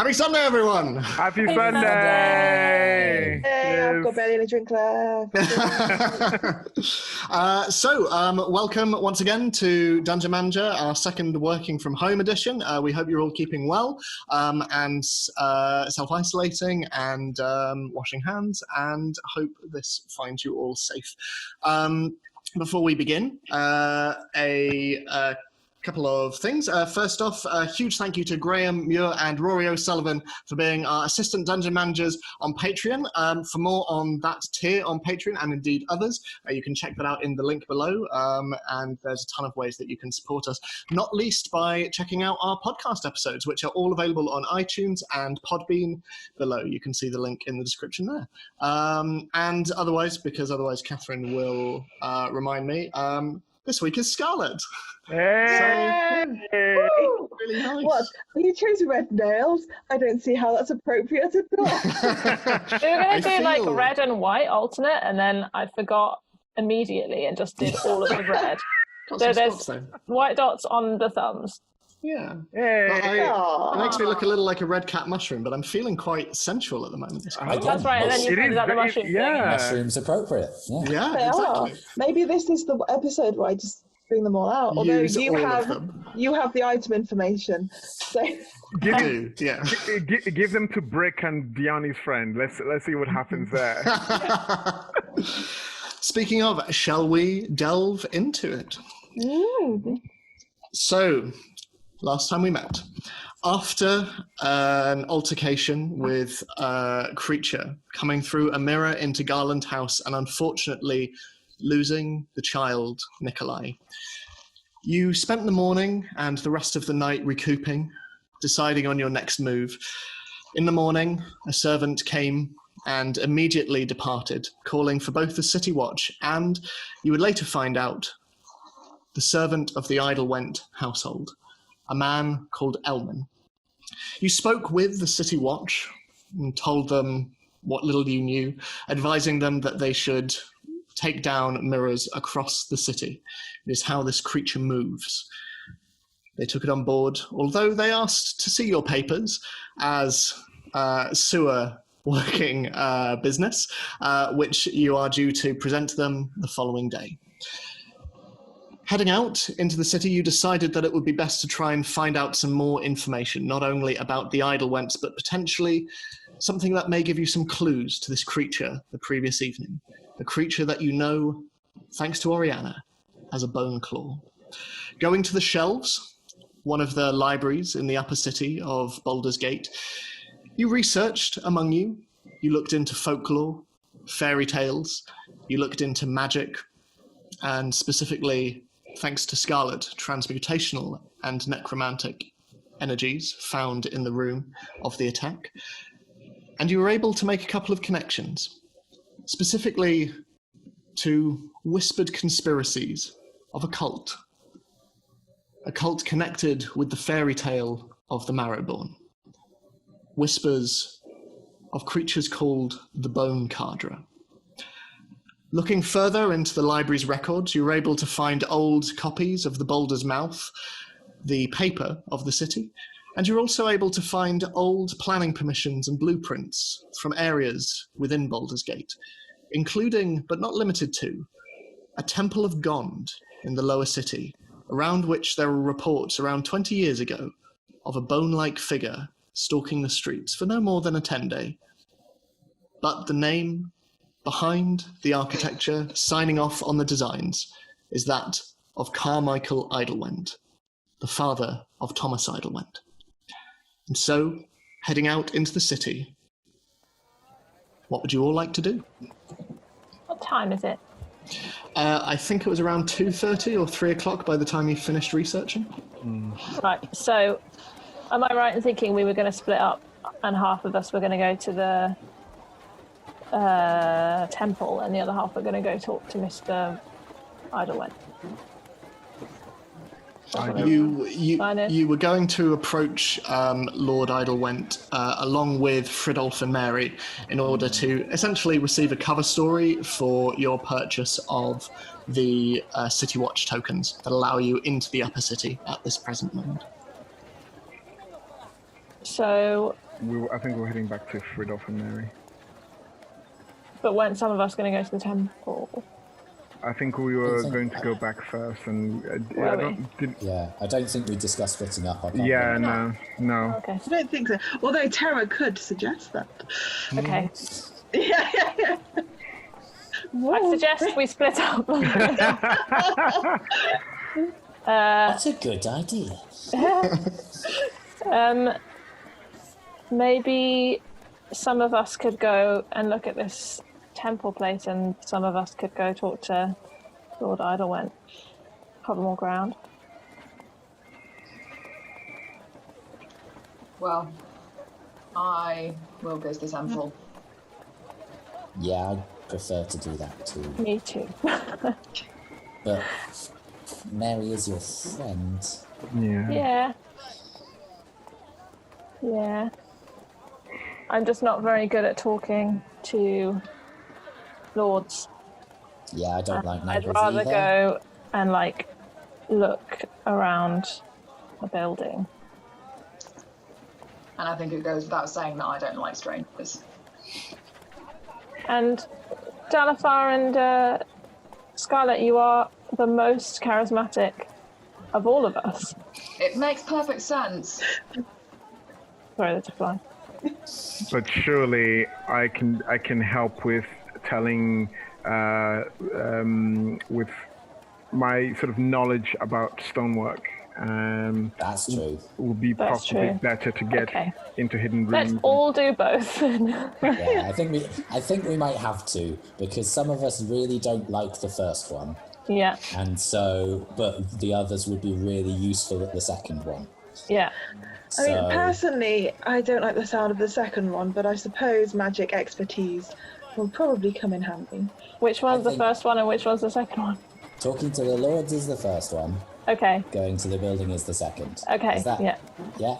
Happy Sunday, everyone! Happy Sunday! Hey, I've got barely any drink left. Welcome once again to Dungeon Manager, our second working from home edition. We hope you're all keeping well and self-isolating and washing hands, and hope this finds you all safe. Before we begin, a couple of things. First off, a huge thank you to Graham Muir and Rory O'Sullivan for being our assistant dungeon managers on Patreon. For more on that tier on Patreon, and indeed others, you can check that out in the link below. And there's a ton of ways that you can support us, not least by checking out our podcast episodes, which are all available on iTunes and Podbean below. You can see the link in the description there. And otherwise, because otherwise Catherine will remind me, this week is Scarlet. Hey! Really nice. What? You chose red nails? I don't see how that's appropriate at all. We were going to do like red and white alternate, and then I forgot immediately and just did all of the red. So there's white dots on the thumbs. Yeah. Hey! It makes me look a little like a red cat mushroom, but I'm feeling quite sensual at the moment. That's right, and then you pointed out the mushroom thing. Mushroom's appropriate. Yeah, They exactly. are. Maybe this is the episode where I just bring them all out. Although Use you all of have them. the item information. So Give, Give them to Brick and Diani's friend. Let's see what happens there. Speaking of, shall we delve into it? So, last time we met, after an altercation with a creature coming through a mirror into Garland House and unfortunately losing the child, Nikolai, you spent the morning and the rest of the night recouping, deciding on your next move. In the morning, a servant came and immediately departed, calling for both the City Watch and, you would later find out, the servant of the Eidelwhent household, a man called Elman. You spoke with the City Watch and told them what little you knew, advising them that they should take down mirrors across the city. It is how this creature moves. They took it on board, although they asked to see your papers as sewer working business, which you are due to present to them the following day. Heading out into the city, you decided that it would be best to try and find out some more information, not only about the Eidelwhents, but potentially something that may give you some clues to this creature the previous evening. A creature that you know, thanks to Oriana, as a bone claw. Going to the shelves, one of the libraries in the upper city of Baldur's Gate, you researched among you. You looked into folklore, fairy tales, you looked into magic, and specifically, thanks to Scarlet, transmutational and necromantic energies found in the room of the attack. And you were able to make a couple of connections, specifically to whispered conspiracies of a cult connected with the fairy tale of the Marrowborn. Whispers of creatures called the Bone Cadre. Looking further into the library's records, you were able to find old copies of the Baldur's Mouth, the paper of the city, and you're also able to find old planning permissions and blueprints from areas within Baldur's Gate, including, but not limited to, a Temple of Gond in the lower city, around which there were reports around 20 years ago of a bone-like figure stalking the streets for no more than a 10-day. But the name behind the architecture, signing off on the designs, is that of Carmichael Eidelwhent, the father of Thomas Eidelwhent. And so, heading out into the city, what would you all like to do? What time is it? I think it was around 2:30 or 3 o'clock by the time you finished researching. Right, so am I right in thinking we were going to split up and half of us were going to go to the temple and the other half were going to go talk to Mr. Eidelwhent? You were going to approach Lord Eidelwhent along with Fridolf and Mary in order to essentially receive a cover story for your purchase of the City Watch tokens that allow you into the upper city at this present moment. So I think we're heading back to Fridolf and Mary. But weren't some of us going to go to the temple? I think we were going to go back first, and I don't think we discussed splitting up. Yeah, no. Okay. I don't think so. Although Tara could suggest that. Okay. Yeah. I suggest we split up. That's a good idea. Maybe some of us could go and look at this temple place, and some of us could go talk to Lord Eidelwhent. Cover more ground. Well, I will go to the temple. Yeah, I'd prefer to do that too. Me too. But Mary is your friend. Yeah. I'm just not very good at talking to lords. Yeah, I don't like nobles I'd rather either. go and look around the building. And I think it goes without saying that I don't like strangers. And Dalafar and Scarlet, you are the most charismatic of all of us. It makes perfect sense. Sorry, that's a fly. But surely I can help with telling with my sort of knowledge about stonework. That's true. Will be possibly better to get into hidden rooms. Let's all do both. Yeah, I think we might have to, because some of us really don't like the first one. Yeah. And so, but the others would be really useful at the second one. Yeah. I mean, personally, I don't like the sound of the second one, but I suppose magic expertise will probably come in handy. Which one's the first one and which one's the second one? Talking to the lords is the first one. Okay. Going to the building is the second. Okay. Is that, yeah.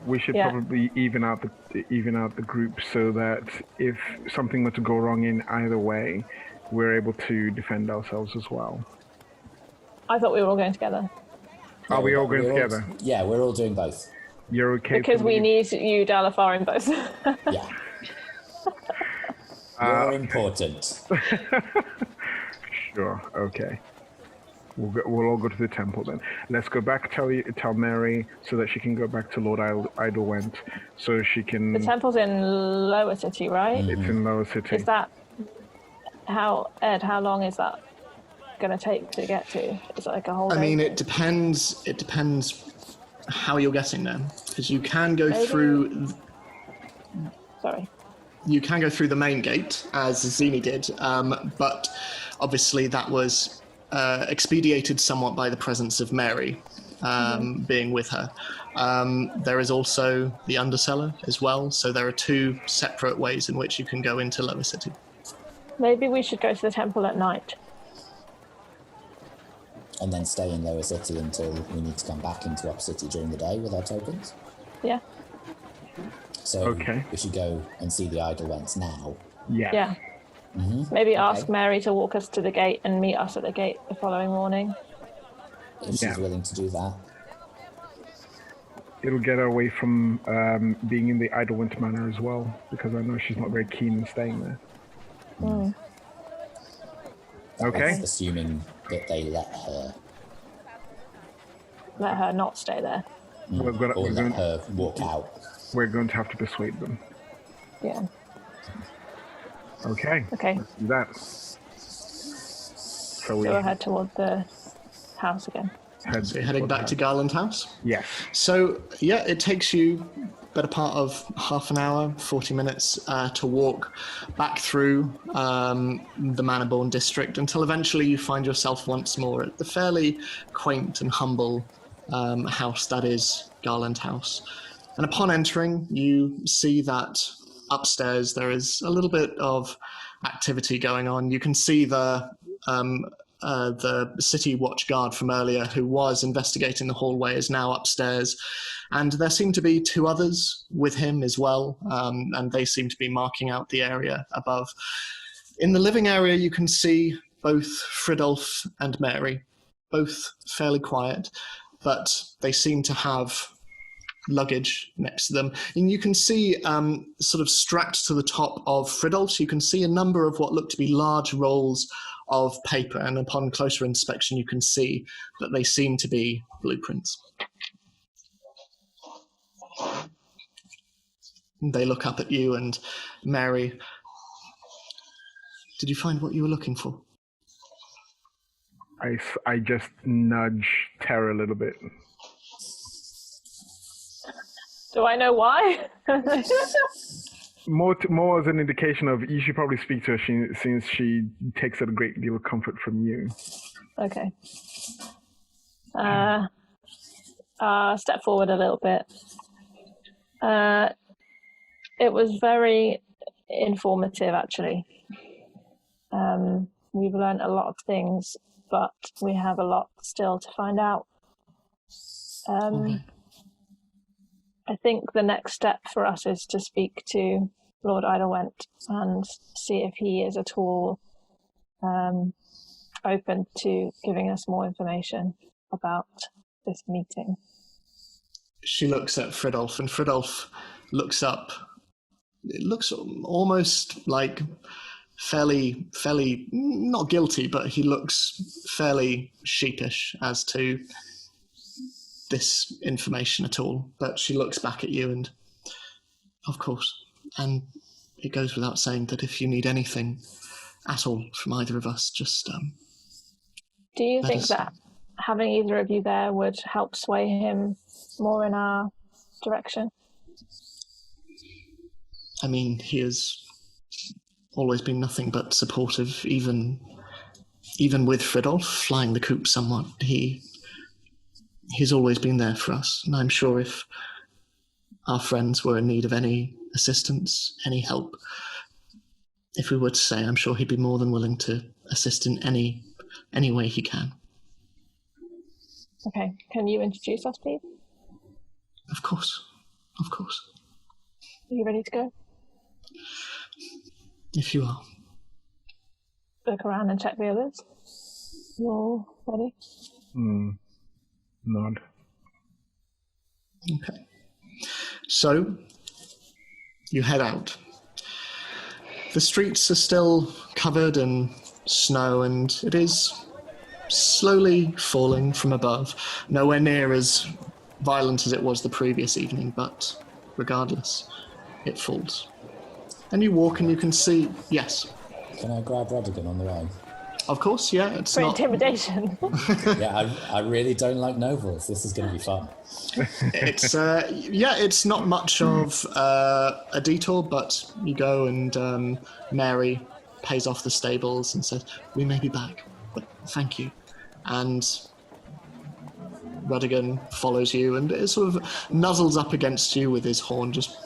We should probably even out the group so that if something were to go wrong in either way, we're able to defend ourselves as well. I thought we were all going together. Are we all going together? Yeah, we're all doing both. You're okay? Because we need you, Dalafar, in both. Yeah. You're important. Sure. Okay. We'll all go to the temple then. Let's go back. Tell Mary so that she can go back to Lord Eidelwhent, so she can. The temple's in Lower City, right? It's in Lower City. Is that how long is that going to take to get to? Is it like a whole day? I mean, it depends. It depends how you're getting there, because you can go through. Sorry. You can go through the main gate as Zini did, but obviously that was expedited somewhat by the presence of Mary being with her. There is also the undercellar as well, so there are two separate ways in which you can go into Lower City. Maybe we should go to the temple at night. And then stay in Lower City until we need to come back into Upper City during the day with our tokens? Yeah. So we should go and see the Eidelwhents now. Yeah. Mm-hmm. Maybe ask Mary to walk us to the gate and meet us at the gate the following morning. If she's willing to do that. It'll get her away from being in the Eidelwhent Manor as well, because I know she's not very keen on staying there. Mm. Okay. That's assuming that they let her. Let her not stay there. Or let her walk out. We're going to have to persuade them. Yeah. Okay. Let's do that. So we'll head toward the house again. So you're heading back to Garland House? Yes. So, yeah, it takes you better part of half an hour, 40 minutes to walk back through the Manorborn district until eventually you find yourself once more at the fairly quaint and humble house that is Garland House. And upon entering, you see that upstairs there is a little bit of activity going on. You can see the city watch guard from earlier who was investigating the hallway is now upstairs. And there seem to be two others with him as well, and they seem to be marking out the area above. In the living area, you can see both Fridolf and Mary, both fairly quiet, but they seem to have luggage next to them. And you can see, sort of strapped to the top of Fridolf's, you can see a number of what look to be large rolls of paper. And upon closer inspection, you can see that they seem to be blueprints. They look up at you and Mary. Did you find what you were looking for? I just nudge Tara a little bit. Do I know why? More as an indication of you should probably speak to her since she takes a great deal of comfort from you. Okay. Step forward a little bit. It was very informative, actually. We've learned a lot of things, but we have a lot still to find out. Okay. I think the next step for us is to speak to Lord Eidelwhent and see if he is at all open to giving us more information about this meeting. She looks at Fridolf, and Fridolf looks up. It looks almost like fairly, not guilty, but he looks fairly sheepish as to this information at all. But she looks back at you and, of course, and it goes without saying that if you need anything at all from either of us, just do you think that having either of you there would help sway him more in our direction? I mean, he has always been nothing but supportive, even with Fridolf flying the coop somewhat. He's always been there for us, and I'm sure if our friends were in need of any assistance, any help, if we were to say, I'm sure he'd be more than willing to assist in any way he can. Okay, can you introduce us, please? Of course. Are you ready to go? If you are. Look around and check the others. You all ready? Nod. Okay. So, you head out. The streets are still covered in snow, and it is slowly falling from above. Nowhere near as violent as it was the previous evening, but regardless, it falls. And you walk and you can see, yes. Can I grab Rodigan on the way? Of course, yeah. It's for not intimidation. Yeah, I really don't like nobles. This is going to be fun. It's not much of a detour, but you go and Mary pays off the stables and says, "We may be back, but thank you." And Rodigan follows you and it sort of nuzzles up against you with his horn, just.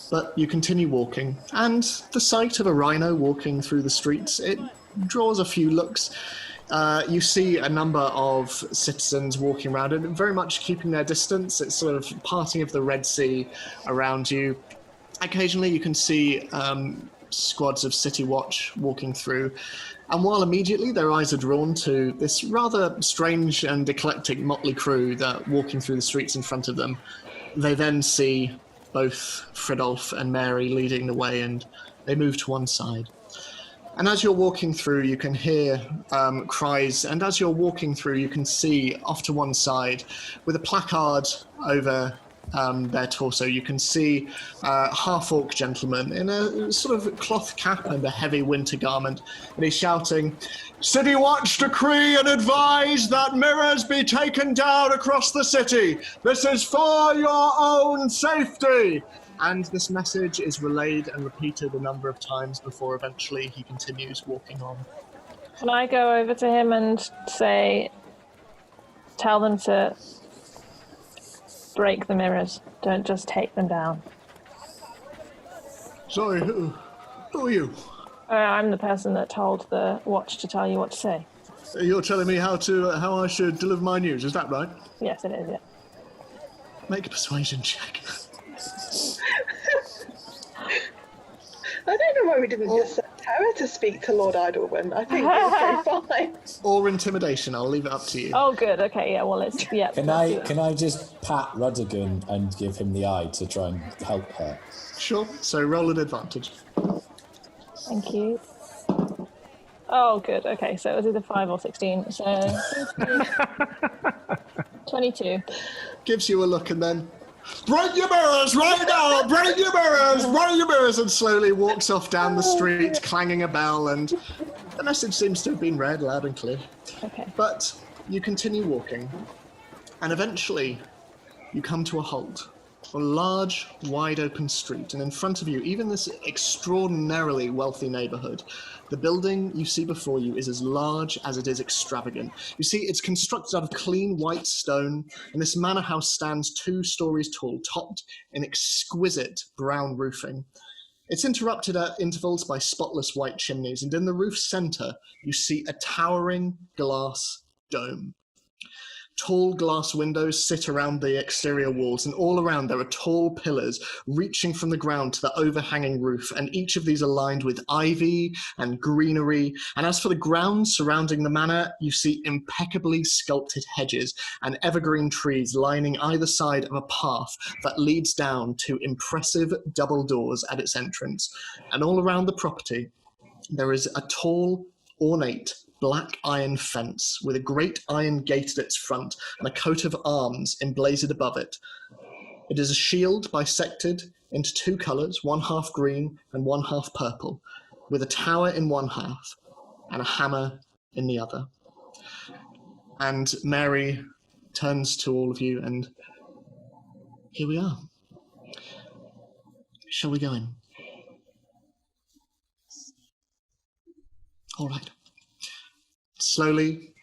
But you continue walking, and the sight of a rhino walking through the streets, it draws a few looks. You see a number of citizens walking around and very much keeping their distance. It's sort of parting of the Red Sea around you. Occasionally you can see squads of City Watch walking through. And while immediately their eyes are drawn to this rather strange and eclectic motley crew that walking through the streets in front of them, they then see both Fridolf and Mary leading the way, and they move to one side. And as you're walking through, you can hear cries, and as you're walking through, you can see off to one side, with a placard over their torso, you can see a half-orc gentleman in a sort of cloth cap and a heavy winter garment, and he's shouting, "City Watch decree and advise that mirrors be taken down across the city. This is for your own safety." And this message is relayed and repeated a number of times before eventually he continues walking on. Can I go over to him and say, tell them to break the mirrors, don't just take them down? Sorry, who are you? I'm the person that told the watch to tell you what to say. You're telling me how I should deliver my news, is that right? Yes, it is, yeah. Make a persuasion check. I don't know why we didn't just say terror to speak to Lord Eidelwhent. I think it's go fine. Or intimidation. I'll leave it up to you. Oh, good. Okay, yeah. Well, let's do Can I just pat Rudigan and give him the eye to try and help her? Sure. So roll an advantage. Thank you. Oh, good. Okay, so it was either 5 or 16. So 22. Gives you a look and then, break your mirrors right now! Break your mirrors! Break your mirrors! And slowly walks off down the street, clanging a bell, and the message seems to have been read loud and clear. Okay. But you continue walking, and eventually you come to a halt. A large, wide-open street, and in front of you, even this extraordinarily wealthy neighborhood, the building you see before you is as large as it is extravagant. You see, it's constructed out of clean white stone, and this manor house stands 2 stories tall, topped in exquisite brown roofing. It's interrupted at intervals by spotless white chimneys, and in the roof's center, you see a towering glass dome. Tall glass windows sit around the exterior walls, and all around there are tall pillars reaching from the ground to the overhanging roof, and each of these are lined with ivy and greenery. And as for the grounds surrounding the manor, you see impeccably sculpted hedges and evergreen trees lining either side of a path that leads down to impressive double doors at its entrance. And all around the property, there is a tall, ornate, black iron fence with a great iron gate at its front and a coat of arms emblazoned above it. It is a shield bisected into 2 colours, one half green and one half purple, with a tower in one half and a hammer in the other. And Mary turns to all of you, and here we are. Shall we go in? All right. Slowly,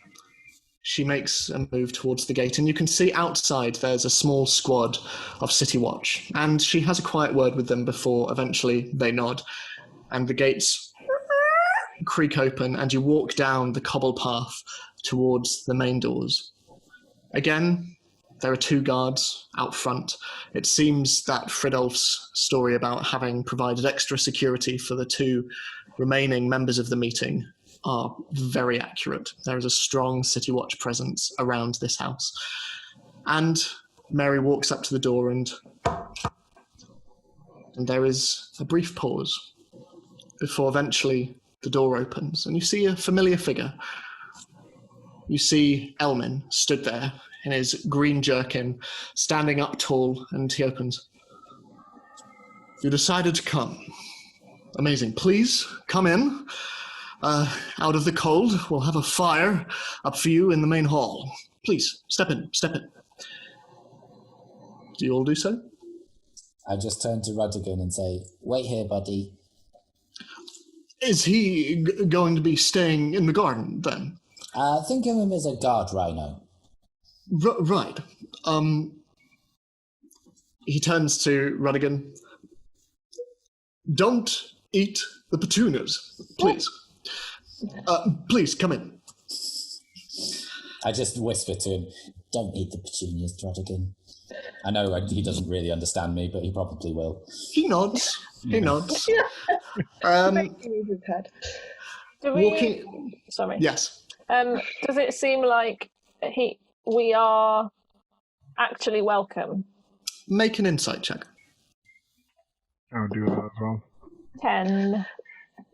she makes a move towards the gate, and you can see outside there's a small squad of City Watch, and she has a quiet word with them before eventually they nod, and the gates creak open, and you walk down the cobble path towards the main doors. Again, there are 2 guards out front. It seems that Fridolf's story about having provided extra security for the 2 remaining members of the meeting are very accurate. There is a strong City Watch presence around this house. And Mary walks up to the door, and there is a brief pause before eventually the door opens, and you see a familiar figure. You see Elmin stood there in his green jerkin, standing up tall, and he opens. You decided to come. Amazing. Please, come in. Out of the cold, we'll have a fire up for you in the main hall. Please, step in, step in. Do you all do so? I just turn to Rudigan and say, wait here, buddy. Is he going to be staying in the garden, then? Think of him as a guard rhino. Right. He turns to Rudigan. Don't eat the petunias, please. Please, come in. I just whisper to him, don't eat the petunias, Rudigan. I know he doesn't really understand me, but he probably will. He nods. He nods. His head. Do we... Walking... Sorry. Yes. Does it seem like we are actually welcome? Make an insight check. I'll do that as well. 10.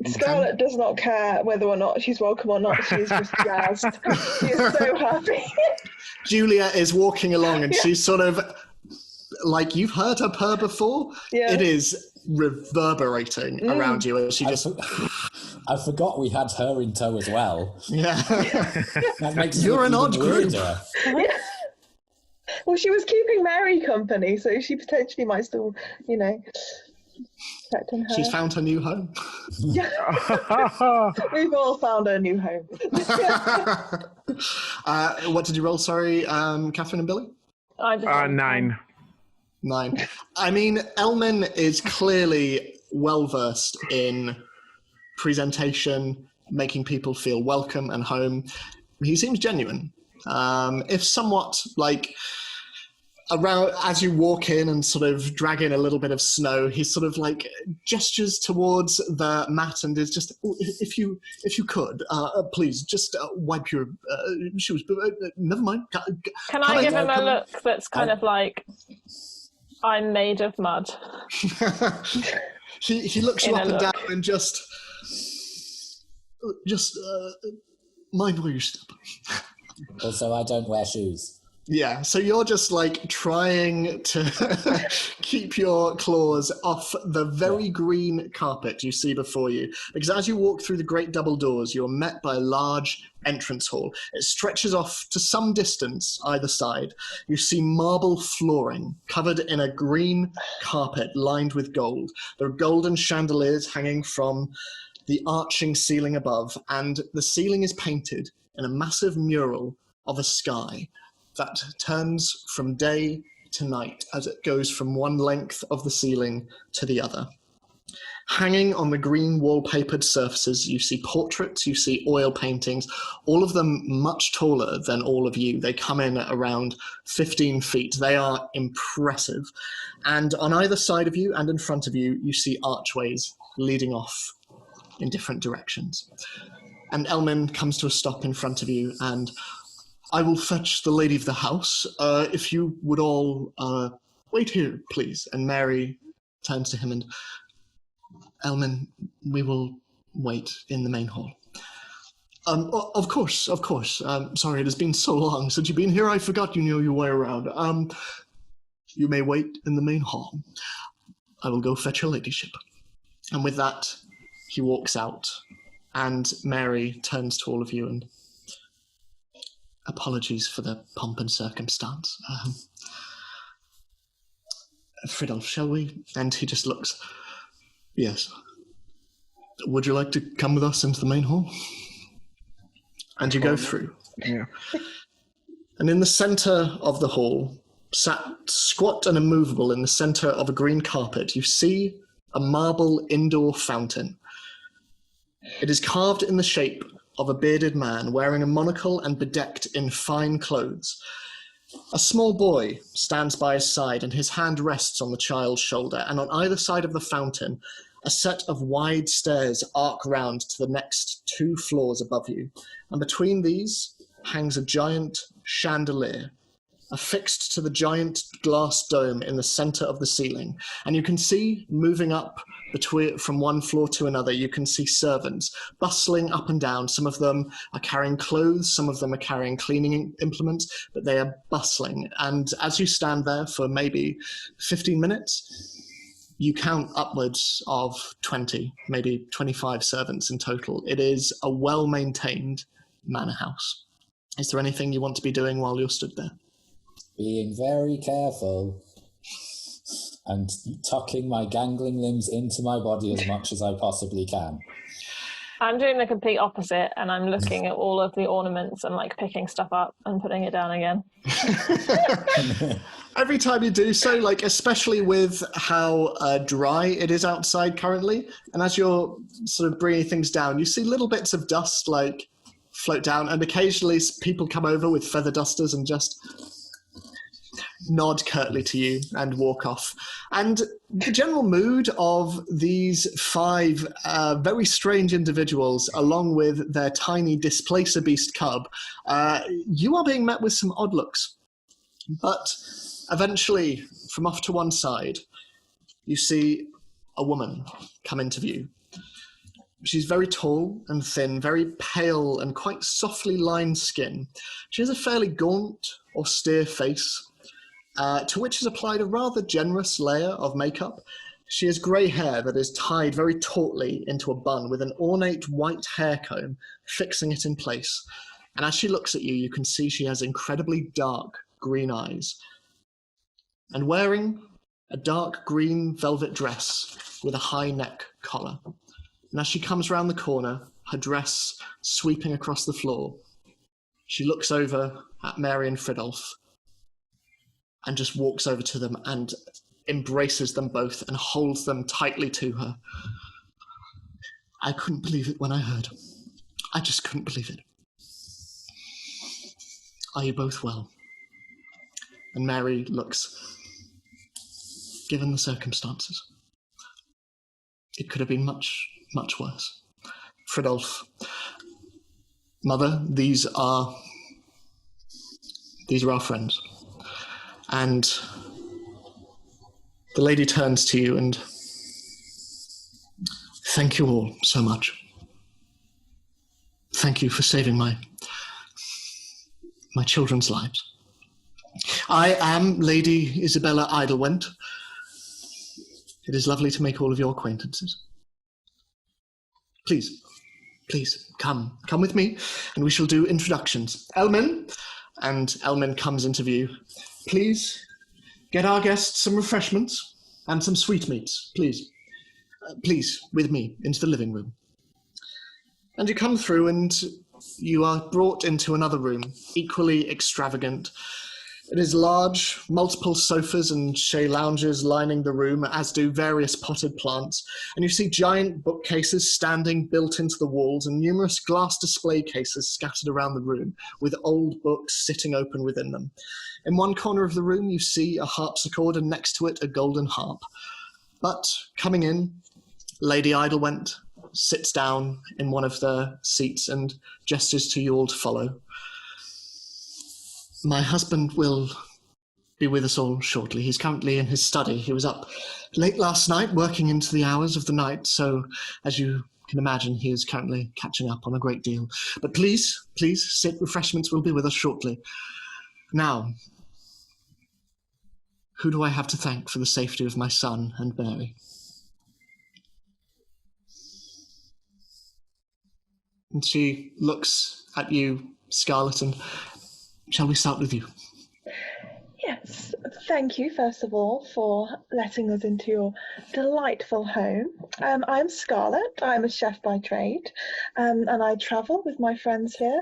Scarlett does not care whether or not she's welcome or not. She's just jazzed. She is so happy. Julia is walking along, and she's sort of like, you've heard her purr before. Yeah. It is reverberating around you, and she just. I forgot we had her in tow as well. Yeah. That makes You're an odd group. Yeah. Well, she was keeping Mary company, so she potentially might still, protecting her. She's found her new home. Yeah. We've all found our new home. What did you roll? Sorry, Catherine and Billy? 9. 9. I mean, Elmin is clearly well-versed in presentation, making people feel welcome and home. He seems genuine. If somewhat, around as you walk in and sort of drag in a little bit of snow, he sort of like gestures towards the mat and is just, if you could, please just wipe your shoes. Never mind. Can I give him a look that's kind of like, I'm made of mud? He looks you up and down and just mind where you step. Also, I don't wear shoes. Yeah, so you're just like trying to keep your claws off the very green carpet you see before you. Because as you walk through the great double doors, you're met by a large entrance hall. It stretches off to some distance either side. You see marble flooring covered in a green carpet lined with gold. There are golden chandeliers hanging from the arching ceiling above, and the ceiling is painted in a massive mural of a sky that turns from day to night as it goes from one length of the ceiling to the other. Hanging on the green wallpapered surfaces, you see portraits, you see oil paintings, all of them much taller than all of you. They come in at around 15 feet. They are impressive. And on either side of you and in front of you, you see archways leading off in different directions. And Elmin comes to a stop in front of you, and I will fetch the lady of the house. If you would all wait here, please. And Mary turns to him and, Elmin, we will wait in the main hall. Of course. Sorry, it has been so long since you've been here. I forgot you knew your way around. You may wait in the main hall. I will go fetch your ladyship. And with that, he walks out, and Mary turns to all of you and, apologies for the pomp and circumstance. Fridolf, shall we? And he just looks, yes. Would you like to come with us into the main hall? And you go through. Yeah. And in the center of the hall, sat squat and immovable in the center of a green carpet, you see a marble indoor fountain. It is carved in the shape of a bearded man wearing a monocle and bedecked in fine clothes. A small boy stands by his side, and his hand rests on the child's shoulder, and on either side of the fountain, a set of wide stairs arc round to the next 2 floors above you, and between these hangs a giant chandelier, affixed to the giant glass dome in the center of the ceiling. And you can see, moving up from one floor to another, you can see servants bustling up and down. Some of them are carrying clothes, some of them are carrying cleaning implements, but they are bustling. And as you stand there for maybe 15 minutes, you count upwards of 20, maybe 25 servants in total. It is a well-maintained manor house. Is there anything you want to be doing while you're stood there? Being very careful and tucking my gangling limbs into my body as much as I possibly can. I'm doing the complete opposite, and I'm looking at all of the ornaments and like picking stuff up and putting it down again. Every time you do so, like especially with how dry it is outside currently, and as you're sort of bringing things down, you see little bits of dust like float down, and occasionally people come over with feather dusters and just nod curtly to you and walk off. And the general mood of these 5 very strange individuals, along with their tiny displacer beast cub, you are being met with some odd looks. But eventually, from off to one side, you see a woman come into view. She's very tall and thin, very pale and quite softly lined skin. She has a fairly gaunt, austere face, to which is applied a rather generous layer of makeup. She has grey hair that is tied very tautly into a bun with an ornate white hair comb fixing it in place. And as she looks at you, you can see she has incredibly dark green eyes. And wearing a dark green velvet dress with a high neck collar. And as she comes round the corner, her dress sweeping across the floor, she looks over at Mary and Fridolf and just walks over to them and embraces them both and holds them tightly to her. I couldn't believe it when I heard. I just couldn't believe it. Are you both well? And Mary looks. Given the circumstances, it could have been much, much worse. Fridolf, Mother, these are our friends. And the lady turns to you and thank you all so much. Thank you for saving my children's lives. I am Lady Isabella Eidelwhent. It is lovely to make all of your acquaintances. Please, come with me, and we shall do introductions. Elmin, and Elmin comes into view. Please, get our guests some refreshments and some sweetmeats, please. Please, with me, into the living room. And you come through, and you are brought into another room, equally extravagant. It is large, multiple sofas and chaise lounges lining the room, as do various potted plants, and you see giant bookcases standing built into the walls and numerous glass display cases scattered around the room, with old books sitting open within them. In one corner of the room you see a harpsichord, and next to it a golden harp. But coming in, Lady Eidelwhent sits down in one of the seats and gestures to you all to follow. My husband will be with us all shortly. He's currently in his study. He was up late last night, working into the hours of the night, so as you can imagine, he is currently catching up on a great deal. But please sit. Refreshments will be with us shortly. Now, who do I have to thank for the safety of my son and Mary? And she looks at you, Scarlet, and shall we start with you? Yes, thank you, first of all, for letting us into your delightful home. I'm Scarlett. I'm a chef by trade, and I travel with my friends here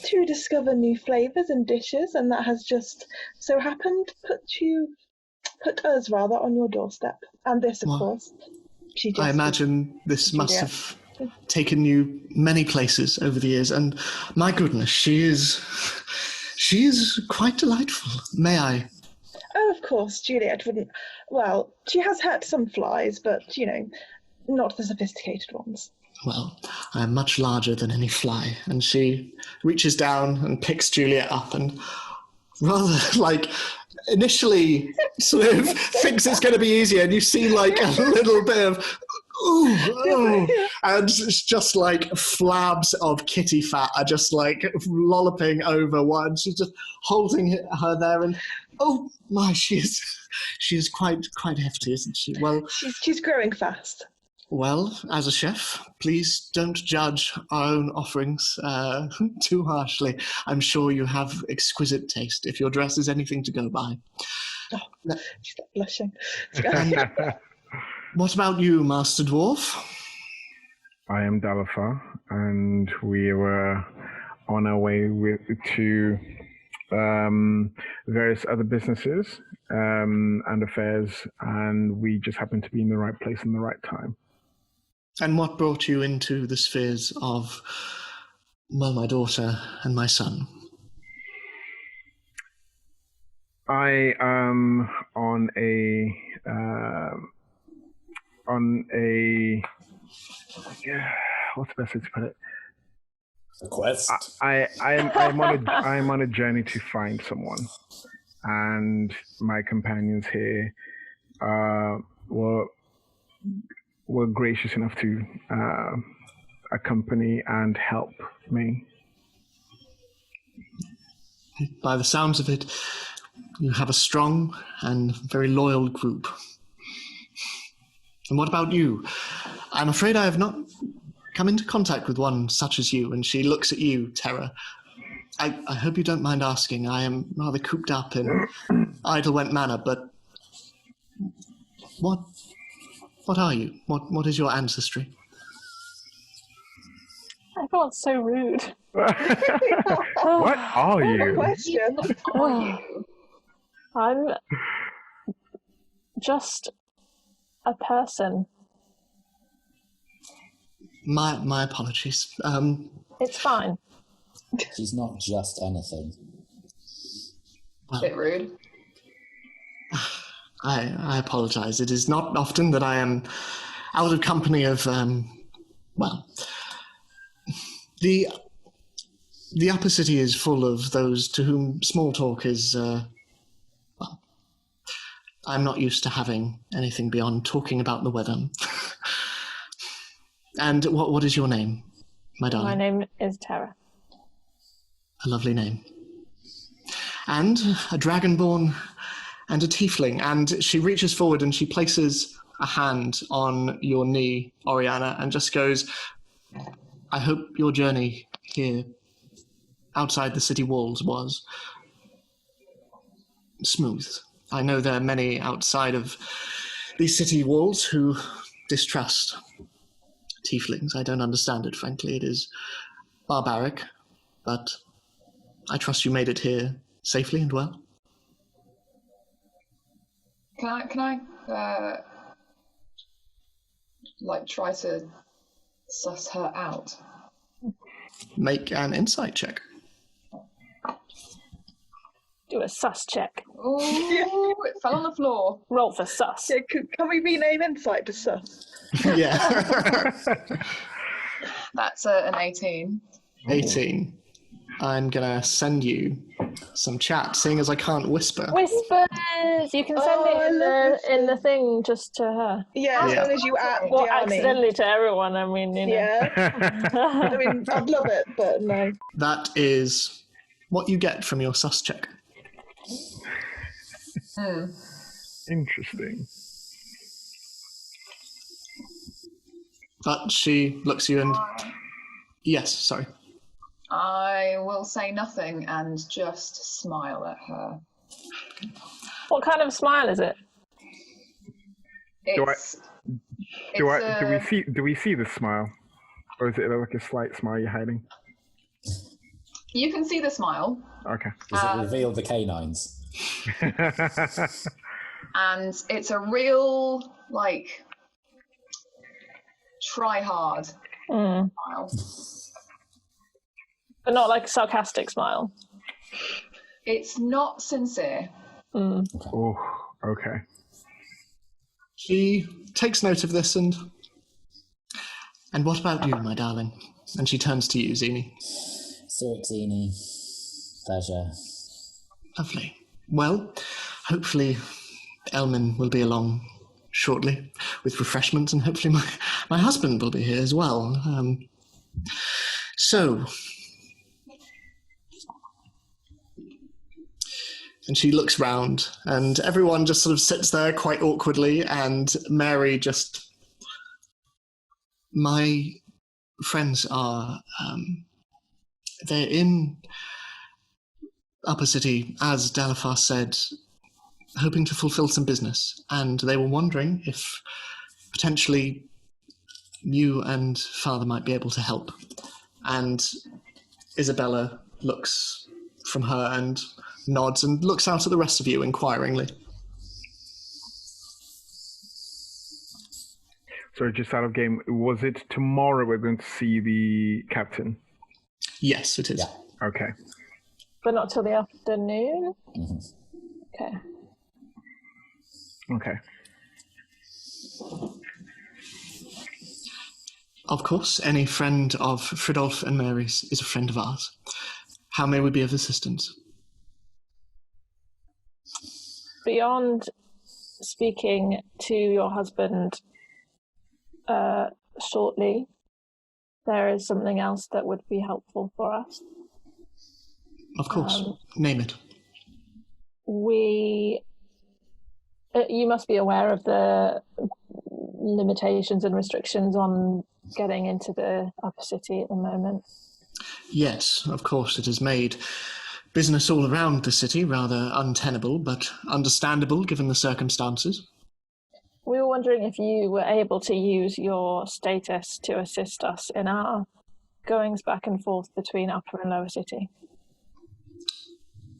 to discover new flavours and dishes, and that has just so happened put us on your doorstep. And this, of course, I imagine this must have taken you many places over the years, and my goodness, she is quite delightful. May I? Oh, of course, Juliet wouldn't. Well, she has had some flies, but, not the sophisticated ones. Well, I am much larger than any fly. And she reaches down and picks Juliet up and rather initially sort of thinks it's going to be easier. And you see a little bit of, ooh, and it's just flabs of kitty fat are just lolloping over one. She's just holding her there and, oh my, she is quite hefty, isn't she? Well, she's growing fast. Well, as a chef, please don't judge our own offerings too harshly. I'm sure you have exquisite taste if your dress is anything to go by. Oh, she's blushing. What about you, Master Dwarf? I am Dalafar, and we were on our way to various other businesses and affairs, and we just happened to be in the right place in the right time. And what brought you into the spheres of, my daughter and my son? I am on a what's the best way to put it? A quest. I'm on a journey to find someone, and my companions here were gracious enough to accompany and help me. By the sounds of it, you have a strong and very loyal group. And what about you? I'm afraid I have not come into contact with one such as you. And she looks at you, Terra. I hope you don't mind asking. I am rather cooped up in Eidelwhent Manor, but what are you? What is your ancestry? Everyone's so rude. What are you? Question. What are you? I'm just a person. My apologies. It's fine. She's not just anything. A bit rude. I apologize. It is not often that I am out of company of, the upper city is full of those to whom small talk is, I'm not used to having anything beyond talking about the weather. And what is your name, my darling? My name is Tara. A lovely name. And a dragonborn and a tiefling. And she reaches forward and she places a hand on your knee, Oriana, and just goes, I hope your journey here outside the city walls was smooth. I know there are many outside of these city walls who distrust tieflings. I don't understand it, frankly. It is barbaric, but I trust you made it here safely and well. Can I try to suss her out? Make an insight check. Do a sus check. Oh, it fell on the floor. Roll for sus. Yeah, can we rename insight to sus? Yeah. That's an 18. 18. I'm going to send you some chat, seeing as I can't whisper. Whispers! You can send it in the thing just to her. Yeah, as long as you add Or the army. accidentally to everyone, I mean, you know. Yeah. I mean, I'd love it, but no. That is what you get from your sus check. Interesting. But she looks at you and... Yes, sorry. I will say nothing and just smile at her. What kind of smile is it? Do we see the smile, or is it like a slight smile you're hiding? You can see the smile. Okay. Does it reveal the canines? And it's a real, try hard smile. But not like a sarcastic smile. It's not sincere. Oh, okay. She takes note of this and what about you, my darling? And she turns to you, Zini. Sirik Zini. Pleasure. Lovely. Well, hopefully Elmin will be along shortly with refreshments, and hopefully my husband will be here as well. And she looks round, and everyone just sort of sits there quite awkwardly, and Mary just... My friends are... they're in Upper City, as Dalifar said, hoping to fulfill some business, and they were wondering if potentially you and Father might be able to help. And Isabella looks from her and nods and looks out at the rest of you inquiringly. So just out of game, was it tomorrow we're going to see the captain? Yes, it is. Yeah. Okay. But not till the afternoon? Okay. Okay. Of course, any friend of Fridolf and Mary's is a friend of ours. How may we be of assistance? Beyond speaking to your husband shortly, there is something else that would be helpful for us. Of course. Name it. You must be aware of the limitations and restrictions on getting into the upper city at the moment. Yes, of course, it has made business all around the city rather untenable, but understandable given the circumstances. We were wondering if you were able to use your status to assist us in our goings back and forth between upper and lower city.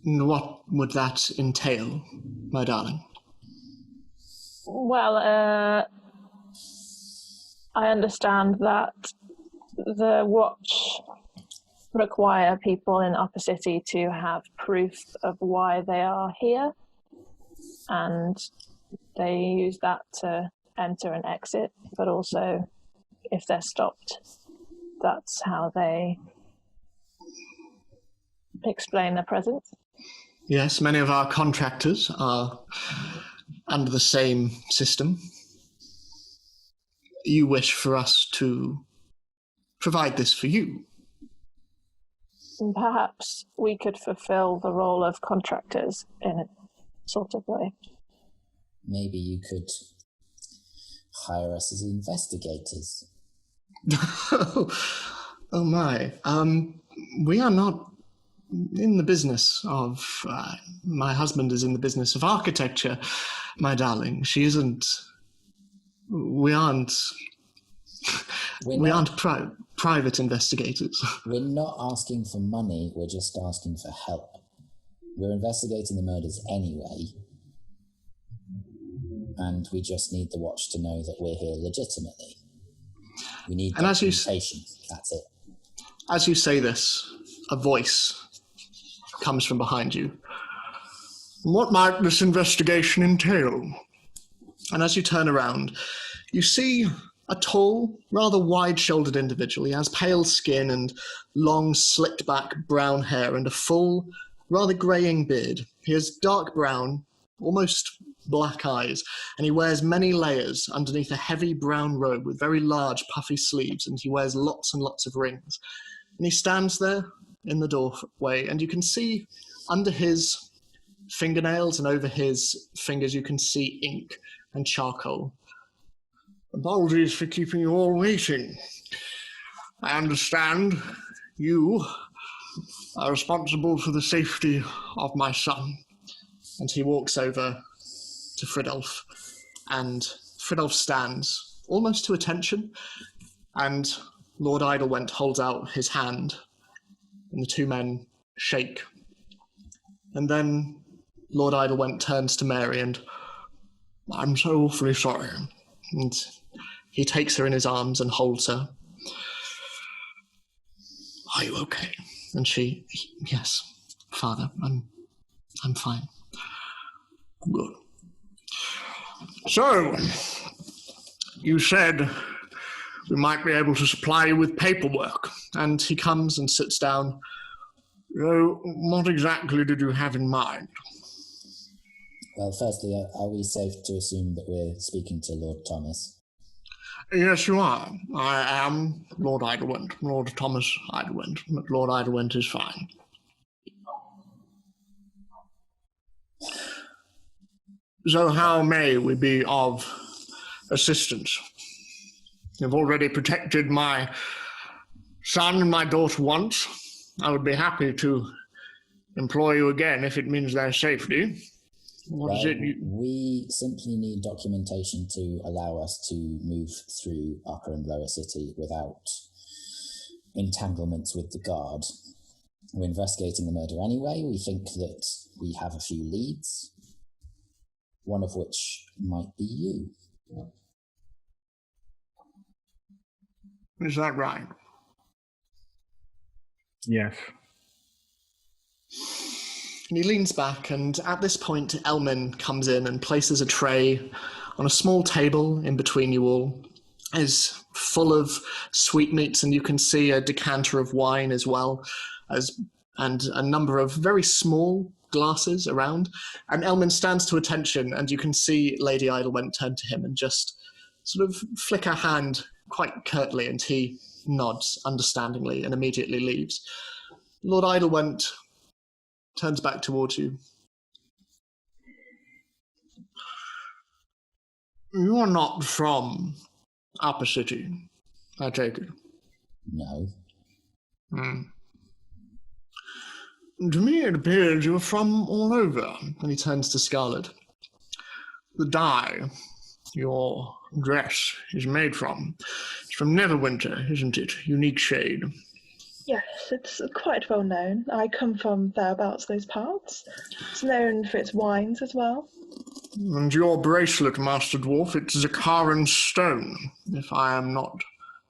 What would that entail, my darling? Well, I understand that the watch require people in Upper City to have proof of why they are here, and they use that to enter and exit, but also if they're stopped, that's how they explain their presence. Yes, many of our contractors are under the same system. You wish for us to provide this for you. And perhaps we could fulfill the role of contractors in a sort of way. Maybe you could hire us as investigators. Oh my. We are not in the business of... my husband is in the business of architecture, my darling. She isn't... We aren't private investigators. We're not asking for money, we're just asking for help. We're investigating the murders anyway, and we just need the Watch to know that we're here legitimately. We need documentation, that's it. As you say this, a voice comes from behind you. What might this investigation entail? And as you turn around, you see a tall, rather wide-shouldered individual. He has pale skin and long, slicked-back brown hair and a full, rather greying beard. He has dark brown, almost black eyes, and he wears many layers underneath a heavy brown robe with very large, puffy sleeves, and he wears lots and lots of rings. And he stands there in the doorway, and you can see under his fingernails and over his fingers, you can see ink and charcoal. Apologies for keeping you all waiting. I understand you are responsible for the safety of my son. And he walks over to Fridolf, and Fridolf stands almost to attention, and Lord Eidelwhent holds out his hand, and the two men shake. And then Lord Eidelwhent turns to Mary and, I'm so awfully sorry. And he takes her in his arms and holds her. Are you okay? And she, yes, Father, I'm fine. Good. So, you said we might be able to supply you with paperwork. And he comes and sits down. So, what exactly did you have in mind? Well, firstly, are we safe to assume that we're speaking to Lord Thomas? Yes, you are. I am Lord Eidelwhent, Lord Thomas Eidelwhent, but Lord Eidelwhent is fine. So how may we be of assistance? You've already protected my son and my daughter once. I would be happy to employ you again if it means their safety. We simply need documentation to allow us to move through Upper and Lower City without entanglements with the guard. We're investigating the murder anyway. We think that we have a few leads, one of which might be you. Is that right? Yes. And he leans back, and at this point, Elmin comes in and places a tray on a small table in between you all. Is full of sweetmeats, and you can see a decanter of wine as well, and a number of very small glasses around. And Elmin stands to attention, and you can see Lady Eidelwhent turn to him and just sort of flick her hand quite curtly, and he nods understandingly and immediately leaves. Lord Eidelwhent turns back towards you. You are not from Upper City, I take it. No. To me, it appears you are from all over. And he turns to Scarlet. The dye your dress is made from. It's from Neverwinter, isn't it? Unique shade. Yes, it's quite well known. I come from thereabouts those parts. It's known for its wines as well. And your bracelet, Master Dwarf, it's Zakaran stone, if I am not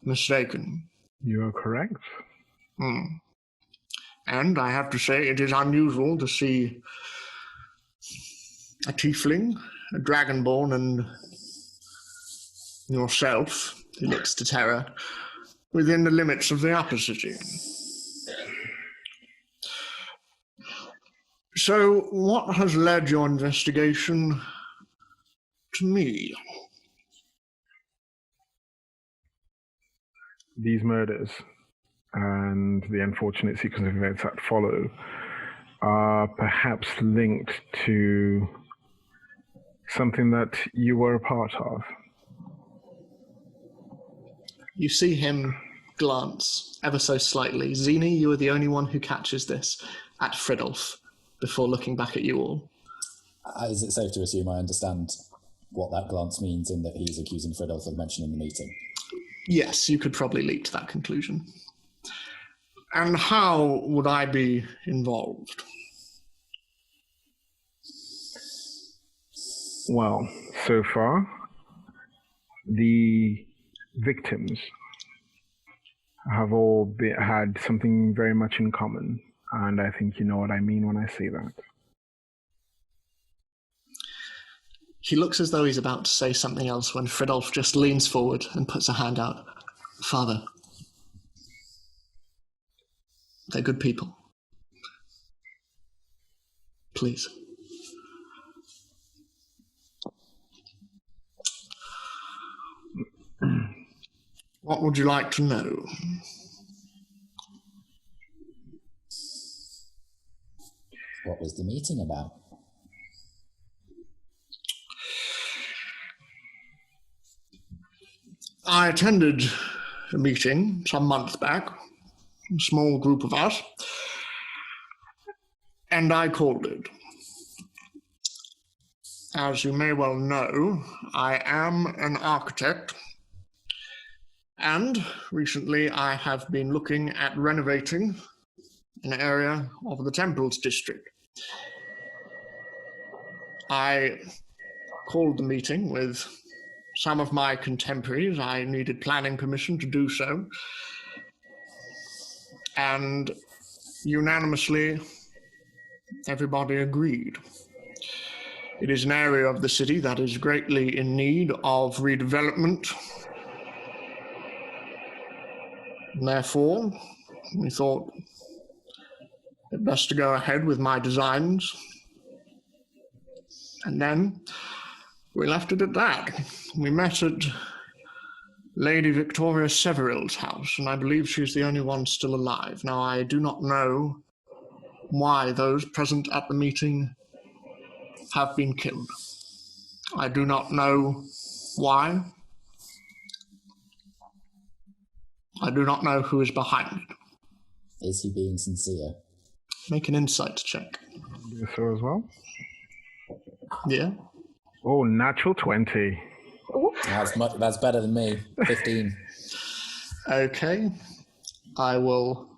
mistaken. You are correct. And I have to say, it is unusual to see a tiefling, a dragonborn, and yourself, he looks to Terra, within the limits of the upper city. So, what has led your investigation to me? These murders and the unfortunate sequence of events that follow are perhaps linked to something that you were a part of. You see him glance ever so slightly. Zini, you are the only one who catches this at Fridolf before looking back at you all. Is it safe to assume I understand what that glance means in that he's accusing Fridolf of mentioning the meeting? Yes, you could probably leap to that conclusion. And how would I be involved? Well, so far, the victims have all had something very much in common, and I think you know what I mean when I say that. He looks as though he's about to say something else when Fridolf just leans forward and puts a hand out. Father, they're good people. Please. What would you like to know? What was the meeting about? I attended a meeting some months back, a small group of us, and I called it. As you may well know, I am an architect, and recently I have been looking at renovating an area of the Temples district. I called the meeting with some of my contemporaries. I needed planning permission to do so. And unanimously, everybody agreed. It is an area of the city that is greatly in need of redevelopment. And therefore, we thought it best to go ahead with my designs. And then we left it at that. We met at Lady Victoria Severil's house, and I believe she's the only one still alive. Now, I do not know why those present at the meeting have been killed. I do not know why. I do not know who is behind it. Is he being sincere? Make an insight check. Do so as well? Yeah? Oh, natural 20. That's better than me. 15. Okay. I will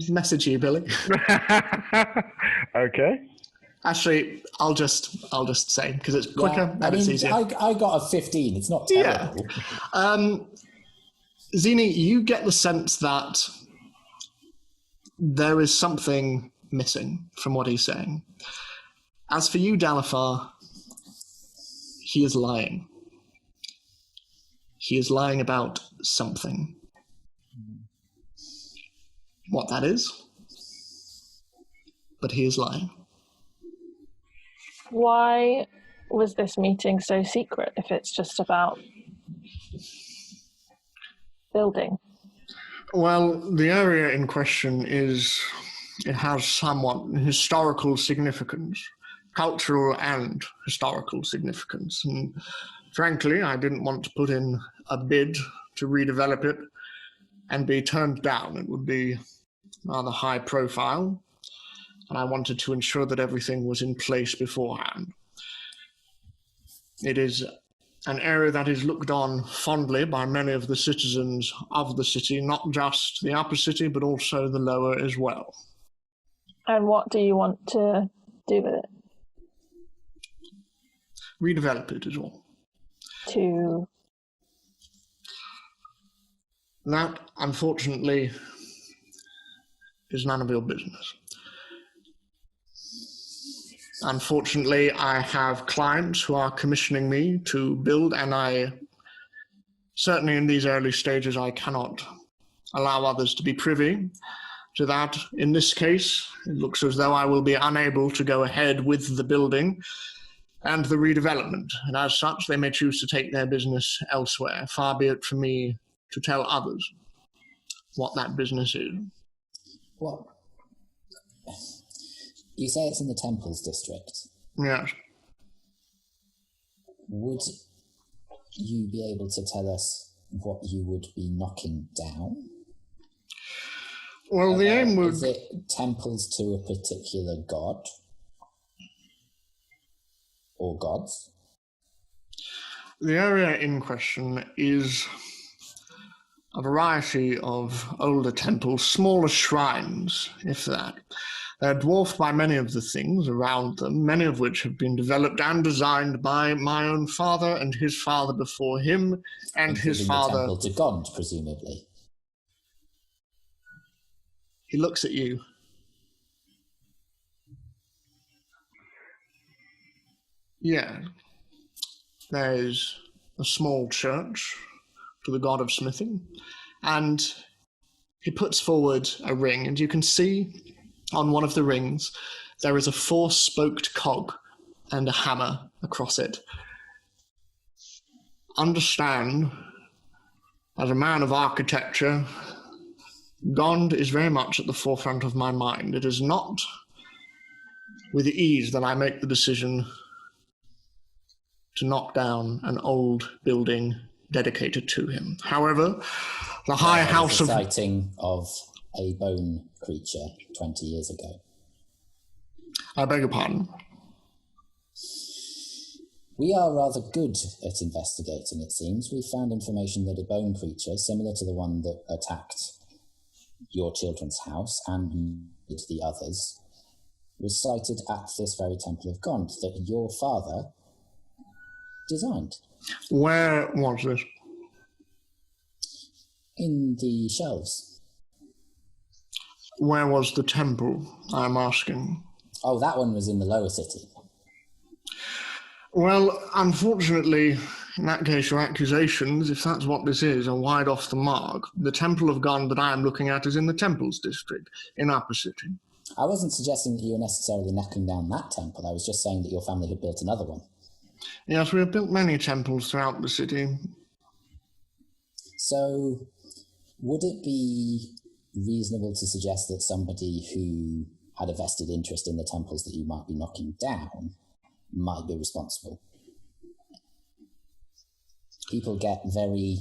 message you, Billy. Okay. Actually, I'll just say, because it's quicker and it's easier. I got a 15. It's not terrible. Yeah. Zini, you get the sense that there is something missing from what he's saying. As for you, Dalifar, he is lying. He is lying about something. What that is, but he is lying. Why was this meeting so secret if it's just about building? Well, the area in question it has somewhat historical significance, cultural and historical significance. And frankly, I didn't want to put in a bid to redevelop it and be turned down. It would be rather high profile, and I wanted to ensure that everything was in place beforehand. It is an area that is looked on fondly by many of the citizens of the city, not just the upper city, but also the lower as well. And what do you want to do with it? Redevelop it as well. That, unfortunately, is none of your business. Unfortunately, I have clients who are commissioning me to build, and certainly in these early stages, I cannot allow others to be privy to that. In this case, it looks as though I will be unable to go ahead with the building and the redevelopment, and as such, they may choose to take their business elsewhere. Far be it for me to tell others what that business is. What? You say it's in the Temples district. Yes. Would you be able to tell us what you would be knocking down? Well, the aim would... Is it temples to a particular god? Or gods? The area in question is a variety of older temples, smaller shrines, if that. They're dwarfed by many of the things around them, many of which have been developed and designed by my own father and his father before him, and his father... the temple to God, presumably. He looks at you. Yeah. There's a small church to the god of smithing, and he puts forward a ring, and you can see on one of the rings there is a 4-spoked cog and a hammer across it. Understand, as a man of architecture, Gond is very much at the forefront of my mind. It is not with ease that I make the decision to knock down an old building dedicated to him. However, the High House of... sighting of a bone creature 20 years ago. I beg your pardon? We are rather good at investigating, it seems. We found information that a bone creature, similar to the one that attacked your children's house and the others, was sighted at this very Temple of Gond that your father designed. Where was this? In the shelves. Where was the temple, I'm asking? Oh, that one was in the lower city. Well, unfortunately, in that case, your accusations, if that's what this is, are wide off the mark. The Temple of Gond that I am looking at is in the Temples district, in Upper City. I wasn't suggesting that you were necessarily knocking down that temple. I was just saying that your family had built another one. Yes, we have built many temples throughout the city. So, would it be reasonable to suggest that somebody who had a vested interest in the temples that you might be knocking down might be responsible? People get very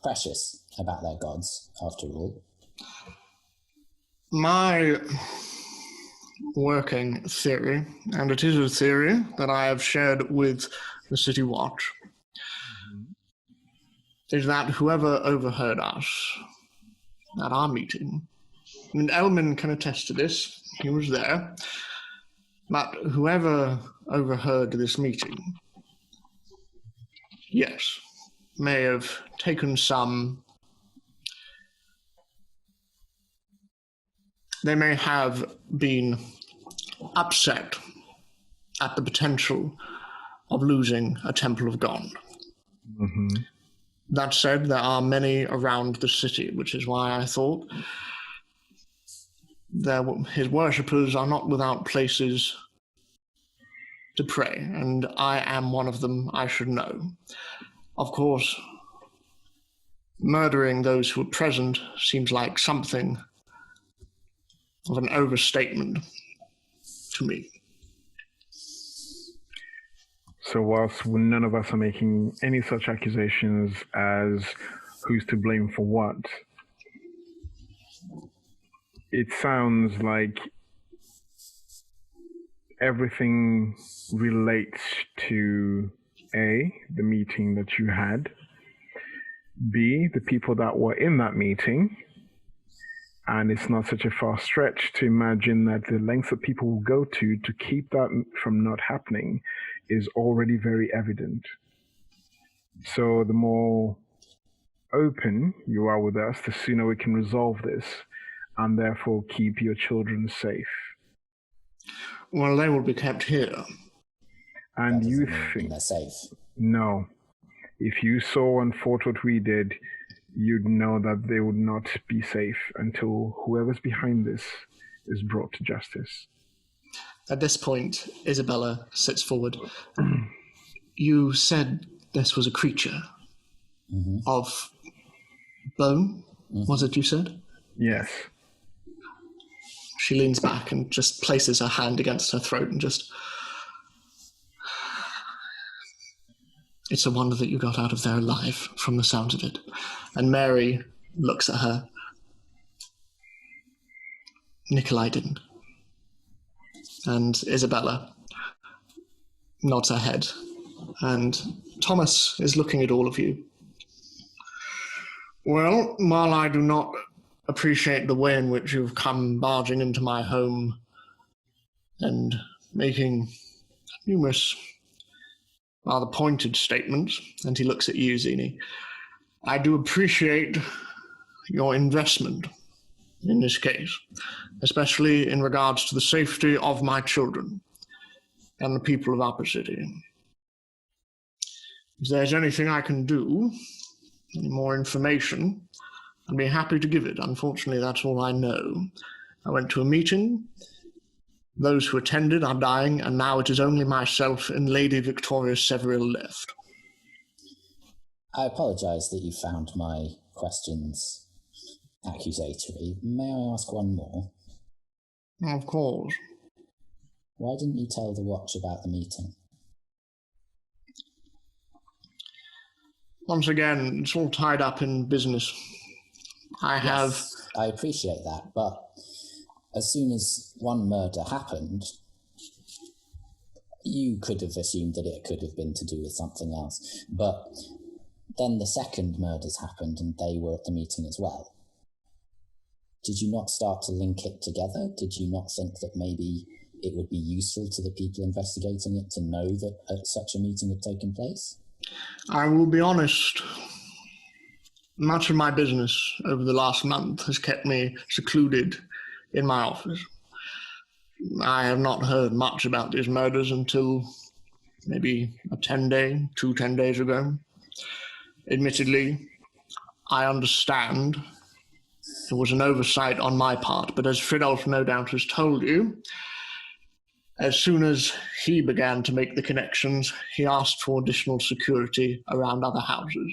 precious about their gods, after all. My working theory, and it is a theory that I have shared with the City Watch, is that whoever overheard us at our meeting, and Elman can attest to this, he was there, but whoever overheard this meeting, yes, may have taken some... They may have been upset at the potential of losing a Temple of Gond. Mm-hmm. That said, there are many around the city, which is why I thought his worshippers are not without places to pray, and I am one of them, I should know. Of course, murdering those who were present seems like something of an overstatement to me. So whilst none of us are making any such accusations as who's to blame for what, it sounds like everything relates to A, the meeting that you had, B, the people that were in that meeting, and it's not such a far stretch to imagine that the lengths that people will go to keep that from not happening is already very evident. So the more open you are with us, the sooner we can resolve this, and therefore keep your children safe. Well, they will be kept here. And That you doesn't mean think... they're safe. No. If you saw and fought what we did, you'd know that they would not be safe until whoever's behind this is brought to justice. At this point, Isabella sits forward. You said this was a creature of bone, was it you said? Yes. She leans back and just places her hand against her throat and just... It's a wonder that you got out of there alive, from the sounds of it. And Mary looks at her. Nikolai didn't. And Isabella nods her head. And Thomas is looking at all of you. Well, while I do not appreciate the way in which you've come barging into my home and making numerous rather pointed statements, and he looks at you, Zini, I do appreciate your investment in this case, especially in regards to the safety of my children and the people of Upper City. If there's anything I can do, any more information, I'd be happy to give it. Unfortunately, that's all I know. I went to a meeting. Those who attended are dying, and now it is only myself and Lady Victoria Severill left. I apologise that you found my questions accusatory. May I ask one more? Of course. Why didn't you tell the watch about the meeting? Once again, it's all tied up in business. I appreciate that, but as soon as one murder happened, you could have assumed that it could have been to do with something else. But then the second murders happened and they were at the meeting as well. Did you not start to link it together? Did you not think that maybe it would be useful to the people investigating it to know that such a meeting had taken place? I will be honest. Much of my business over the last month has kept me secluded in my office. I have not heard much about these murders until maybe 10 days ago. Admittedly, I understand it was an oversight on my part, but as Fridolf no doubt has told you, as soon as he began to make the connections, he asked for additional security around other houses.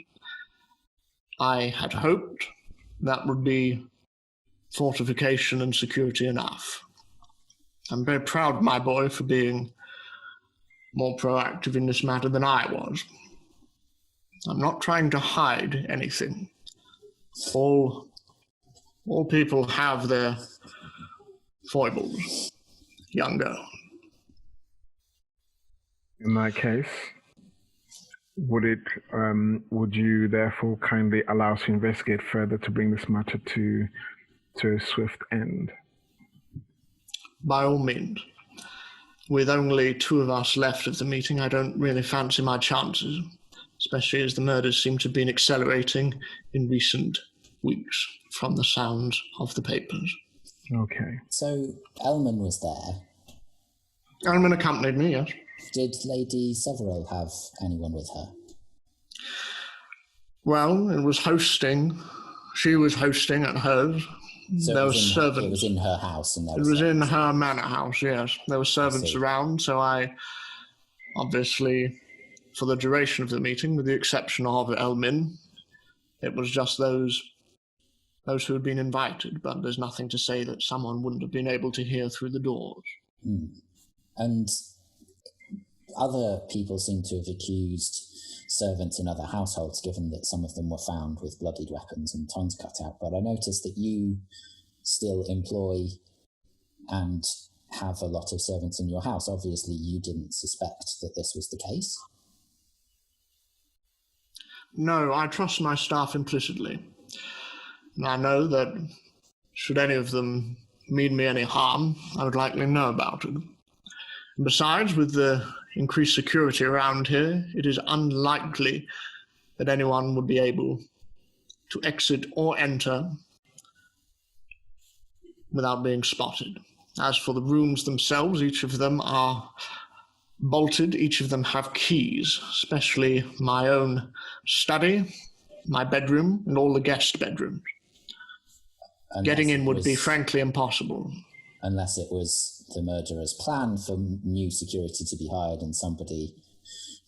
I had hoped that would be fortification and security enough. I'm very proud of my boy for being more proactive in this matter than I was. I'm not trying to hide anything. All people have their foibles, young girl. In that case, would you therefore kindly allow us to investigate further to bring this matter to a swift end? By all means. With only 2 of us left of the meeting, I don't really fancy my chances, especially as the murders seem to have been accelerating in recent weeks from the sounds of the papers. Okay. So, Elman was there. Elman accompanied me, yes. Did Lady Severill have anyone with her? Well, it was hosting. She was hosting at hers. So there were servants. It was in her house, and it was in her manor house. Yes, there were servants around. So I, obviously, for the duration of the meeting, with the exception of Elmin, it was just those who had been invited. But there's nothing to say that someone wouldn't have been able to hear through the doors. And other people seem to have accused servants in other households, given that some of them were found with bloodied weapons and tongues cut out. But I noticed that you still employ and have a lot of servants in your house. Obviously, you didn't suspect that this was the case. No, I trust my staff implicitly. And I know that should any of them mean me any harm, I would likely know about it. And besides, with the increased security around here, it is unlikely that anyone would be able to exit or enter without being spotted. As for the rooms themselves, each of them are bolted. Each of them have keys, especially my own study, my bedroom, and all the guest bedrooms. Getting in would be frankly impossible. Unless it was the murderer's plan for new security to be hired and somebody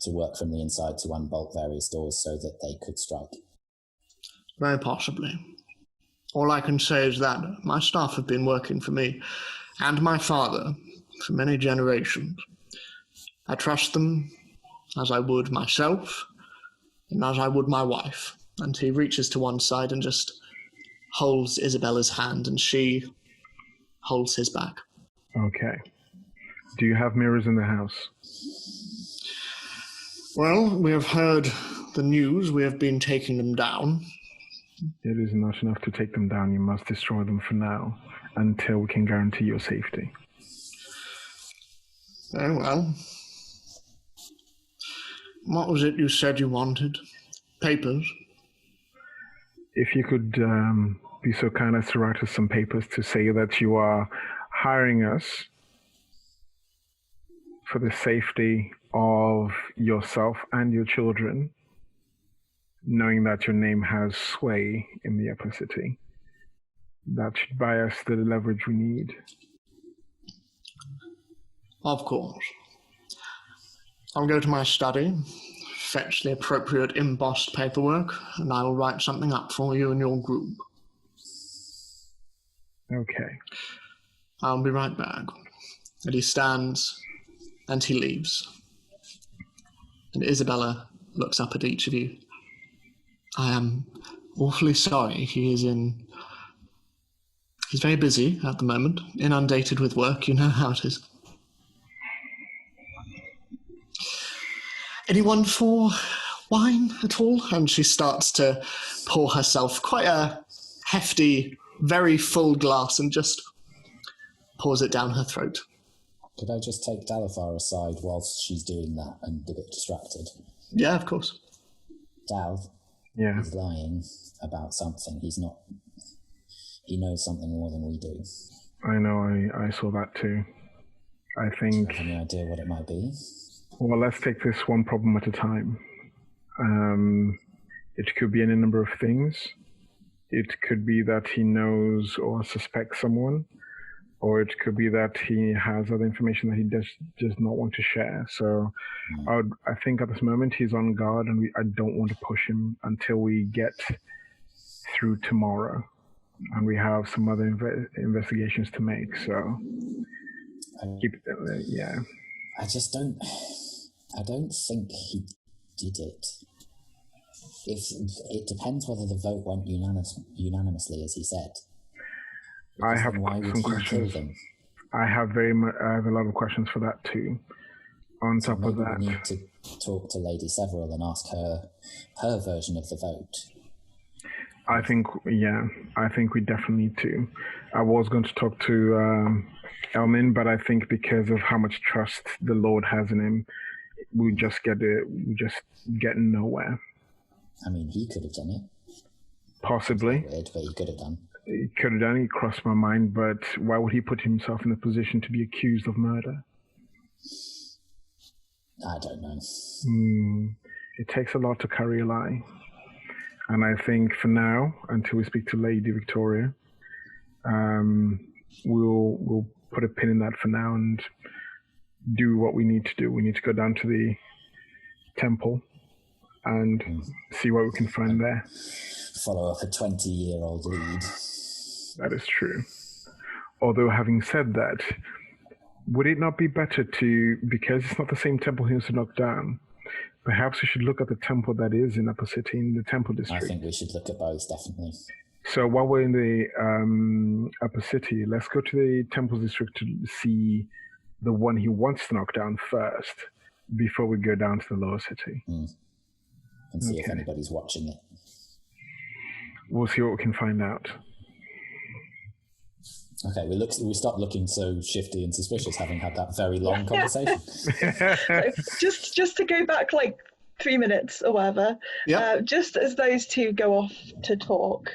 to work from the inside to unbolt various doors so that they could strike. Very possibly. All I can say is that my staff have been working for me and my father for many generations. I trust them as I would myself and as I would my wife. And he reaches to one side and just holds Isabella's hand, and she holds his back. Okay. Do you have mirrors in the house? Well, we have heard the news. We have been taking them down. It is not enough to take them down. You must destroy them for now, until we can guarantee your safety. Very well. What was it you said you wanted? Papers? If you could be so kind as to write us some papers to say that you are hiring us for the safety of yourself and your children, knowing that your name has sway in the upper city. That should buy us the leverage we need. Of course. I'll go to my study, fetch the appropriate embossed paperwork, and I will write something up for you and your group. Okay. I'll be right back. And he stands and he leaves. And Isabella looks up at each of you. I am awfully sorry. He's very busy at the moment, inundated with work. You know how it is. Anyone for wine at all? And she starts to pour herself quite a hefty, very full glass and just pours it down her throat. Could I just take Dalifar aside whilst she's doing that and a bit distracted? Yeah, of course. Dal, Yeah. he's lying about something. He knows something more than we do. I know, I saw that too. I think... Do you have any idea what it might be? Well, let's take this one problem at a time. It could be any number of things. It could be that he knows or suspects someone, or it could be that he has other information that he does not want to share. So I think at this moment he's on guard, and I don't want to push him until we get through tomorrow. And we have some other investigations to make, so yeah. I don't think he did it. It depends whether the vote went unanimously, as he said. I have some questions. I have a lot of questions for that too. On top of that, we need to talk to Lady Several and ask her version of the vote. I think we definitely need to. I was going to talk to Elmin, but I think because of how much trust the Lord has in him, we just get nowhere. I mean, he could have done it. Possibly. Weird, but he could have done. He could have done it. It crossed my mind, but why would he put himself in a position to be accused of murder? I don't know. It takes a lot to carry a lie. And I think for now, until we speak to Lady Victoria, we'll put a pin in that for now and do what we need to do. We need to go down to the temple and see what we can find there. Follow up a 20-year-old lead. That is true. Although having said that, would it not be better to, because it's not the same temple he wants to knock down, perhaps we should look at the temple that is in Upper City, in the Temple District? I think we should look at both, definitely. So while we're in the Upper City, let's go to the Temple District to see the one he wants to knock down first, before we go down to the Lower City. And see if anybody's watching it. We'll see what we can find out. Okay, we stop looking so shifty and suspicious, having had that very long conversation. just to go back like 3 minutes or whatever. Yep. Just as those two go off to talk,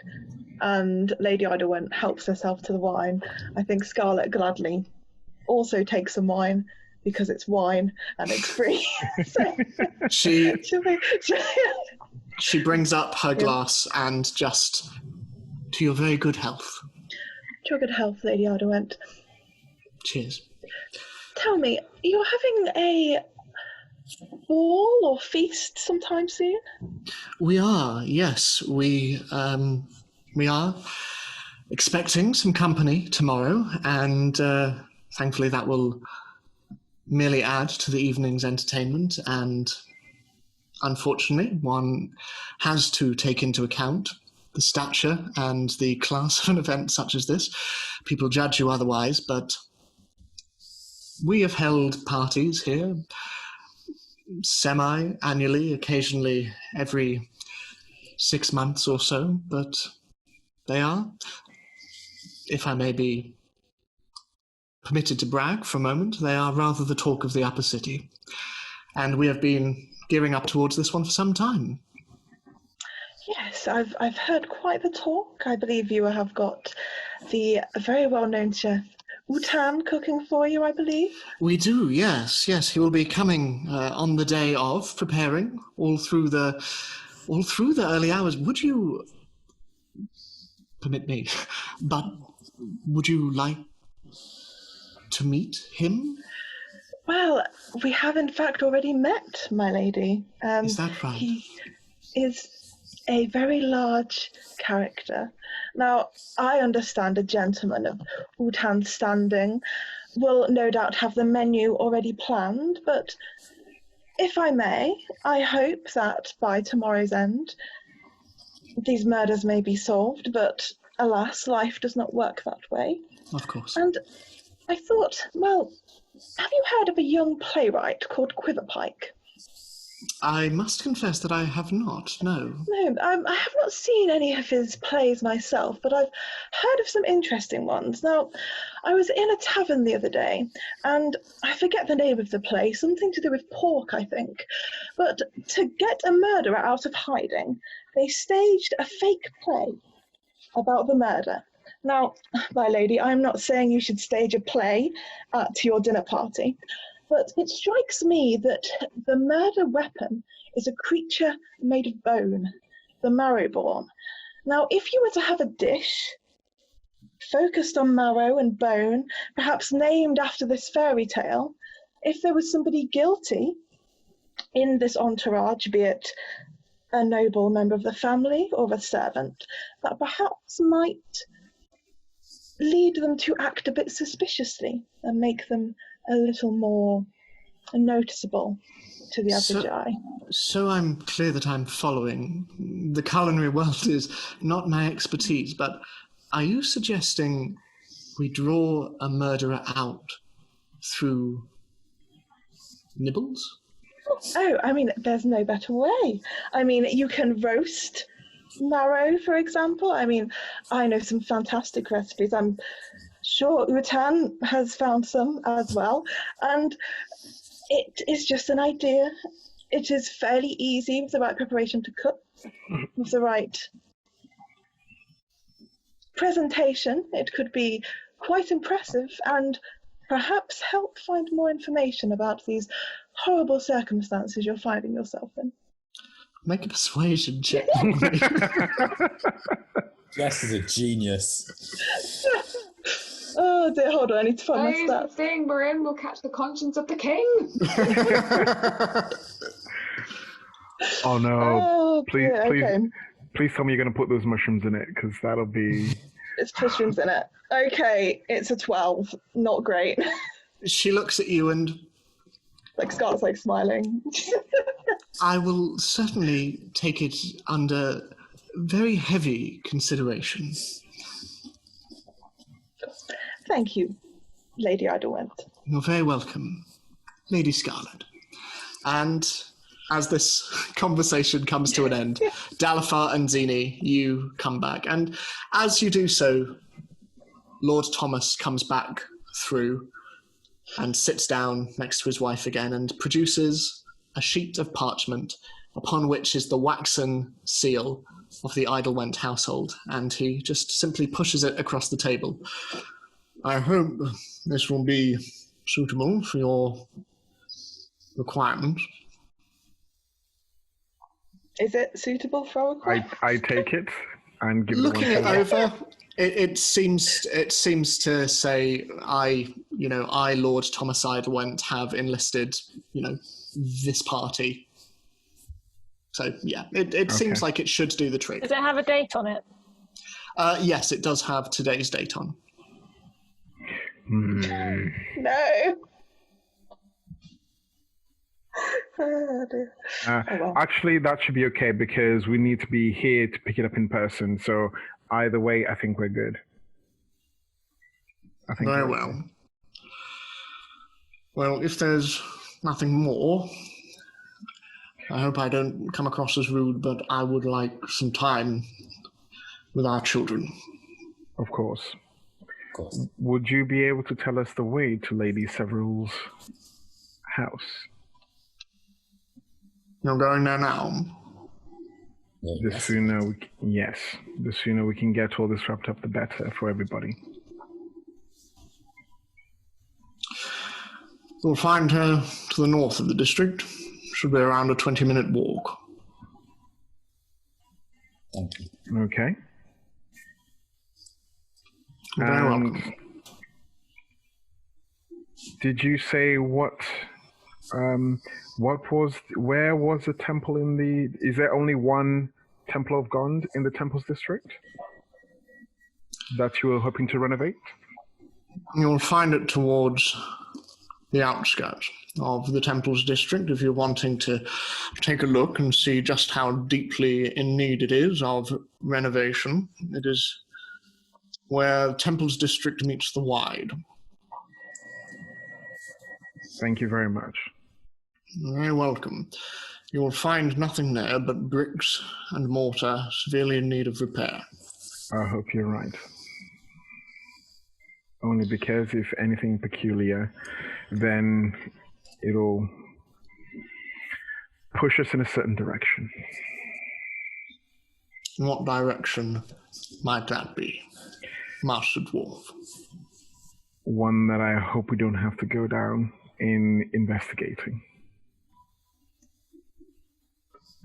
and Lady Eidelwhent helps herself to the wine, I think Scarlet gladly also takes some wine because it's wine and it's free. So She she'll she brings up her glass and just, to your very good health. to your good health, Lady Eidelwhent. Cheers. Tell me, you're having a ball or feast sometime soon? We are, yes. We are expecting some company tomorrow, and thankfully that will merely add to the evening's entertainment, and unfortunately one has to take into account the stature and the class of an event such as this. People judge you otherwise, but we have held parties here semi-annually, occasionally every 6 months or so, but they are, if I may be permitted to brag for a moment, they are rather the talk of the upper city. And we have been gearing up towards this one for some time. Yes, I've heard quite the talk. I believe you have got the very well-known chef Utan cooking for you, I believe. We do, yes. He will be coming on the day of, preparing all through the early hours. Would you permit me? But would you like to meet him? Well, we have in fact already met, my lady. Is that right? He is a very large character. Now, I understand a gentleman of Utan's standing will no doubt have the menu already planned, but if I may, I hope that by tomorrow's end these murders may be solved, but alas, life does not work that way. Of course. And I thought, well, have you heard of a young playwright called Quiverpike? I must confess that I have not, no. No, I have not seen any of his plays myself, but I've heard of some interesting ones. Now, I was in a tavern the other day, and I forget the name of the play, something to do with pork, I think. But to get a murderer out of hiding, they staged a fake play about the murder. Now, my lady, I'm not saying you should stage a play at your dinner party, but it strikes me that the murder weapon is a creature made of bone, the marrowborn. Now, if you were to have a dish focused on marrow and bone, perhaps named after this fairy tale, if there was somebody guilty in this entourage, be it a noble member of the family or a servant, that perhaps might lead them to act a bit suspiciously and make them a little more noticeable to the average eye. So I'm clear that I'm following. The culinary world is not my expertise, but are you suggesting we draw a murderer out through nibbles? Oh, I mean, there's no better way. I mean, you can roast marrow, for example. I mean, I know some fantastic recipes. I'm sure Utan has found some as well. And it is just an idea. It is fairly easy with the right preparation to cook, with the right presentation. It could be quite impressive and perhaps help find more information about these horrible circumstances you're finding yourself in. Make a persuasion check. Jess is a genius. Oh dear, hold on, I need to find my Here's the stats. thing, Marin will catch the conscience of the king. Oh no! Oh, please, dear, please, okay. please tell me you're going to put those mushrooms in it, because that'll be. It's mushrooms in it. Okay, it's a 12. Not great. She looks at you and... Like Scott's like smiling. I will certainly take it under very heavy consideration. Thank you, Lady Eidelwhent. You're very welcome, Lady Scarlet. And as this conversation comes to an end, Dalifar and Zini, you come back. And as you do so, Lord Thomas comes back through and sits down next to his wife again and produces a sheet of parchment upon which is the waxen seal of the Eidelwhent household, and he just simply pushes it across the table. I hope this will be suitable for your requirements. Is it suitable for a requirement? I take it and give Looking it it one over, it seems to say, I, Lord Thomas Eidelwhent, have enlisted, this party. So yeah, it seems like it should do the trick. Does it have a date on it? Yes, it does have today's date on. No. Oh, dear. Well. Actually, that should be okay because we need to be here to pick it up in person. So either way, I think we're good. Very well. Well, if there's nothing more, I hope I don't come across as rude, but I would like some time with our children. Of course. Of course. Would you be able to tell us the way to Lady Several's house? You're going there now? The sooner we can get all this wrapped up, the better for everybody. You'll find her to the north of the district. Should be around a 20-minute walk. Thank you. Okay. You're very welcome. Did you say where was the temple is there only one Temple of Gond in the Temples District that you were hoping to renovate? You'll find it towards the outskirts of the Temples District if you're wanting to take a look and see just how deeply in need it is of renovation. It is where Temples District meets the Wide. Thank you very much. You're very welcome. You will find nothing there but bricks and mortar severely in need of repair. I hope you're right. Only because if anything peculiar, then it'll push us in a certain direction. In what direction might that be, Master Dwarf? One that I hope we don't have to go down in investigating.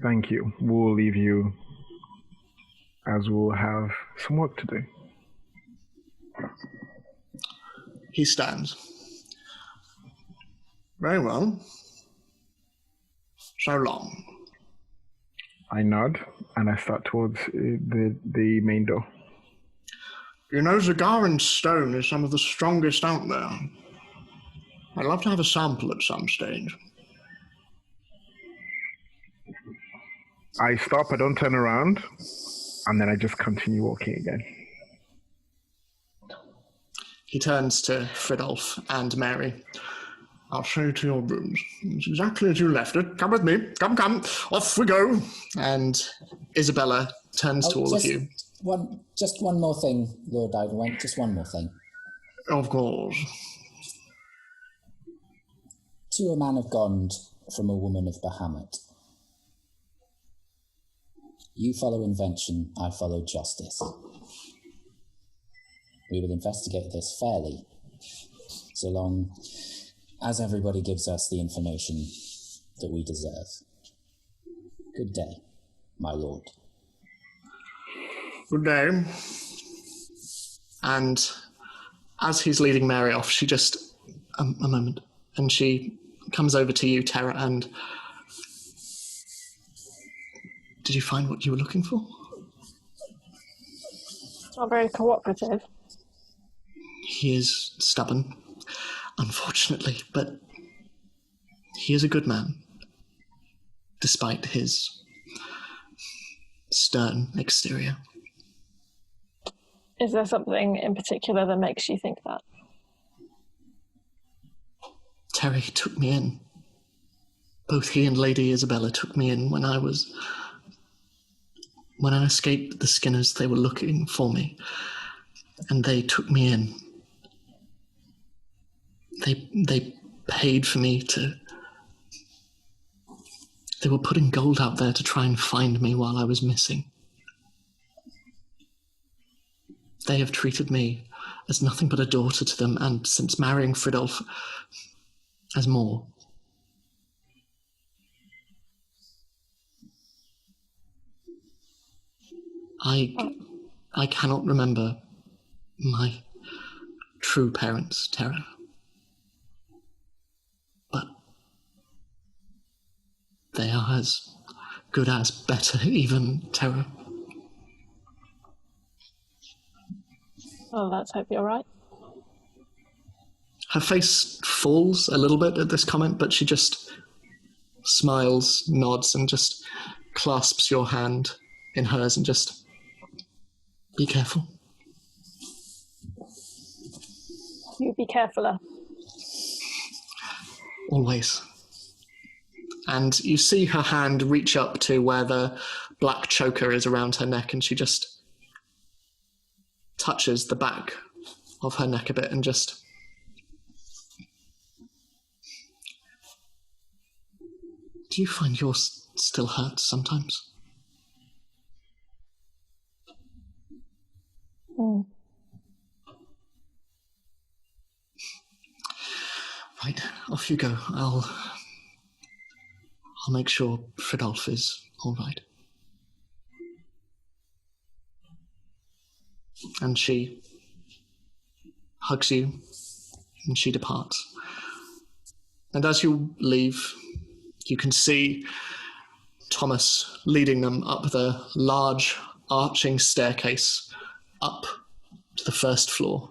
Thank you. We'll leave you as we'll have some work to do. He stands. Very well. So long. I nod and I start towards the main door. You know, Zagaran stone is some of the strongest out there. I'd love to have a sample at some stage. I stop, I don't turn around, and then I just continue walking again. He turns to Fridolf and Mary. I'll show you to your rooms. It's exactly as you left it. Come with me. Come. Off we go. And Isabella turns to all of you. Just one more thing, Lord Eidelwhent. Just one more thing. Of course. To a man of Gond from a woman of Bahamut. You follow invention, I follow justice. We will investigate this fairly, so long as everybody gives us the information that we deserve. Good day, my lord. Good day. And as he's leading Mary off, she just... a moment. And she comes over to you, Terra, and... Did you find what you were looking for? It's not very cooperative. He is stubborn, unfortunately, but he is a good man, despite his stern exterior. Is there something in particular that makes you think that? Terry took me in. Both he and Lady Isabella took me in when I escaped the Skinners. They were looking for me, and they took me in. They paid for me to They were putting gold out there to try and find me while I was missing. They have treated me as nothing but a daughter to them, and since marrying Fridolf, as more. I cannot remember my true parents, Terra. But they are as good as, better even, Terra. Well, let's hope you're right. Her face falls a little bit at this comment, but she just smiles, nods, and just clasps your hand in hers and just, be careful. You be carefuler. Always. And you see her hand reach up to where the black choker is around her neck, and she just touches the back of her neck a bit and just... Do you find yours still hurts sometimes? Right, off you go. I'll make sure Fridolf is all right. And she hugs you, and she departs. And as you leave, you can see Thomas leading them up the large arching staircase up to the first floor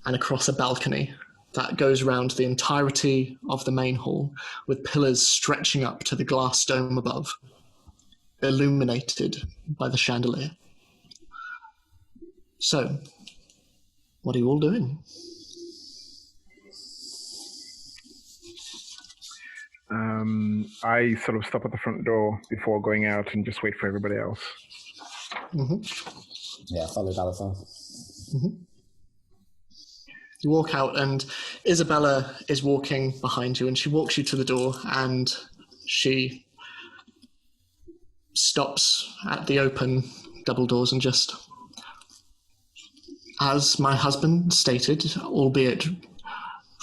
and across a balcony that goes round the entirety of the main hall, with pillars stretching up to the glass dome above, illuminated by the chandelier. So, what are you all doing? I sort of stop at the front door before going out and just wait for everybody else. Mm-hmm. Yeah, follow Balafar. Mm-hmm. You walk out, and Isabella is walking behind you, and she walks you to the door, and she stops at the open double doors and just, as my husband stated, albeit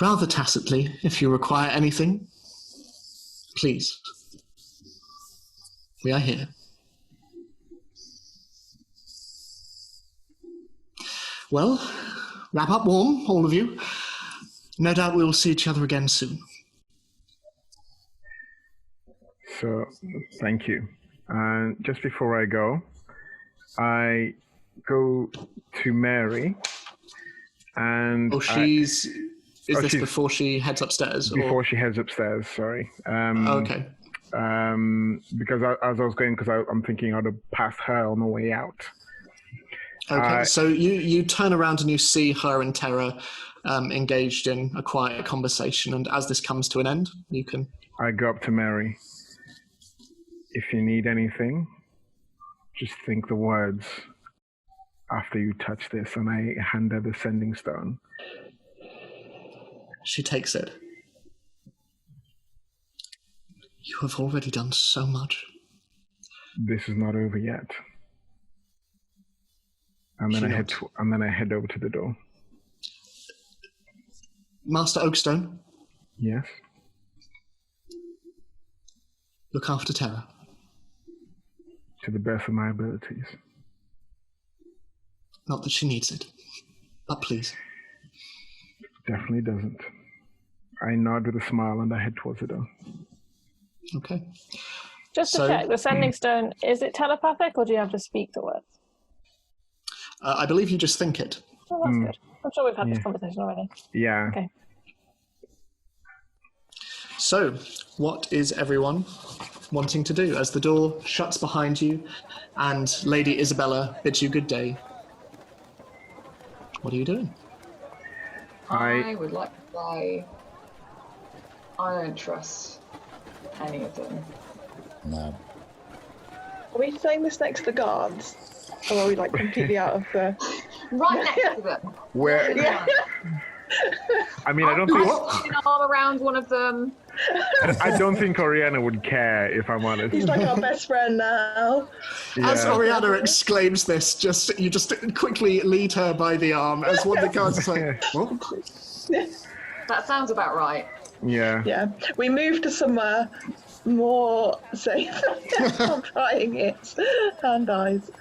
rather tacitly, if you require anything, please, we are here. Well, wrap up warm, all of you. No doubt we will see each other again soon. So, thank you. And just before I go to Mary, and Is this before she heads upstairs? Before she heads upstairs, sorry. Okay. Because as I was going, because I'm thinking how to pass her on the way out. Okay, so you turn around and you see her and Terra engaged in a quiet conversation, and as this comes to an end, you can... I go up to Mary. If you need anything, just think the words after you touch this, and I hand her the sending stone. She takes it. You have already done so much. This is not over yet. And then I head over to the door. Master Oakstone? Yes? Look after Terra. To the best of my abilities. Not that she needs it, but please. Definitely doesn't. I nod with a smile and I head towards the door. Okay. Just to check, the sending stone, is it telepathic or do you have to speak the words? I believe you just think it. Oh, that's good. I'm sure we've had this conversation already. Yeah. Okay. So, what is everyone wanting to do as the door shuts behind you and Lady Isabella bids you good day? What are you doing? I would like to say I don't trust any of them. No. Are we saying this next to the guards? Or are we like completely out of the... Right next to them. Where? Yeah. I mean, I don't think... Put an arm around one of them. I don't think Oriana would care, if I'm honest. He's like our best friend now. As Yeah. Oriana exclaims this, you just quickly lead her by the arm as one of the guards is like, "What?" That sounds about right. Yeah. Yeah, we moved to somewhere more safe. I'm trying it. And eyes.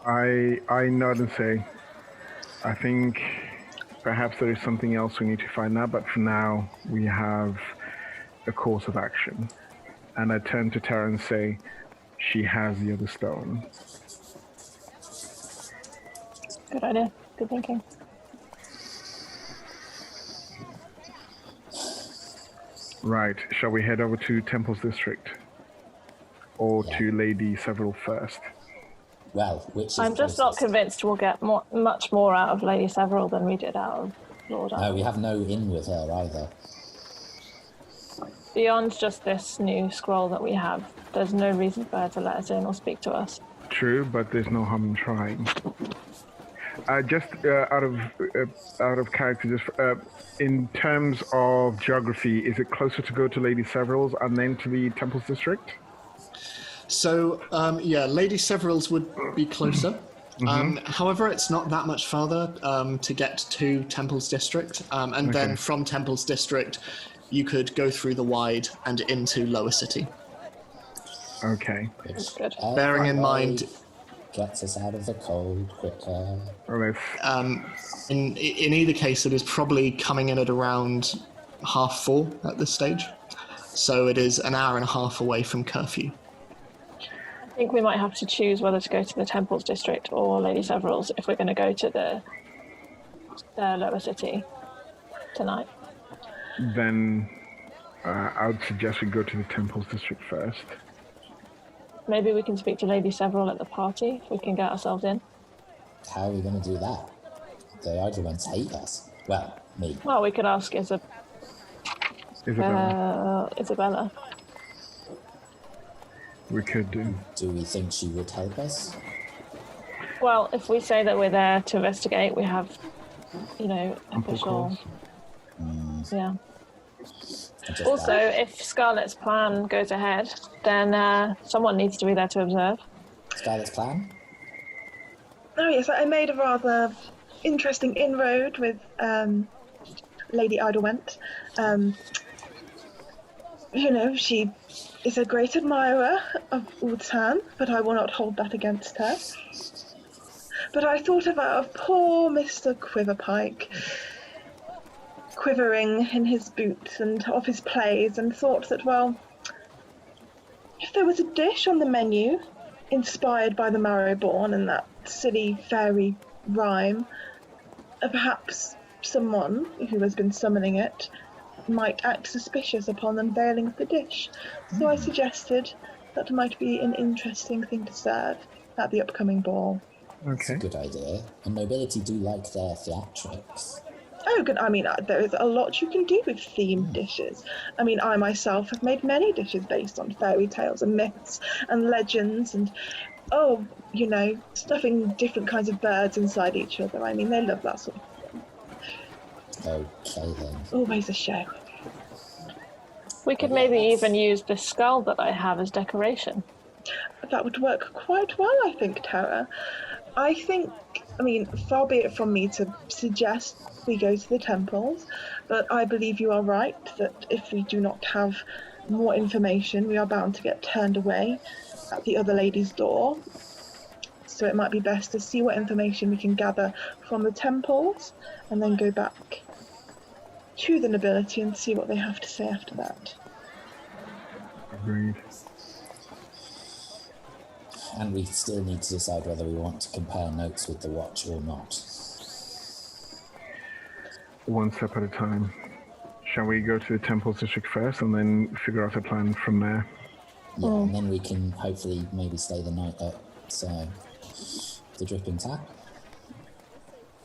I nod and say, I think perhaps there is something else we need to find out, but for now we have a course of action. And I turn to Tara and say, she has the other stone. Good idea. Good thinking. Right, shall we head over to Temple's District? Or Yeah. to Lady Several first? Well, which is I'm just not closest? convinced we'll get much more out of Lady Several than we did out of Lord No, Arthur. we have no in with her either. Beyond just this new scroll that we have, there's no reason for her to let us in or speak to us. True, but there's no harm in trying. Just out of character, just in terms of geography, is it closer to go to Lady Several's and then to the Temple's District? So, Lady Several's would be closer. However, it's not that much farther to get to Temple's District. And then from Temple's District, you could go through the Wide and into Lower City. Okay. That's good. Bearing in mind... Gets us out of the cold quicker. Well, In either case, it is probably coming in at around 4:30 at this stage. So it is an hour and a half away from curfew. I think we might have to choose whether to go to the Temples District or Lady Several's if we're going to go to the Lower City tonight. then I would suggest we go to the Temple's District first. Maybe we can speak to Lady Several at the party if we can get ourselves in. How are we going to do that? The Eidelwhents hate us. Well, me. Well, we could ask Isabella. We could do. Do we think she would help us? Well, if we say that we're there to investigate, we have, Ample official. cause. Yeah. Just Also, that. if Scarlett's plan goes ahead, then someone needs to be there to observe. Scarlett's plan? Oh yes, I made a rather interesting inroad with Lady Eidelwhent. She is a great admirer of Udsan, but I will not hold that against her. But I thought of poor Mr. Quiverpike, quivering in his boots and of his plays, and thought that, well, if there was a dish on the menu inspired by the Marrowborn and that silly fairy rhyme, perhaps someone who has been summoning it might act suspicious upon unveiling of the dish. So I suggested that might be an interesting thing to serve at the upcoming ball. It's a Okay. good idea. And nobility do like their theatrics. Oh, good. I mean, there is a lot you can do with themed dishes. I mean, I myself have made many dishes based on fairy tales and myths and legends and, stuffing different kinds of birds inside each other. I mean, they love that sort of thing. Okay then. Always a show. We could maybe even use the skull that I have as decoration. That would work quite well, I think, Tara. Far be it from me to suggest we go to the temples, but I believe you are right that if we do not have more information, we are bound to get turned away at the other lady's door. So it might be best to see what information we can gather from the temples and then go back to the nobility and see what they have to say after that. Agreed. And we still need to decide whether we want to compare notes with the watch or not. One step at a time. Shall we go to the Temple's District first and then figure out a plan from there? Yeah, and then we can hopefully maybe stay the night at the Dripping Tap.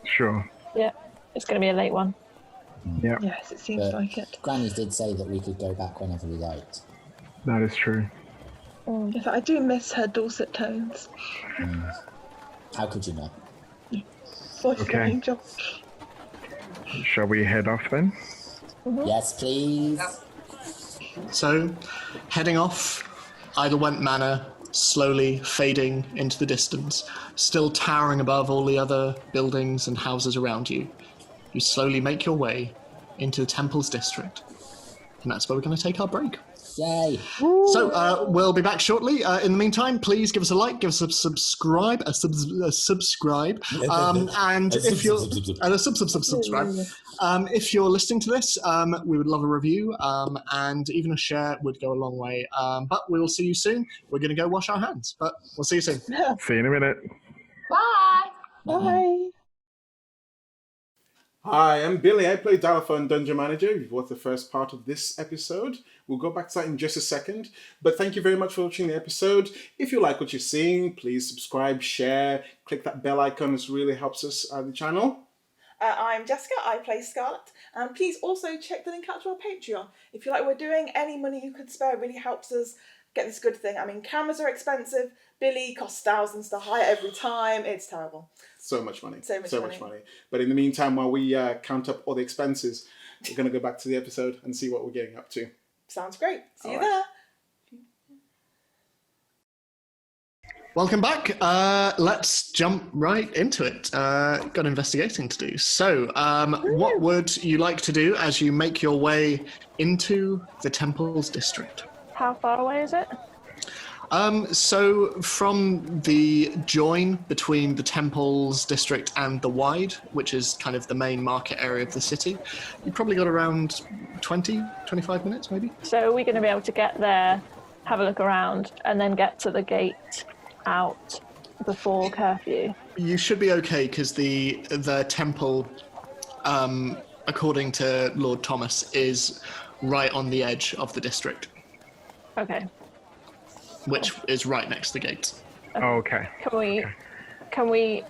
Sure. Yeah, it's going to be a late one. Yeah, Yes, it seems But like it. Granny did say that we could go back whenever we liked. that is true. In fact, I do miss her dulcet tones. How could you not? Voice of Okay. an angel. Shall we head off then? Yes, please. So, heading off, Eidelwhent Manor, slowly fading into the distance, still towering above all the other buildings and houses around you. You slowly make your way into the Temple's district. And that's where we're going to take our break. Yay! So we'll be back shortly. In the meantime, please give us a like, give us a subscribe, and if you're subscribe. If you're listening to this, we would love a review, and even a share would go a long way. But we will see you soon. We're going to go wash our hands, but we'll see you soon. See you in a minute. Bye. Bye. Hi, I'm Billy. I play Eidelwhent Dungeon Manager. You've watched the first part of this episode. We'll go back to that in just a second. But thank you very much for watching the episode. If you like what you're seeing, please subscribe, share, click that bell icon. This really helps us the channel. I'm Jessica. I play Scarlett. And please also check the link out to our Patreon. If you like what we're doing, any money you could spare really helps us get this good thing. I mean, cameras are expensive. Billy costs thousands to hire every time. It's terrible. So much money. So much money. But in the meantime, while we count up all the expenses, we're going to go back to the episode and see what we're getting up to. Sounds great. See you All right. there. Welcome back. Let's jump right into it. Got investigating to do. So, what would you like to do as you make your way into the Temple's district? How far away is it? So from the join between the Temple's district and the Wide, which is kind of the main market area of the city, you probably got around 20, 25 minutes maybe. So are we going to be able to get there, have a look around, and then get to the gate out before curfew? You should be okay because the temple, according to Lord Thomas, is right on the edge of the district. Okay. Which is right next to the gates. Okay. Can we,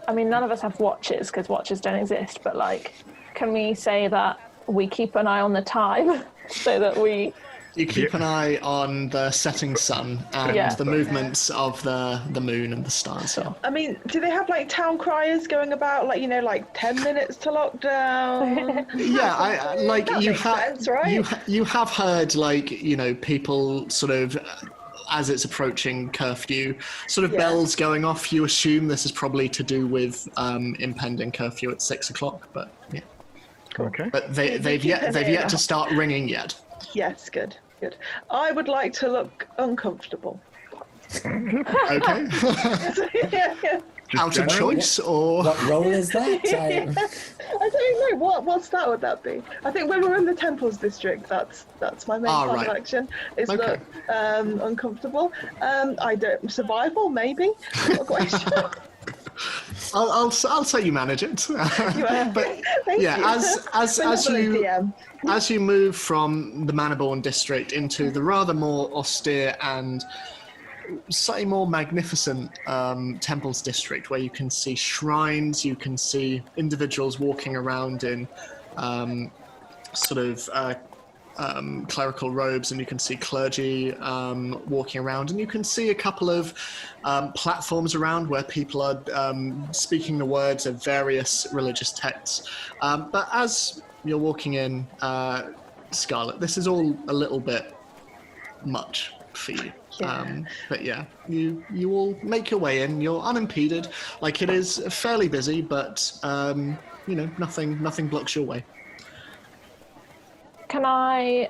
I mean, none of us have watches because watches don't exist, but like, can we say that we keep an eye on the time so that we... You keep an eye on the setting sun and the movements of the moon and the stars. So. I mean, do they have like town criers going about, like, you know, like 10 minutes to lockdown? Yeah, like That you makes have, sense, right? you have heard, like, you know, people sort of, as it's approaching curfew, sort of bells going off. You assume this is probably to do with impending curfew at 6 o'clock, but yeah. Okay. But they've yet to start ringing yet. Yes, good. I would like to look uncomfortable. Okay. Out of choice, or What role is that? I don't know. What stat would that be? I think when we're in the Temples district, that's my main plan of action. Is look uncomfortable. I don't survival maybe. I'm not quite sure. I'll say you manage it. But yeah, as you move from the Manorborn district into the rather more austere and slightly more magnificent Temples district, where you can see shrines, you can see individuals walking around in clerical robes, and you can see clergy walking around, and you can see a couple of platforms around where people are speaking the words of various religious texts. But as you're walking in, Scarlett, this is all a little bit much for you. But yeah, you all make your way in. You're unimpeded. Like, it is fairly busy, but you know, nothing blocks your way. Can I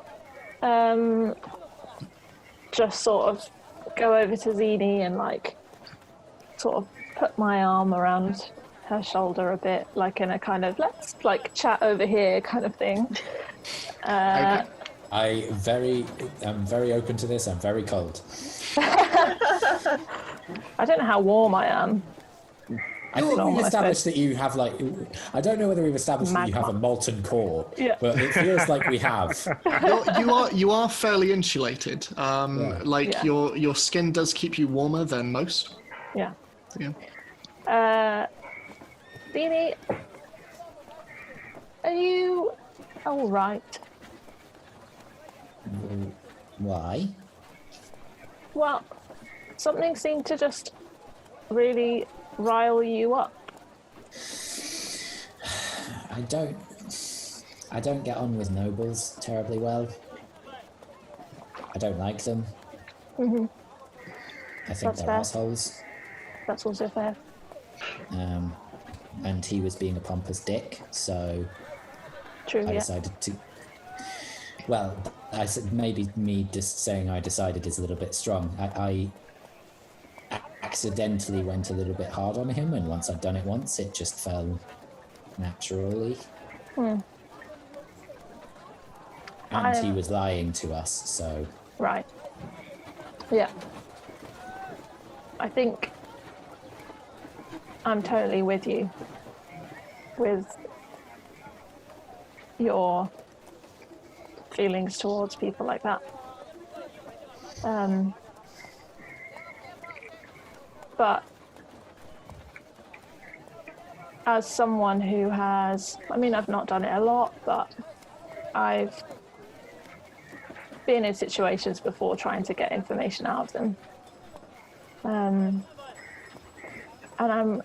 just sort of go over to Zini and like sort of put my arm around her shoulder a bit, like in a kind of let's like chat over here kind of thing. Okay. I'm very open to this. I'm very cold. I don't know how warm I am. I think we've established that you have like, I don't know whether we've established that you have a molten core, but it feels like we have. You are fairly insulated. Your skin does keep you warmer than most. Yeah. Beanie, are you all right? Why? Well, something seemed to just really rile you up. I don't get on with nobles terribly well. don't like them. Mm-hmm. I think That's they're fair. assholes. That's also fair. And he was being a pompous dick, so True, I yeah. decided to. Well, I said maybe me just saying I decided is a little bit strong. I accidentally went a little bit hard on him, and once I'd done it once, it just fell naturally. And he was lying to us, so... Right. Yeah. I think I'm totally with you with your feelings towards people like that. But as someone who has, I mean, I've not done it a lot, but I've been in situations before trying to get information out of them. And I'm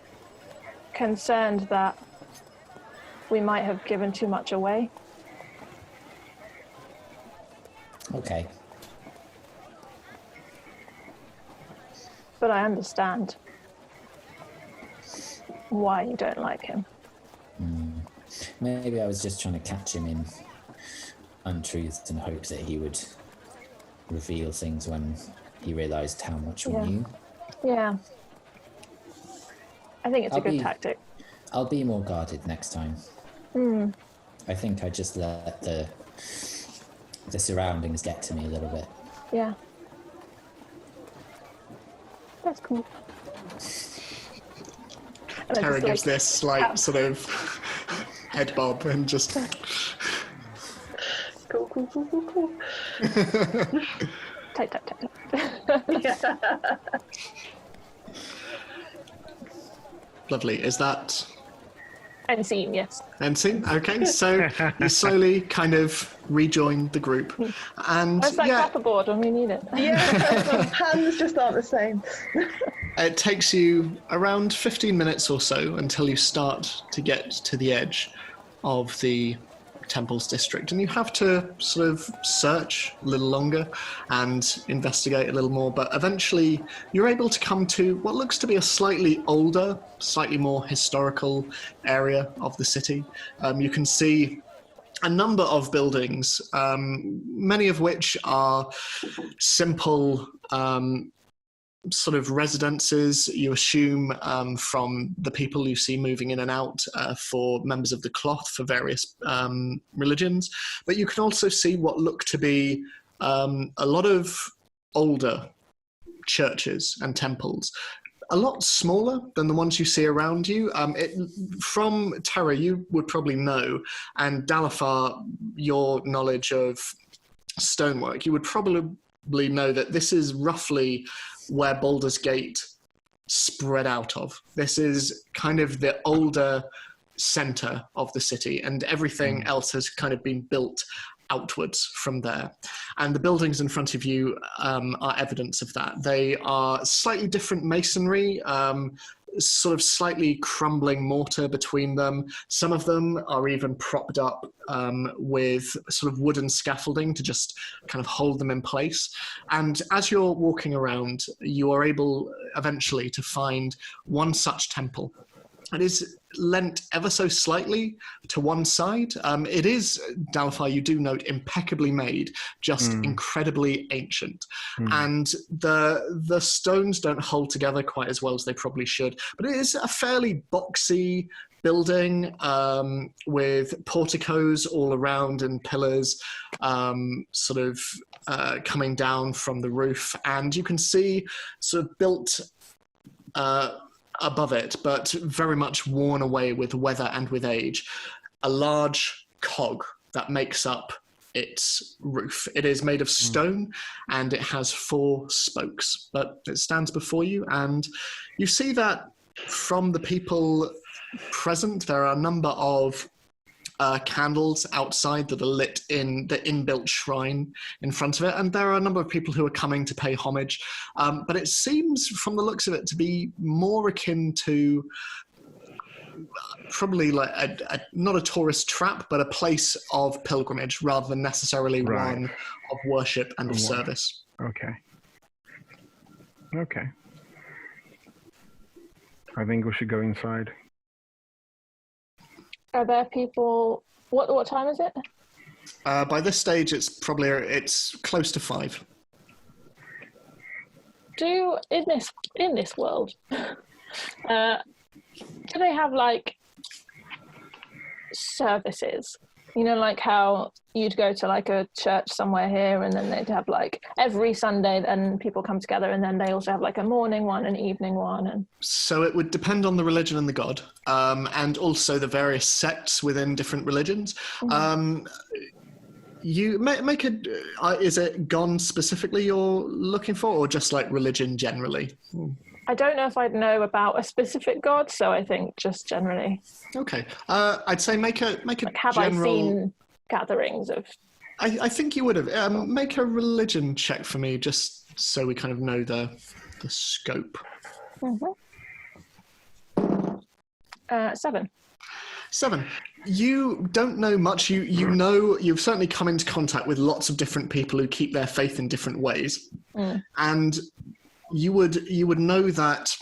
concerned that we might have given too much away. Okay. But I understand why you don't like him. Maybe I was just trying to catch him in untruths and hope that he would reveal things when he realised how much we knew. Yeah. I think it's a good tactic. I'll be more guarded next time. I think I just let the surroundings get to me a little bit. Yeah. That's cool. Tara gives this slight sort of head bob and just... Cool. Tap. Yeah. Lovely. Is that... End scene, yes. End scene? Okay, so you slowly kind of rejoin the group. And Where's that clapperboard when we need it? Yeah, hands just aren't the same. It takes you around 15 minutes or so until you start to get to the edge of the Temples district, and you have to sort of search a little longer and investigate a little more, but eventually you're able to come to what looks to be a slightly older, slightly more historical area of the city. You can see a number of buildings, many of which are simple sort of residences, you assume, from the people you see moving in and out for members of the cloth for various religions. But you can also see what look to be a lot of older churches and temples, a lot smaller than the ones you see around you. From Terra, you would probably know, and Dalafar, your knowledge of stonework, you would probably know that this is roughly where Baldur's Gate spread out of. This is kind of the older center of the city, and everything else has kind of been built outwards from there. And the buildings in front of you are evidence of that. They are slightly different masonry, sort of slightly crumbling mortar between them. Some of them are even propped up with sort of wooden scaffolding to just kind of hold them in place. And as you're walking around, you are able eventually to find one such temple. It is lent ever so slightly to one side. It is, Dalafar, you do note, impeccably made, just incredibly ancient. And the stones don't hold together quite as well as they probably should. But it is a fairly boxy building with porticos all around and pillars sort of coming down from the roof. And you can see sort of built above it, but very much worn away with weather and with age, a large cog that makes up its roof. It is made of stone and it has 4 spokes, but it stands before you, and you see that from the people present, there are a number of candles outside that are lit in the inbuilt shrine in front of it, and there are a number of people who are coming to pay homage, but it seems from the looks of it to be more akin to probably like not a tourist trap, but a place of pilgrimage rather than necessarily one of worship and of service. Okay. I think we should go inside. Are there people? What time is it? By this stage, it's close to 5. In this world, do they have like services? You know, like how you'd go to like a church somewhere here, and then they'd have like every Sunday, then people come together, and then they also have like a morning one, an evening one, and. So it would depend on the religion and the god, and also the various sects within different religions. Mm-hmm. You make is it Gon specifically you're looking for, or just like religion generally? I don't know if I'd know about a specific god, so I think just generally. Okay, I'd say make a like, have general... I seen gatherings of? I think you would have. Make a religion check for me, just so we kind of know the scope. Mm-hmm. 7. 7. You don't know much. You know, you've certainly come into contact with lots of different people who keep their faith in different ways, and you would know that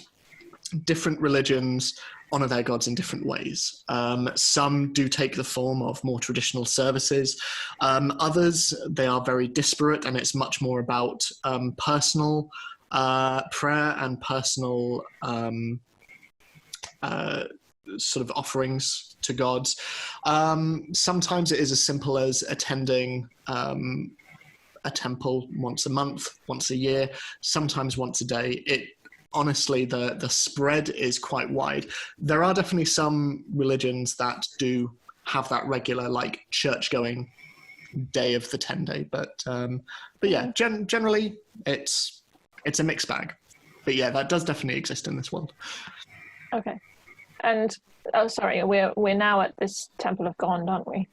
different religions honor their gods in different ways. Some do take the form of more traditional services. Others, they are very disparate, and it's much more about personal prayer and personal sort of offerings to gods. Sometimes it is as simple as attending a temple once a month, once a year, sometimes once a day. Honestly, the spread is quite wide. There are definitely some religions that do have that regular, like, church-going day of the 10-day, but yeah, generally it's a mixed bag. But yeah, that does definitely exist in this world. Okay, and sorry, we're now at this Temple of Gond, aren't we?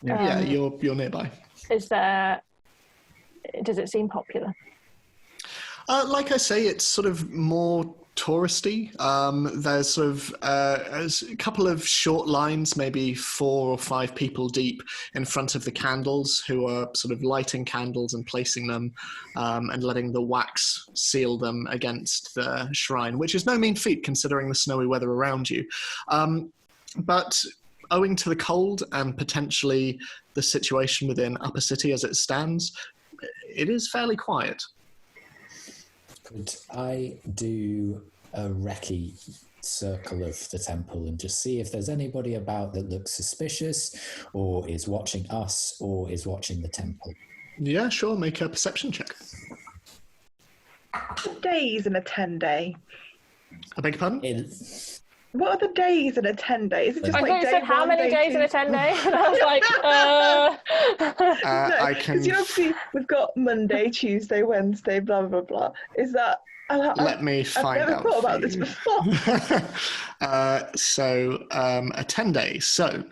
Yeah, you're nearby. Does it seem popular? Like I say, it's sort of more touristy. There's sort of a couple of short lines, maybe 4 or 5 people deep in front of the candles, who are sort of lighting candles and placing them and letting the wax seal them against the shrine, which is no mean feat considering the snowy weather around you. But owing to the cold and potentially the situation within Upper City as it stands, it is fairly quiet. Could I do a recce circle of the temple and just see if there's anybody about that looks suspicious or is watching us or is watching the temple? Yeah, sure. Make a perception check. Days in a 10-day. I beg your pardon? What are the days in a 10-day? Is it just I like thought you said how many days in a 10-day? And I was like, no, I can... Because obviously we've got Monday, Tuesday, Wednesday, blah, blah, blah. Is that... Let me find out. I've never thought about this before. So, a 10-day. So...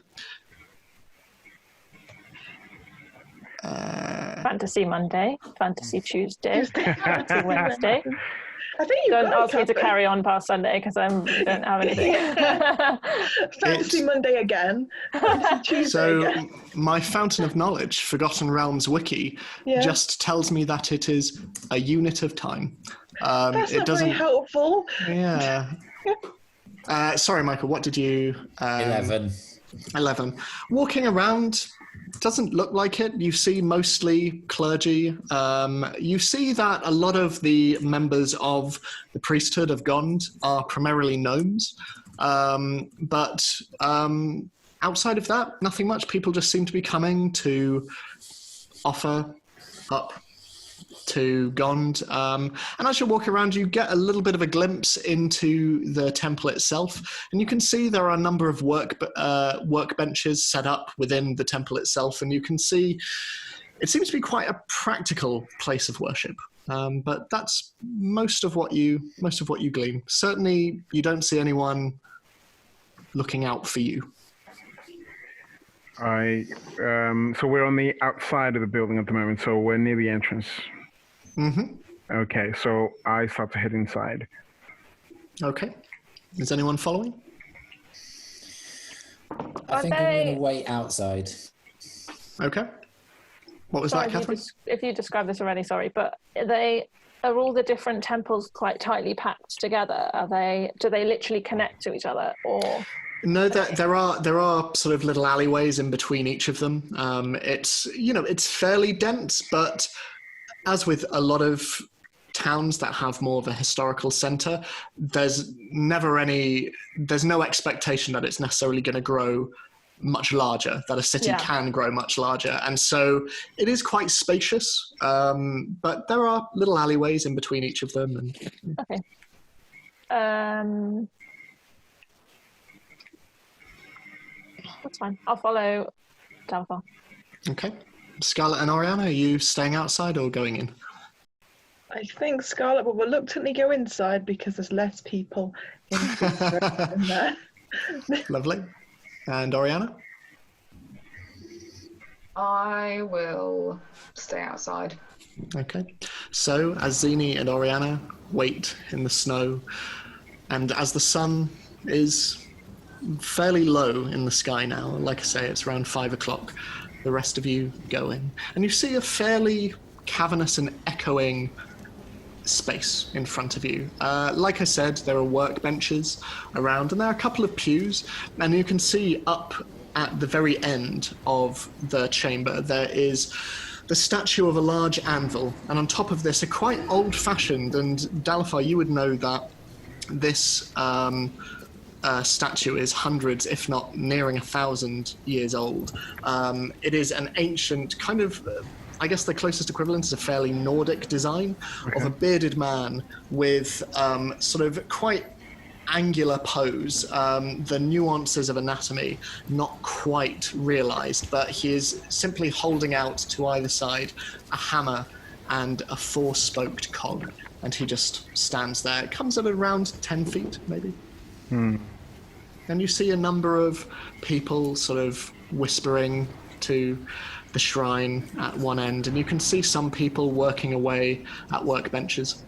Fantasy Monday, Fantasy Tuesday, Fantasy Wednesday. I think you don't ask me to carry on past Sunday because I don't have anything. Fantasy Monday again. Fantasy Tuesday so again. My Fountain of Knowledge, Forgotten Realms wiki, just tells me that it is a unit of time. That's not very helpful. Yeah. Sorry, Michael. What did you? 11. 11. Walking around. Doesn't look like it. You see mostly clergy. You see that a lot of the members of the priesthood of Gond are primarily gnomes. But outside of that, nothing much. People just seem to be coming to offer up to Gond. And as you walk around, you get a little bit of a glimpse into the temple itself. And you can see there are a number of workbenches set up within the temple itself. And you can see it seems to be quite a practical place of worship. But that's most of what you glean. Certainly, you don't see anyone looking out for you. So we're on the outside of the building at the moment, so we're near the entrance. Mm-hmm. Okay, so I start to head inside. Okay. Is anyone following? I think I'm going to wait outside. Okay. What was Sorry, that, Catherine? if you described this already, sorry, but are all the different temples quite tightly packed together? Do they literally connect to each other, or? No, there are sort of little alleyways in between each of them. It's fairly dense, but as with a lot of towns that have more of a historical center, there's no expectation that it's necessarily going to grow much larger, that a city can grow much larger. And so it is quite spacious, but there are little alleyways in between each of them. Okay. That's fine. I'll follow Dalfa. Okay. Scarlett and Oriana, are you staying outside or going in? I think Scarlett will reluctantly go inside because there's less people in there. Lovely. And Oriana? I will stay outside. Okay. So as Zini and Oriana wait in the snow, and as the sun is fairly low in the sky now, like I say, it's around 5 o'clock, the rest of you go in, and you see a fairly cavernous and echoing space in front of you. Like I said, there are workbenches around, and there are a couple of pews, and you can see up at the very end of the chamber there is the statue of a large anvil, and on top of this, a quite old-fashioned, and Dalfar, you would know that this statue is hundreds, if not nearing 1,000 years old. It is an ancient kind of, I guess the closest equivalent is a fairly Nordic design of a bearded man with sort of quite angular pose, the nuances of anatomy not quite realized, but he is simply holding out to either side a hammer and a 4-spoked cog, and he just stands there. It comes at around 10 feet, maybe. And you see a number of people sort of whispering to the shrine at one end, and you can see some people working away at workbenches.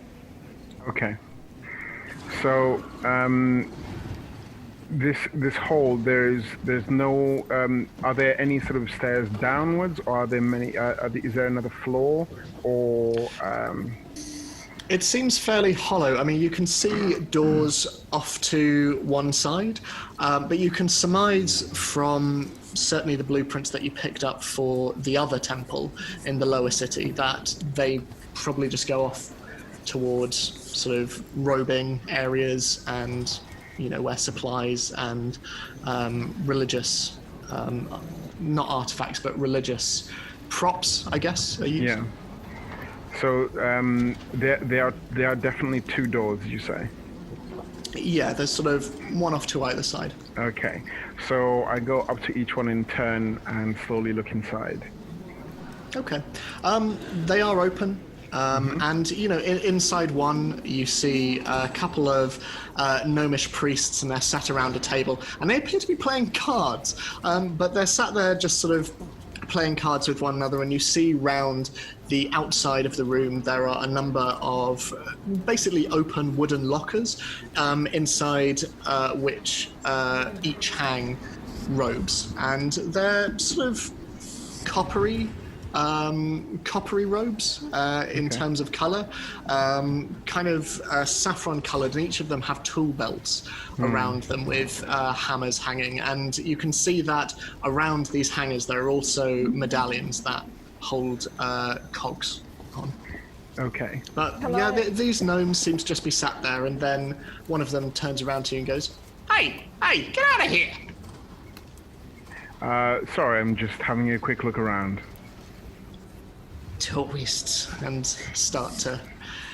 Okay. So this hole, there's no. Are there any sort of stairs downwards, or are there many? Is there another floor, or? It seems fairly hollow. I mean, you can see doors off to one side, but you can surmise from certainly the blueprints that you picked up for the other temple in the lower city that they probably just go off towards sort of robing areas and, where supplies and religious, not artifacts, but religious props, I guess, are used. Yeah. So there are definitely 2 doors, you say? Yeah, there's sort of one off to either side. Okay. So I go up to each one in turn and slowly look inside. Okay. They are open. And, inside one, you see a couple of gnomish priests, and they're sat around a table, and they appear to be playing cards. But they're sat there just sort of playing cards with one another, and you see round the outside of the room there are a number of basically open wooden lockers, inside which each hang robes, and they're sort of coppery robes in terms of color, kind of saffron colored, and each of them have tool belts around them with hammers hanging, and you can see that around these hangers there are also medallions that hold cogs on. Okay. But these gnomes seem to just be sat there, and then one of them turns around to you and goes, Hey, get out of here! Sorry, I'm just having a quick look around. Tourists, and start to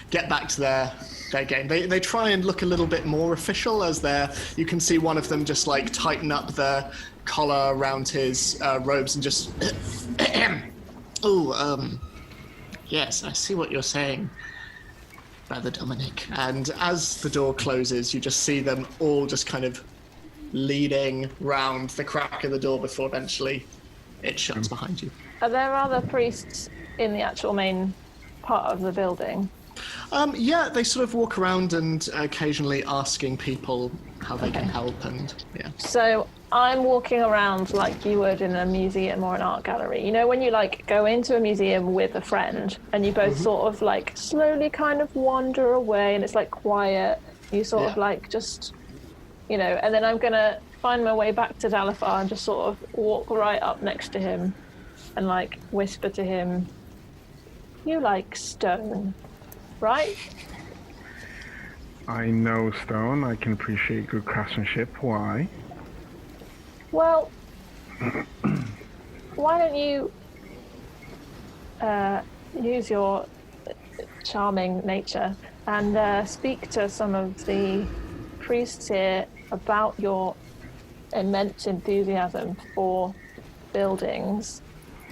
get back to their game. They try and look a little bit more official, as you can see one of them just like tighten up the collar around his robes and just yes, I see what you're saying, Brother Dominic. And as the door closes, you just see them all just kind of leading round the crack of the door before eventually it shuts behind you. Are there other priests in the actual main part of the building? Yeah, they sort of walk around and occasionally asking people how they can help, and yeah. So I'm walking around like you would in a museum or an art gallery. You know, when you like go into a museum with a friend and you both sort of like slowly kind of wander away and it's like quiet. You sort of like just, you know, and then I'm going to find my way back to Dalifar and just sort of walk right up next to him and like whisper to him, "You like stone, right?" I know stone. I can appreciate good craftsmanship. Why? Well, why don't you use your charming nature and speak to some of the priests here about your immense enthusiasm for buildings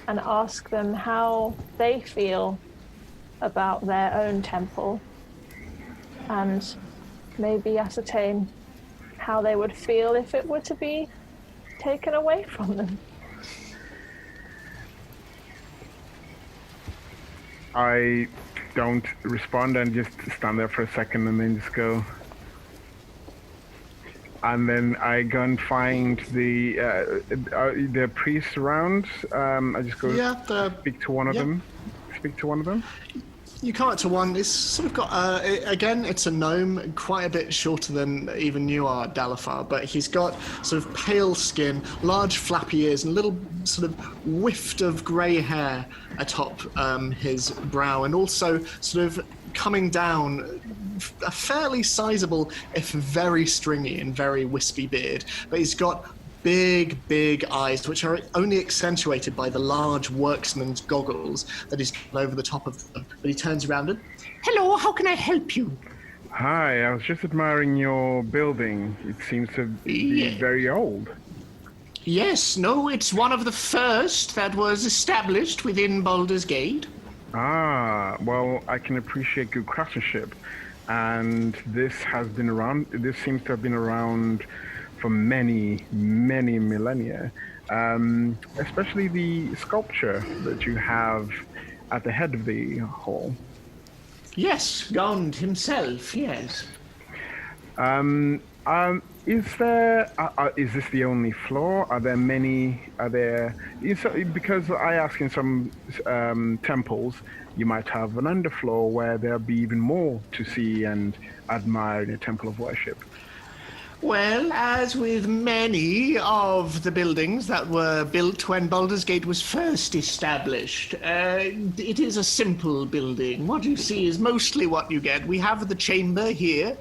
and ask them how they feel about their own temple and maybe ascertain how they would feel if it were to be taken away from them. I don't respond and just stand there for a second and then just go. And then I go and find the priests around. I just go speak to one of them. Speak to one of them. You come up to one. It's sort of got, again, it's a gnome, quite a bit shorter than even you are, Dalifar, but he's got sort of pale skin, large flappy ears, and a little sort of whift of grey hair atop his brow, and also sort of coming down a fairly sizable, if very stringy and very wispy beard, but he's got big eyes, which are only accentuated by the large worksman's goggles that he's got over the top of them. But he turns around and, "Hello, how can I help you?" Hi, I was just admiring your building. It seems to be very old. Yes, no, it's one of the first that was established within Baldur's Gate. Ah, well, I can appreciate good craftsmanship. And this seems to have been around for many millennia, especially the sculpture that you have at the head of the hall. Yes, Gond himself, yes. Is this the only floor? Because I ask in some temples, you might have an underfloor where there'll be even more to see and admire in a temple of worship. Well, as with many of the buildings that were built when Baldur's Gate was first established, it is a simple building. What you see is mostly what you get. We have the chamber here.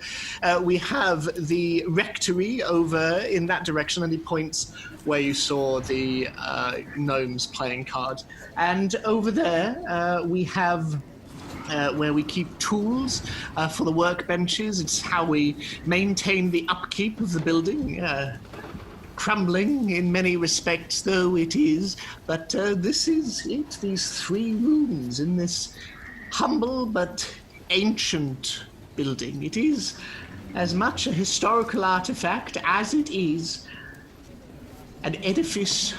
We have the rectory over in that direction, and he points where you saw the gnomes playing cards. And over there, we have where we keep tools for the workbenches. It's how we maintain the upkeep of the building. Crumbling in many respects, though it is. But this is it, these 3 rooms in this humble but ancient building. It is as much a historical artifact as it is an edifice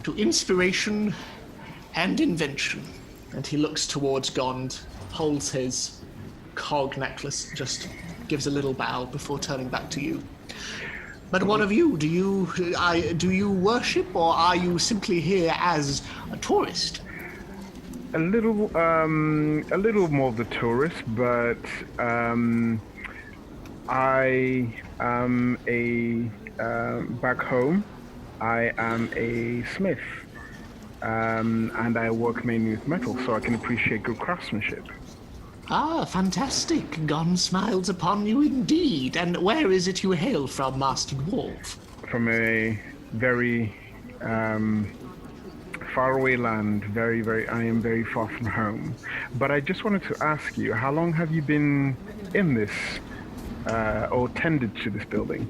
to inspiration and invention. And he looks towards Gond, holds his cog necklace, just gives a little bow before turning back to you. But what of you? Do you worship, or are you simply here as a tourist? A little more of the tourist, but I am back home. I am a smith. And I work mainly with metal, so I can appreciate good craftsmanship. Ah, fantastic. Gon smiles upon you indeed. And where is it you hail from, Master Dwarf? From a very faraway land. I am very far from home. But I just wanted to ask you, how long have you been in this, or tended to this building?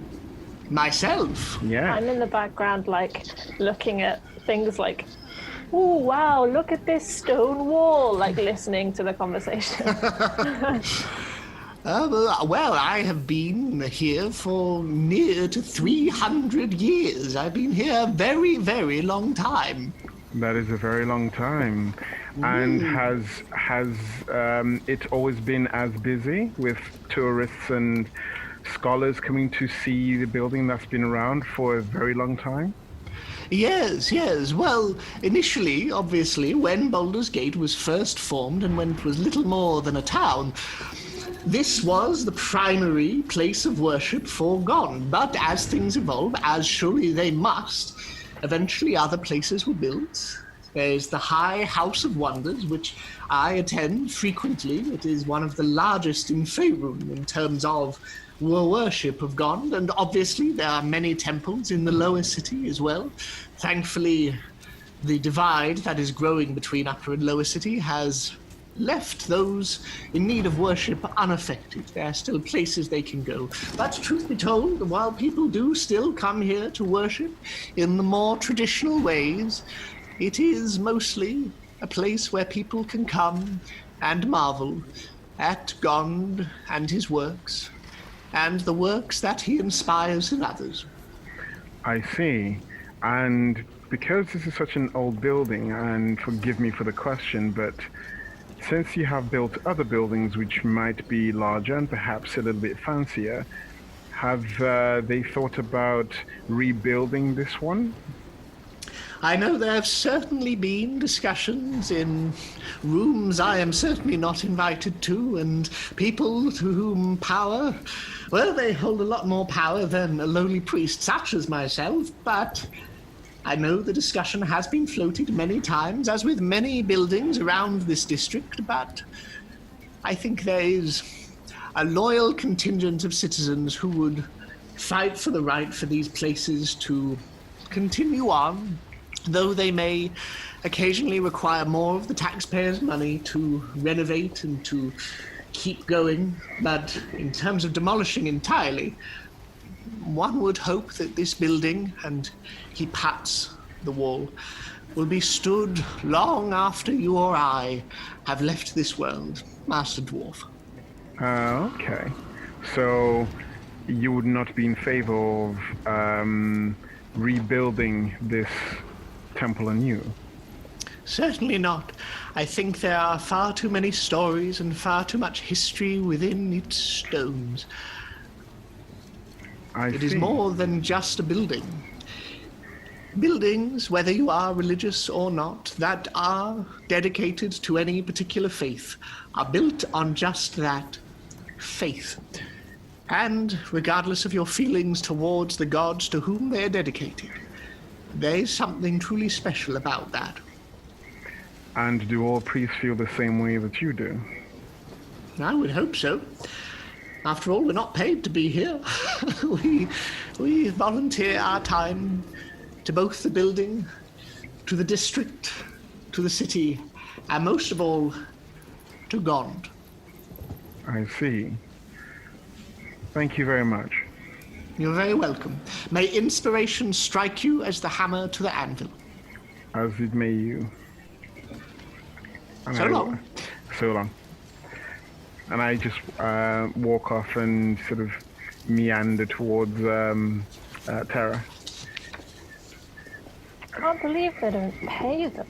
Myself? Yeah. I'm in the background, like, looking at things like, "Oh, wow, look at this stone wall," like listening to the conversation. Well, I have been here for near to 300 years. I've been here a very, very long time. That is a very long time. And has it always been as busy with tourists and scholars coming to see the building that's been around for a very long time? Yes. Well, initially, obviously, when Baldur's Gate was first formed and when it was little more than a town, this was the primary place of worship for God. But as things evolve, as surely they must, eventually other places were built. There's the High House of Wonders, which I attend frequently. It is one of the largest in Faerun in terms of worship of God, and obviously there are many temples in the lower city as well. Thankfully, the divide that is growing between upper and lower city has left those in need of worship unaffected. There are still places they can go. But truth be told, while people do still come here to worship in the more traditional ways, it is mostly a place where people can come and marvel at God and his works, and the works that he inspires in others. I see. And because this is such an old building, and forgive me for the question, but since you have built other buildings which might be larger and perhaps a little bit fancier, have they thought about rebuilding this one? I know there have certainly been discussions in rooms I am certainly not invited to, and people to whom power, well, they hold a lot more power than a lowly priest such as myself, but I know the discussion has been floated many times, as with many buildings around this district, but I think there is a loyal contingent of citizens who would fight for the right for these places to continue on, though they may occasionally require more of the taxpayers' money to renovate and to keep going. But in terms of demolishing entirely, one would hope that this building, and he pats the wall, will be stood long after you or I have left this world, Master Dwarf. Okay. So you would not be in favor of rebuilding this temple anew? Certainly not. I think there are far too many stories and far too much history within its stones. It is more than just a building. Buildings, whether you are religious or not, that are dedicated to any particular faith, are built on just that, faith. And regardless of your feelings towards the gods to whom they are dedicated, there is something truly special about that. And do all priests feel the same way that you do? I would hope so. After all, we're not paid to be here. we volunteer our time to both the building, to the district, to the city, and most of all, to God. I see. Thank you very much. You're very welcome. May inspiration strike you as the hammer to the anvil. As it may you. And so long. So long. And I just walk off and sort of meander towards Tara. I can't believe they don't pay them.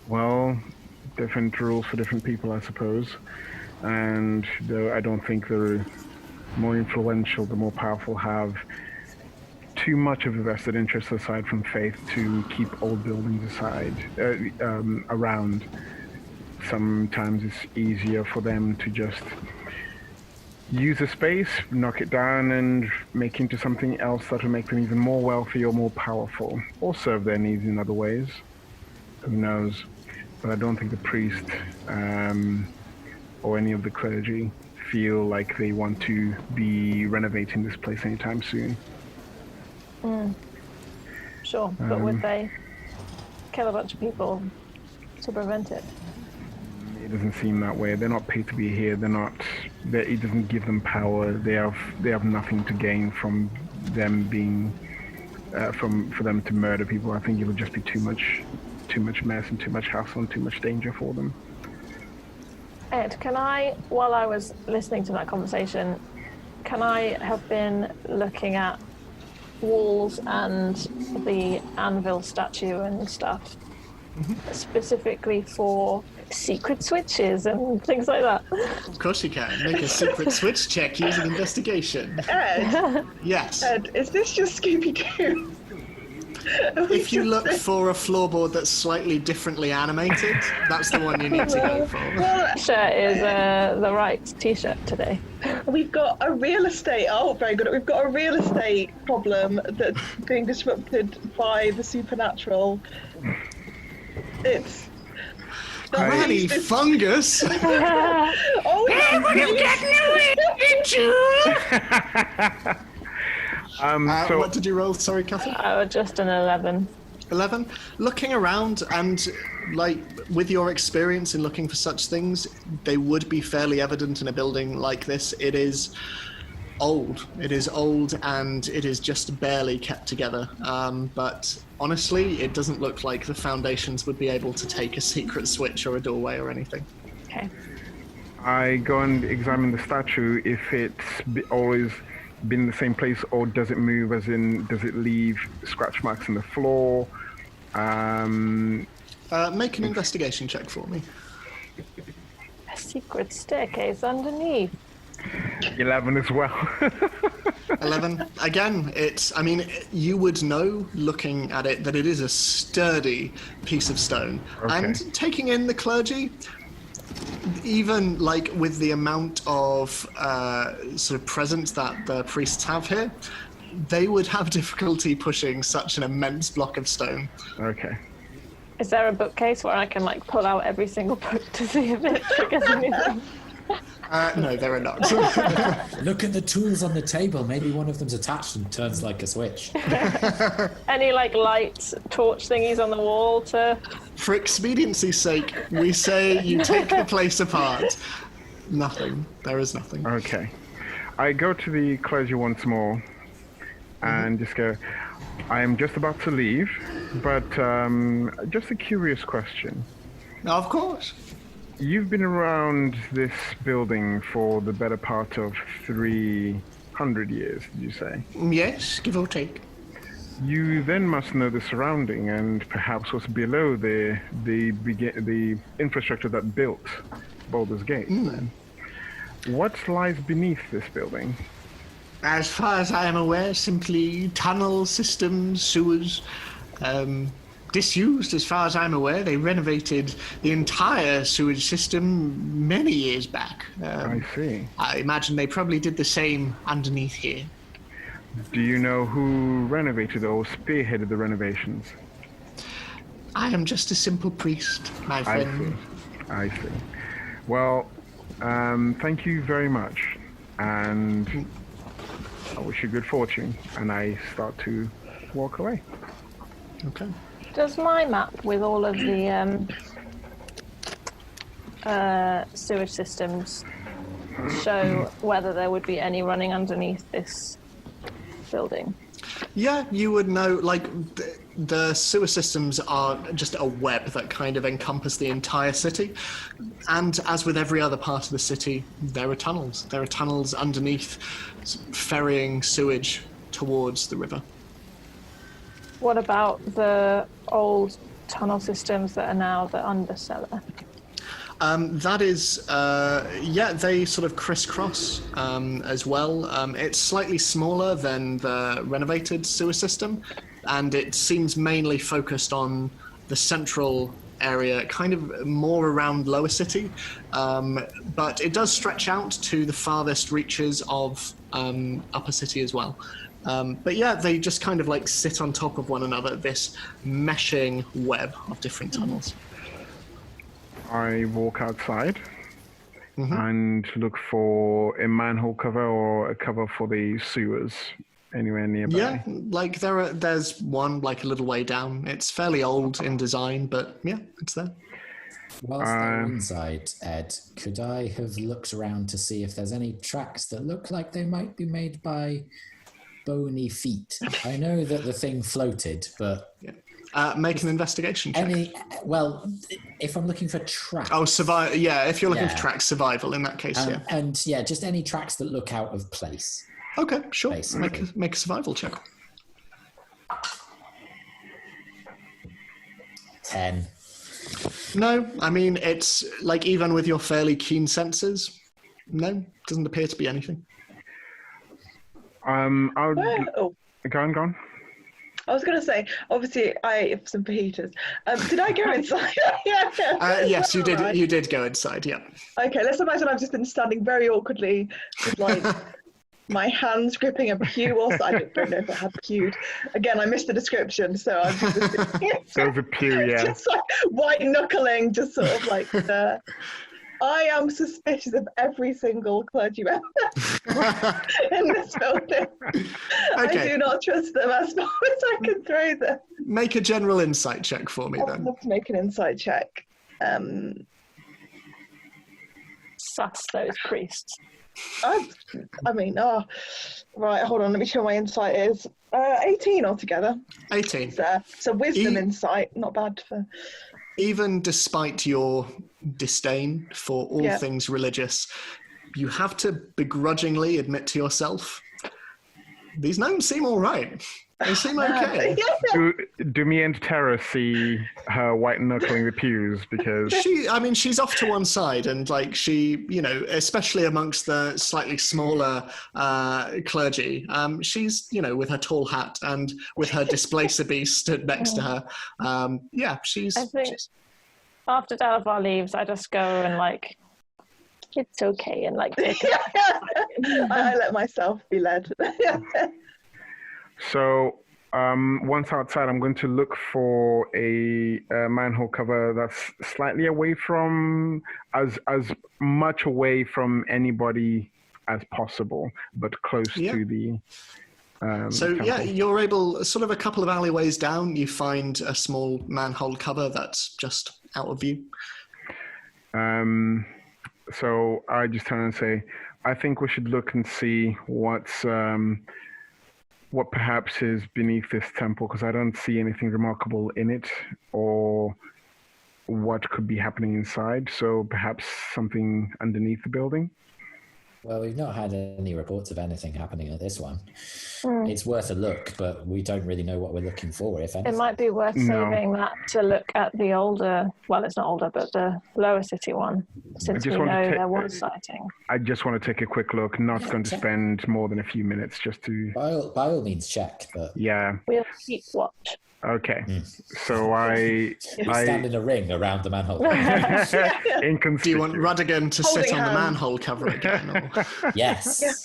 Well, different rules for different people, I suppose. And though I don't think the more influential, the more powerful have too much of a vested interest aside from faith to keep old buildings around. Sometimes it's easier for them to just use a space, knock it down, and make into something else that will make them even more wealthy or more powerful, or serve their needs in other ways. Who knows? But I don't think the priest or any of the clergy feel like they want to be renovating this place anytime soon. Sure, but would they kill a bunch of people to prevent it? It doesn't seem that way. They're not paid to be here. It doesn't give them power. They have nothing to gain from them being for them to murder people. I think it would just be too much mess and too much hassle and too much danger for them. Ed, while I was listening to that conversation, can I have been looking at walls and the anvil statue and stuff specifically for secret switches and things like that. Of course you can. Make a secret switch check using investigation. Ed, Yes. Ed, is this just Scooby-Doo? If you look for a floorboard that's slightly differently animated, that's the one you need to go for. Well, Shirt is the right t-shirt today. we've got a real estate. Oh, very good. We've got a real estate problem that's being disrupted by the supernatural. It's. Granny fungus! Oh, You get new into! So What did you roll? Sorry, Catherine? Just an 11. 11. Looking around and, like, with your experience in looking for such things, they would be fairly evident in a building like this. It is old. It is old and it is just barely kept together. But honestly, it doesn't look like the foundations would be able to take a secret switch or a doorway or anything. Okay. I go and examine the statue if it's always been in the same place, or does it move, as in, does it leave scratch marks in the floor? Make an investigation check for me. A secret staircase underneath. 11 as well. 11. Again, you would know, looking at it, that it is a sturdy piece of stone. Okay. And taking in the clergy, even like with the amount of sort of presence that the priests have here, they would have difficulty pushing such an immense block of stone. Okay. Is there a bookcase where I can like pull out every single book to see if it triggers anything? No, there are not. Look at the tools on the table. Maybe one of them's attached and turns like a switch. Any like light torch thingies on the wall to... For expediency's sake, we say you take the place apart. Nothing. There is nothing. Okay. I go to the clergy once more and just go, I am just about to leave, but just a curious question. Of course. You've been around this building for the better part of 300 years, did you say? Yes, give or take. You then must know the surrounding and perhaps what's below the infrastructure that built Baldur's Gate. Then. What lies beneath this building? As far as I am aware, simply tunnel systems, sewers, disused as far as I'm aware. They renovated the entire sewage system many years back. I see. I imagine they probably did the same underneath here. Do you know who renovated or spearheaded the renovations? I am just a simple priest, my friend. I see. Well, thank you very much, and I wish you good fortune. And I start to walk away. Okay. Does my map with all of the sewage systems show whether there would be any running underneath this building? Yeah, you would know, like, the sewer systems are just a web that kind of encompass the entire city. And as with every other part of the city, there are tunnels. There are tunnels underneath, ferrying sewage towards the river. What about the old tunnel systems that are now the undercellar? That is, they sort of crisscross as well. It's slightly smaller than the renovated sewer system, and it seems mainly focused on the central area, kind of more around Lower City, but it does stretch out to the farthest reaches of Upper City as well. But yeah, they just kind of like sit on top of one another, this meshing web of different tunnels. I walk outside and look for a manhole cover or a cover for the sewers anywhere nearby. Yeah, like there's one like a little way down. It's fairly old in design, but yeah, it's there. Whilst they're inside, Ed, could I have looked around to see if there's any tracks that look like they might be made by bony feet? I know that the thing floated, but... Yeah. Make an investigation check. If I'm looking for tracks... Oh, survival. Yeah, if you're looking for tracks, survival in that case, yeah. And yeah, just any tracks that look out of place. Okay, sure. Basically. Make a survival check. 10. No, I mean, it's like even with your fairly keen senses, no, doesn't appear to be anything. I'll Oh, go on. I was going to say, obviously, I have some fajitas. Did I go inside? Yes, you did. Right. You did go inside. Yeah. Okay, let's imagine I've just been standing very awkwardly with like my hands gripping a pew, or I don't know if I had pewed. Again, I missed the description, so I'm just So it's a pew, yeah. just like white knuckling, just sort of like I am suspicious of every single clergy member in this building. I do not trust them as far as I can throw them. Make a general insight check for me, I'd then. love to make an insight check. Sus those priests. Right, hold on, let me show my insight is 18 altogether. 18. So wisdom insight, not bad for... Even despite your disdain for all Yeah. things religious, you have to begrudgingly admit to yourself, these gnomes seem all right. They seem okay. Do me and Tara see her white knuckling the pews? Because she's off to one side, and like she, especially amongst the slightly smaller clergy, she's, with her tall hat and with her displacer beast stood next to her. She's. I think after Dalifar leaves, I just go and like, it's okay, and like take it. I let myself be led. So once outside, I'm going to look for a manhole cover that's slightly away from, as much away from anybody as possible, but close to the temple. You're able, sort of a couple of alleyways down, you find a small manhole cover that's just out of view. So I just turn and say, I think we should look and see what perhaps is beneath this temple, because I don't see anything remarkable in it or what could be happening inside. So perhaps something underneath the building. Well, we've not had any reports of anything happening at this one. It's worth a look, but we don't really know what we're looking for, if anything. It might be worth saving that to look at the older, well, it's not older, but the lower city one, since we know there was sighting. I just want to take a quick look, not going to spend more than a few minutes just to... By all means, check. But... Yeah. We'll keep watch. Okay, so I stand in a ring around the manhole. Do you want Ruddigan to sit on the manhole cover again? Or? Yes.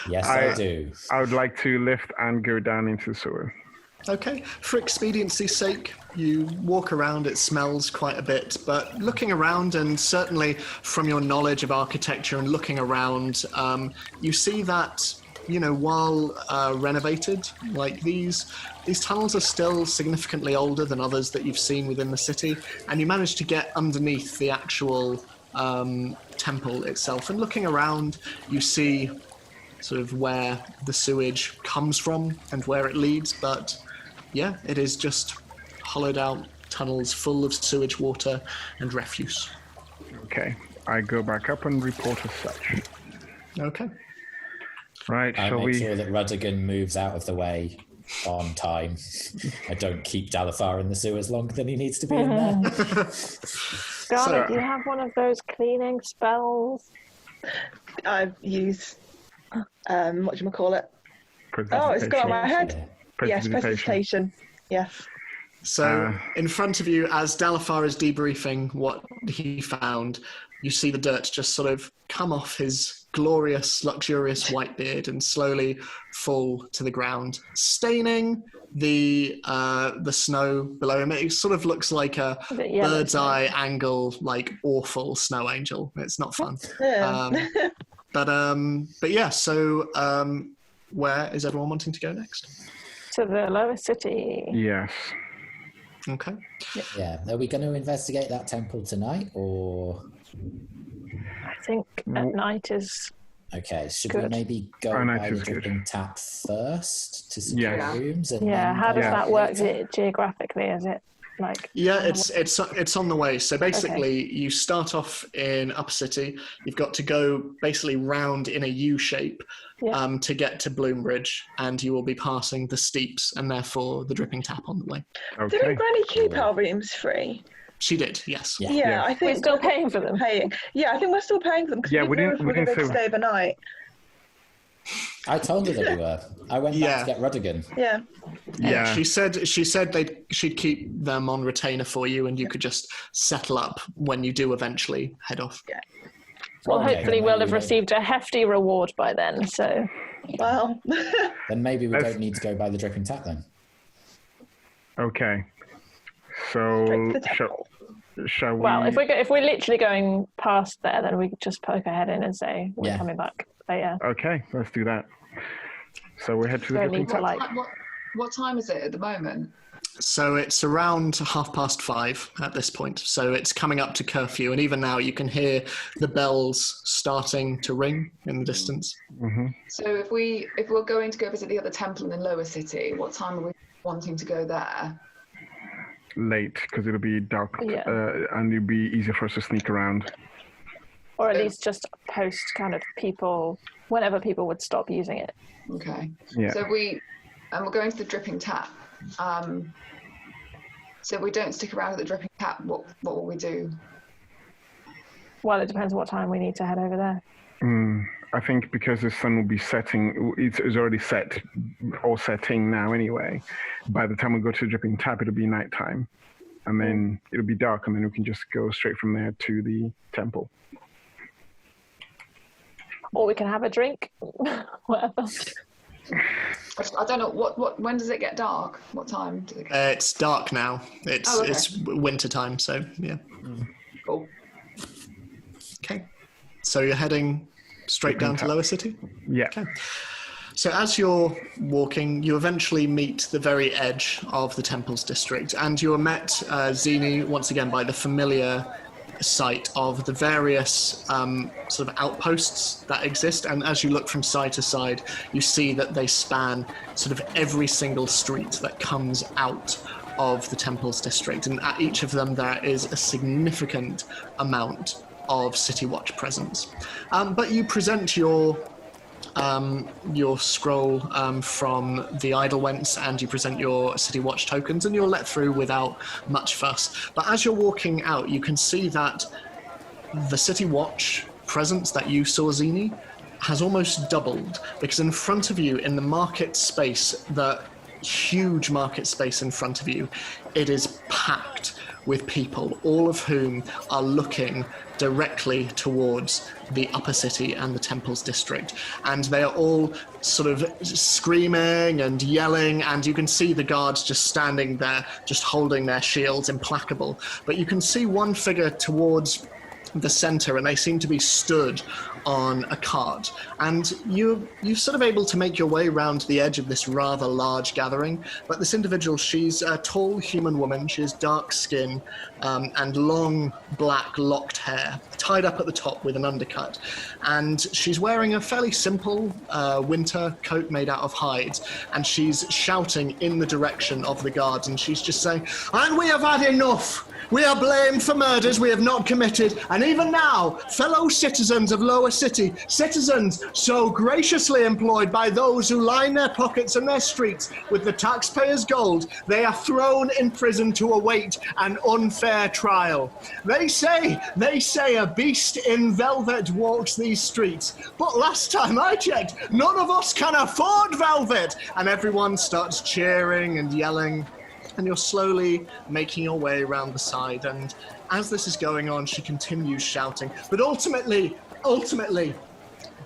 Yes, I do. I would like to lift and go down into the sewer. Okay, for expediency's sake, you walk around, it smells quite a bit, but looking around, and certainly from your knowledge of architecture and looking around, you see that, while renovated, like these tunnels are still significantly older than others that you've seen within the city, and you manage to get underneath the actual temple itself. And looking around, you see sort of where the sewage comes from and where it leads, but yeah, it is just hollowed out tunnels full of sewage water and refuse. Okay, I go back up and report as such. Okay. Right, I shall make we... sure that Ruddigan moves out of the way on time. I don't keep Dalifar in the sewers longer than he needs to be in there. Scarlet, do you have one of those cleaning spells? I've used, whatchamacallit? Oh, it's got on my head. Yes, precipitation. Yes. So in front of you, as Dalifar is debriefing what he found, you see the dirt just sort of come off his glorious, luxurious white beard and slowly fall to the ground, staining the snow below him. It sort of looks like a bird's eye angle, like awful snow angel. It's not fun. But yeah. So where is everyone wanting to go next? To the lower city. Yes. Okay. Yeah. Are we going to investigate that temple tonight, or? I think at night is okay. Should good. we maybe go by the dripping tap first to secure rooms? And how does that work geographically? Is it Like, Yeah, it's on the way. So basically, you start off in Upper City. You've got to go basically round in a U shape to get to Bloombridge, and you will be passing the Steeps and therefore the Dripping Tap on the way. Okay. Didn't Granny keep our rooms free? She did, yes. Yeah, I think we're still paying for them. Yeah, I think we're still paying for them because Yeah, we didn't know if we were going to stay overnight. I told her that we were. I went back to get Rudigan. Yeah. Yeah, she said she'd keep them on retainer for you, and you could just settle up when you do eventually head off. Yeah. Well, Okay, hopefully then we'll maybe have we received a hefty reward by then. So, Well. Then maybe we don't need to go by the Dripping Tap then. Okay. So shall we? well, if we're literally going past there, then we could just poke our head in and say we're coming back later. Okay, let's do that. So we head to the Don't Dripping need to Tap. like. What time is it at the moment? So it's around 5:30 at this point. So it's coming up to curfew, and even now you can hear the bells starting to ring in the distance. Mm-hmm. So if we're going to go visit the other temple in the lower city, what time are we wanting to go there? Late, because it'll be dark, and it'll be easier for us to sneak around. Or at least just post kind of people whenever people would stop using it. Okay. Yeah. So we're going to the Dripping Tap. So if we don't stick around at the Dripping Tap, what will we do? Well, it depends what time we need to head over there. I think because the sun will be setting, it's already set or setting now anyway. By the time we go to the Dripping Tap, it'll be nighttime, and then it'll be dark, and then we can just go straight from there to the temple. Or we can have a drink, whatever. I don't know when does it get dark? What time does it get? It's dark now. It's winter time, so yeah. Cool. Okay. So you're heading straight down to Lower City? Yeah. Okay. So as you're walking, you eventually meet the very edge of the Temples District, and you are met, Zini, once again by the familiar sight of the various sort of outposts that exist. And as you look from side to side, you see that they span sort of every single street that comes out of the Temples District. And at each of them, there is a significant amount of City Watch presence. But you present your scroll from the Eidelwhents, and you present your City Watch tokens, and you're let through without much fuss. But as you're walking out, you can see that the City Watch presence that you saw, Zini, has almost doubled, because in front of you, in the market space, the huge market space in front of you, it is packed with people, all of whom are looking directly towards the Upper City and the Temples District. And they are all sort of screaming and yelling, and you can see the guards just standing there, just holding their shields, implacable. But you can see one figure towards the center, and they seem to be stood on a cart. And you're sort of able to make your way around the edge of this rather large gathering. But this individual, she's a tall human woman. She has dark skin and long black locked hair, tied up at the top with an undercut. And she's wearing a fairly simple winter coat made out of hides. And she's shouting in the direction of the guards. And she's just saying, "And we have had enough! We are blamed for murders we have not committed, and even now, fellow citizens of Lower City, citizens so graciously employed by those who line their pockets and their streets with the taxpayers' gold, they are thrown in prison to await an unfair trial. They say a beast in velvet walks these streets, but last time I checked, none of us can afford velvet." And everyone starts cheering and yelling. And you're slowly making your way around the side. And as this is going on, she continues shouting. But ultimately,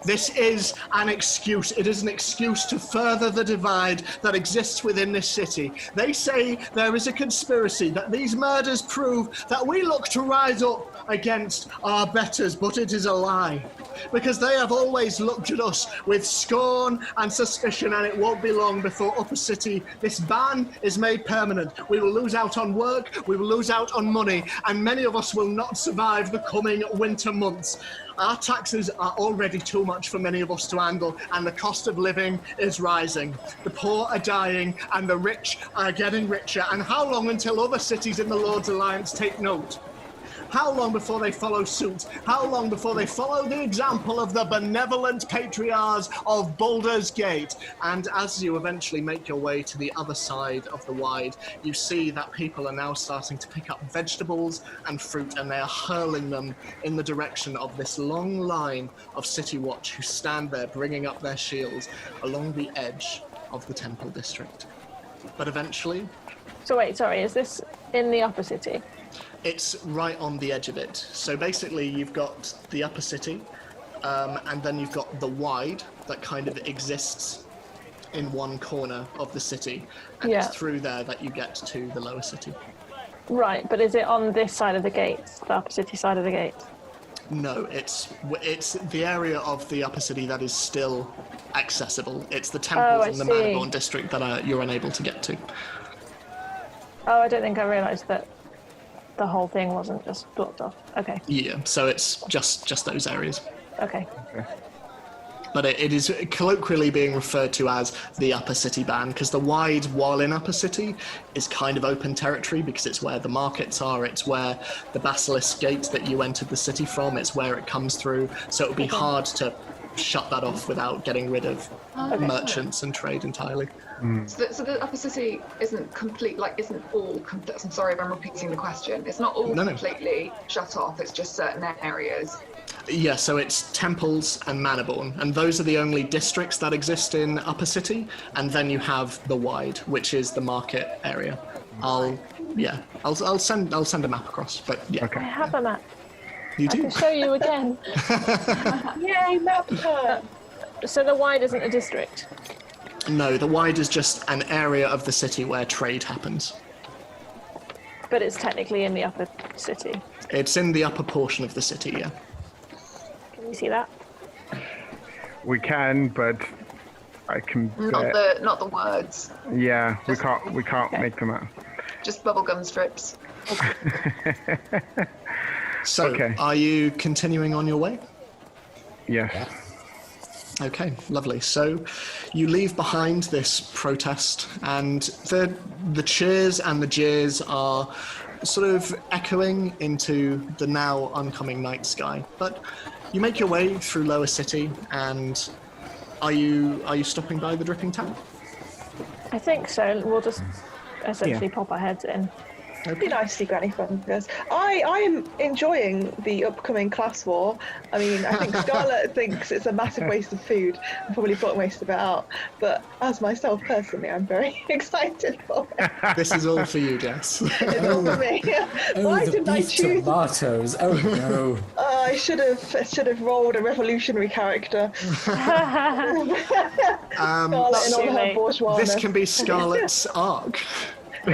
this is an excuse. It is an excuse to further the divide that exists within this city. They say there is a conspiracy, that these murders prove that we look to rise up against our betters, but it is a lie. Because they have always looked at us with scorn and suspicion, and it won't be long before Upper City, this ban is made permanent. We will lose out on work, we will lose out on money, and many of us will not survive the coming winter months. Our taxes are already too much for many of us to handle, and the cost of living is rising. The poor are dying, and the rich are getting richer. And how long until other cities in the Lord's Alliance take note? How long before they follow suit? How long before they follow the example of the benevolent patriarchs of Baldur's Gate? And as you eventually make your way to the other side of the Wide, you see that people are now starting to pick up vegetables and fruit, and they are hurling them in the direction of this long line of City Watch who stand there bringing up their shields along the edge of the Temple District. But eventually... So wait, sorry, is this in the Upper City? It's right on the edge of it. So basically you've got the Upper City, and then you've got the Wide that kind of exists in one corner of the city, and it's through there that you get to the Lower City. Right, but is it on this side of the gate, the Upper City side of the gate? No, it's the area of the Upper City that is still accessible. It's the temples in the Mannerborn district that you're unable to get to. Oh, I don't think I realised that the whole thing wasn't just blocked off. Okay. Yeah, so it's just those areas. Okay. But it is colloquially being referred to as the Upper City ban, because the Wide, while in Upper City, is kind of open territory because it's where the markets are, it's where the Basilisk Gate that you entered the city from, it's where it comes through, so it would be hard to shut that off without getting rid of merchants and trade entirely. So the Upper City isn't complete, isn't all complete. I'm sorry if I'm repeating the question. It's not all completely shut off, it's just certain areas. Yeah, so it's temples and Mannerborn, and those are the only districts that exist in Upper City, and then you have the Wide, which is the market area. I'll send a map across, but yeah. Okay. I have a map. You do? I can show you again. Yay, map time! So the Wide isn't a district? No, the Wide is just an area of the city where trade happens. But it's technically in the Upper City? It's in the upper portion of the city, yeah. Can you see that? We can, but I can not the words. Yeah, we can't make them out. Just bubblegum strips. So, are you continuing on your way? Yes. Okay, lovely. So you leave behind this protest, and the cheers and the jeers are sort of echoing into the now oncoming night sky. But you make your way through Lower City, and are you stopping by the Dripping Tap? I think so. We'll just essentially pop our heads in. It'd be nice to see Granny Fingers. I am enjoying the upcoming class war. I mean, I think Scarlett thinks it's a massive waste of food and probably put most of it out. But as myself personally, I'm very excited for it. This is all for you, Jess. It's all for me. Why didn't I choose tomatoes? Oh no! I should have rolled a revolutionary character. Scarlett in all her bourgeois. This can be Scarlett's arc. She'll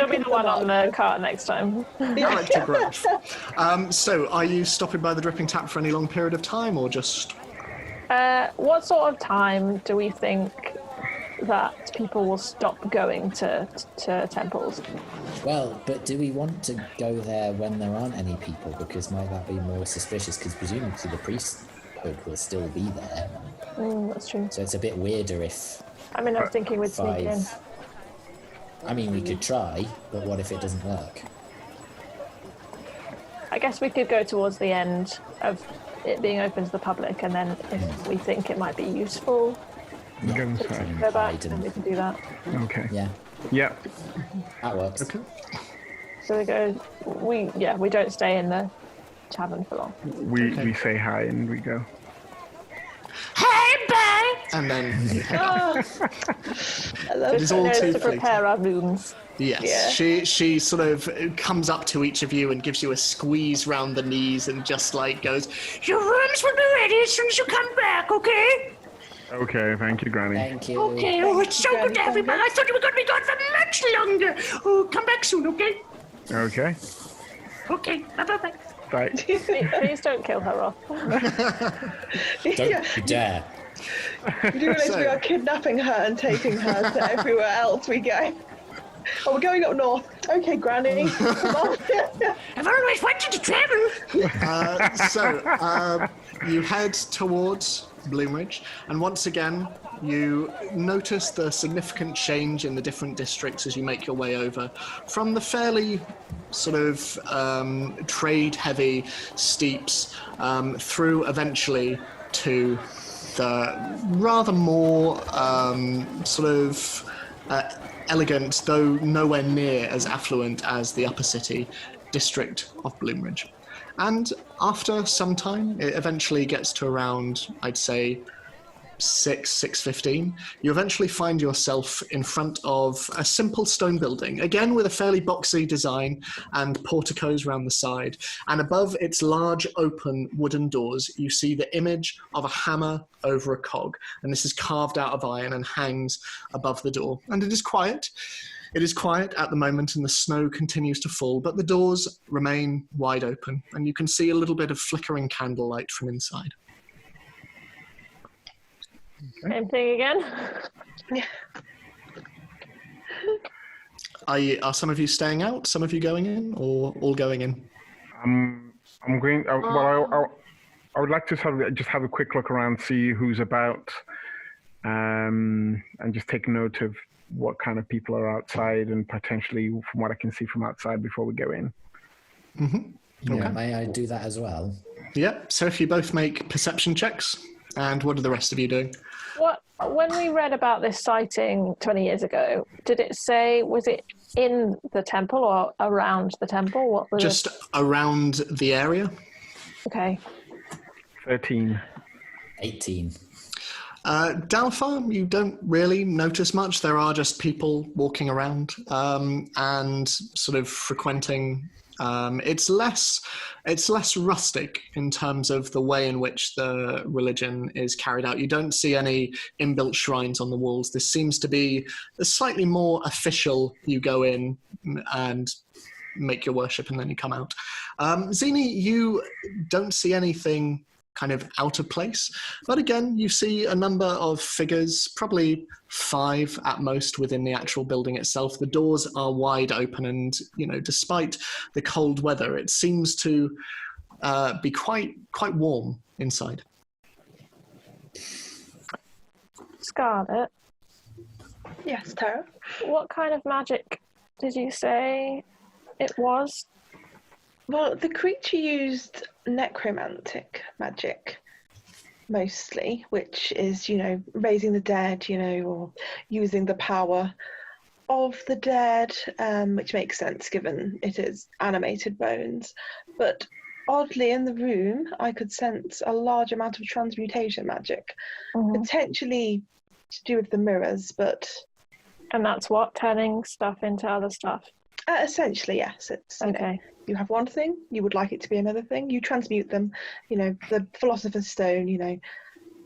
be the one on the cart next time. Character growth. So, are you stopping by the Dripping Tap for any long period of time, or just... What sort of time do we think that people will stop going to temples? Well, but do we want to go there when there aren't any people? Because might that be more suspicious? Because presumably the priesthood will still be there. That's true. So it's a bit weirder if... I mean, I was thinking we'd sneak in. I mean, we could try, but what if it doesn't work? I guess we could go towards the end of it being open to the public, and then if we think it might be useful, go back, then we can do that. Okay. Yeah. Yep. That works. Okay. So we don't stay in the tavern for long. We say hi and we go. Hey, bye! And then you head off. I love it. All to prepare our rooms. Yes, yeah. She sort of comes up to each of you and gives you a squeeze round the knees and just goes, "Your rooms will be ready as soon as you come back, okay?" Okay, thank you, Granny. Thank you. Okay, it's so good to have you back. I thought you were going to be gone for much longer. Oh, come back soon, okay? Okay. Okay, bye-bye. Right. Please don't kill her off. Don't you dare. You do realise we are kidnapping her and taking her to everywhere else we go. Oh, we're going up north. Okay, Granny. Come on. I've always wanted to travel. So you head towards Bloomridge, and once again, you notice the significant change in the different districts as you make your way over from the fairly sort of trade-heavy steeps through eventually to the rather more sort of elegant, though nowhere near as affluent as the upper city district of Bloomridge. And after some time, it eventually gets to around, I'd say, 6:15, you eventually find yourself in front of a simple stone building, again with a fairly boxy design and porticos around the side. And above its large open wooden doors, you see the image of a hammer over a cog. And this is carved out of iron and hangs above the door. And it is quiet. It is quiet at the moment, and the snow continues to fall, but the doors remain wide open, and you can see a little bit of flickering candlelight from inside. Same thing again. Are some of you staying out? Some of you going in, or all going in? I'm going. I would like to sort of just have a quick look around, see who's about, and just take note of what kind of people are outside, and potentially from what I can see from outside before we go in. Mm-hmm. Yeah, may I do that as well? Yeah. So if you both make perception checks, and what are the rest of you doing? When we read about this sighting 20 years ago, did it say, was it in the temple or around the temple? What was just around the area? Okay. 13. 18. Dalfar, you don't really notice much. There are just people walking around and sort of frequenting. It's less rustic in terms of the way in which the religion is carried out. You don't see any inbuilt shrines on the walls. This seems to be a slightly more official. You go in and make your worship and then you come out. Zini, you don't see anything kind of out of place, but again, you see a number of figures, probably 5 at most within the actual building itself. The doors are wide open, and despite the cold weather, it seems to be quite warm inside. Scarlet? Yes, Tara? What kind of magic did you say it was? Well, the creature used necromantic magic, mostly, which is, raising the dead, or using the power of the dead, which makes sense given it is animated bones. But oddly, in the room, I could sense a large amount of transmutation magic, potentially to do with the mirrors, but... And that's what? Turning stuff into other stuff? Essentially, yes. It's, okay. You have one thing, you would like it to be another thing, you transmute them, the Philosopher's Stone,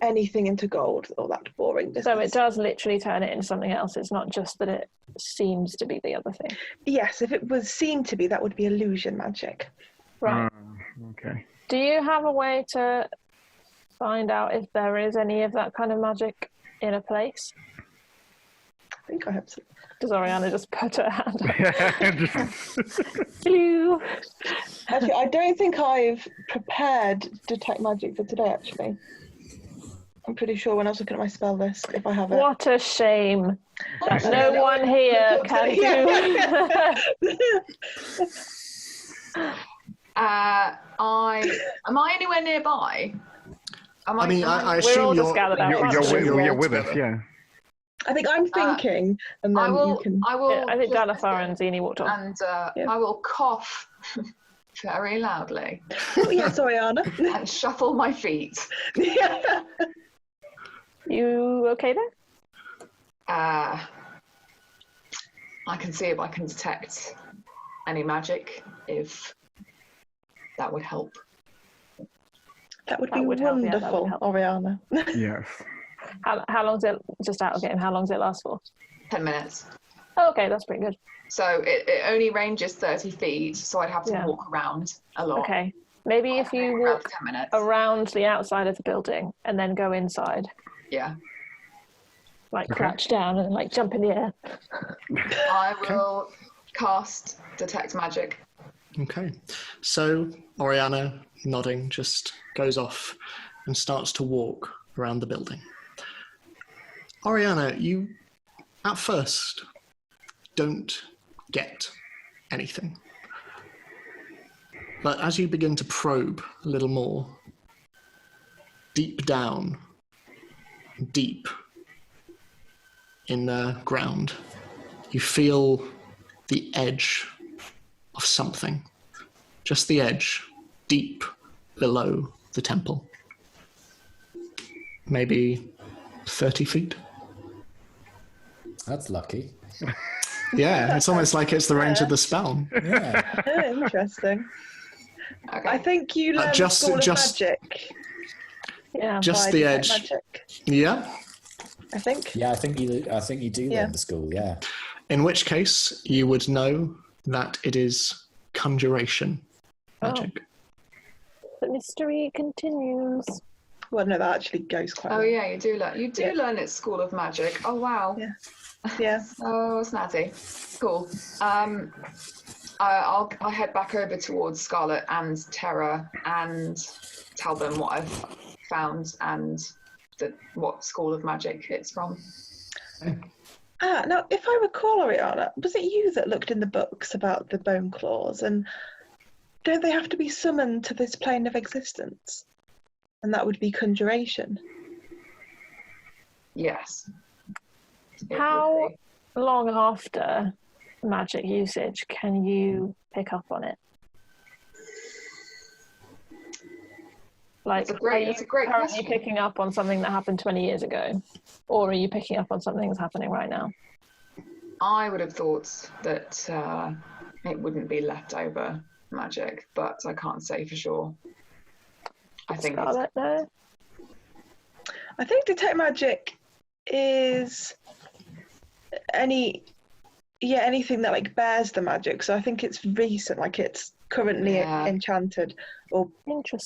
anything into gold, all that boring business. So it does literally turn it into something else. It's not just that it seems to be the other thing. Yes, if it was seemed to be, that would be illusion magic. Right. Okay. Do you have a way to find out if there is any of that kind of magic in a place? I think I have some. Does Oriana just put her hand up? Hello. Actually, I don't think I've prepared Detect Magic for today, actually. I'm pretty sure when I was looking at my spell list, if I have it. What a shame that no one here can do. Am I anywhere nearby? I assume you're with us, yeah. I think I'm thinking, and then you can... I think Dalafar and Zini walked off. And I will cough very loudly. Oh, yes, Oriana. And shuffle my feet. You okay there? I can see if I can detect any magic, if that would help. That would be wonderful, Oriana. Yes. How long does it, just out of game, how long does it last for? 10 minutes. Oh, okay, that's pretty good. So it only ranges 30 feet, so I'd have to walk around a lot. Okay. Maybe if you walk 10 minutes. around the outside of the building and then go inside. Yeah. Like crouch down and like jump in the air. I will cast Detect Magic. Okay. So Oriana, nodding, just goes off and starts to walk around the building. Oriana, you at first don't get anything. But as you begin to probe a little more, deep down, deep in the ground, you feel the edge of something. Just the edge, deep below the temple. Maybe 30 feet. That's lucky. Yeah, it's almost like it's the range of the spell. Yeah. Interesting. Okay. I think you learned just- School of just- Magic. Yeah. Just by the Detect edge. Magic, Yeah. I think. Yeah, I think you do learn the school, yeah. In which case, you would know that it is conjuration magic. The mystery continues. Well, no, that actually goes quite Oh well. yeah, you do learn. You do learn at School of Magic. Oh wow. Yeah. Yeah. Oh, snazzy. Cool. I'll head back over towards Scarlet and Terra and tell them what I've found and what School of Magic it's from. Now, if I recall, Ariana, was it you that looked in the books about the bone claws? And don't they have to be summoned to this plane of existence? And that would be conjuration. Yes. It How would be. long after magic usage can you pick up on it? Like, That's a great currently question. picking up on something that happened 20 years ago? Or are you picking up on something that's happening right now? I would have thought that it wouldn't be leftover magic, but I can't say for sure. I think it's Scarlet, no? I think Detect Magic is anything that like bears the magic. So I think it's recent, like it's currently enchanted or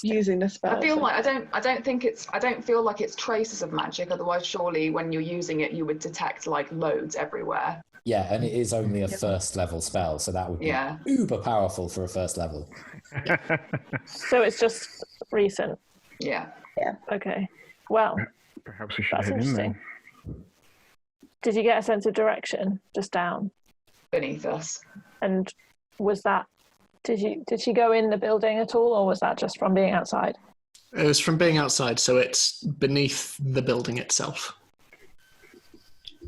using the spell. I feel like I don't feel like it's traces of magic. Otherwise, surely when you're using it, you would detect like loads everywhere. Yeah, and it is only a first level spell, so that would be uber powerful for a first level. So it's just recent. Yeah. Yeah. Okay. Well, Perhaps we should that's head in interesting. then. Did you get a sense of direction just down? Beneath us. And was that did she go in the building at all, or was that just from being outside? It was from being outside, so it's beneath the building itself.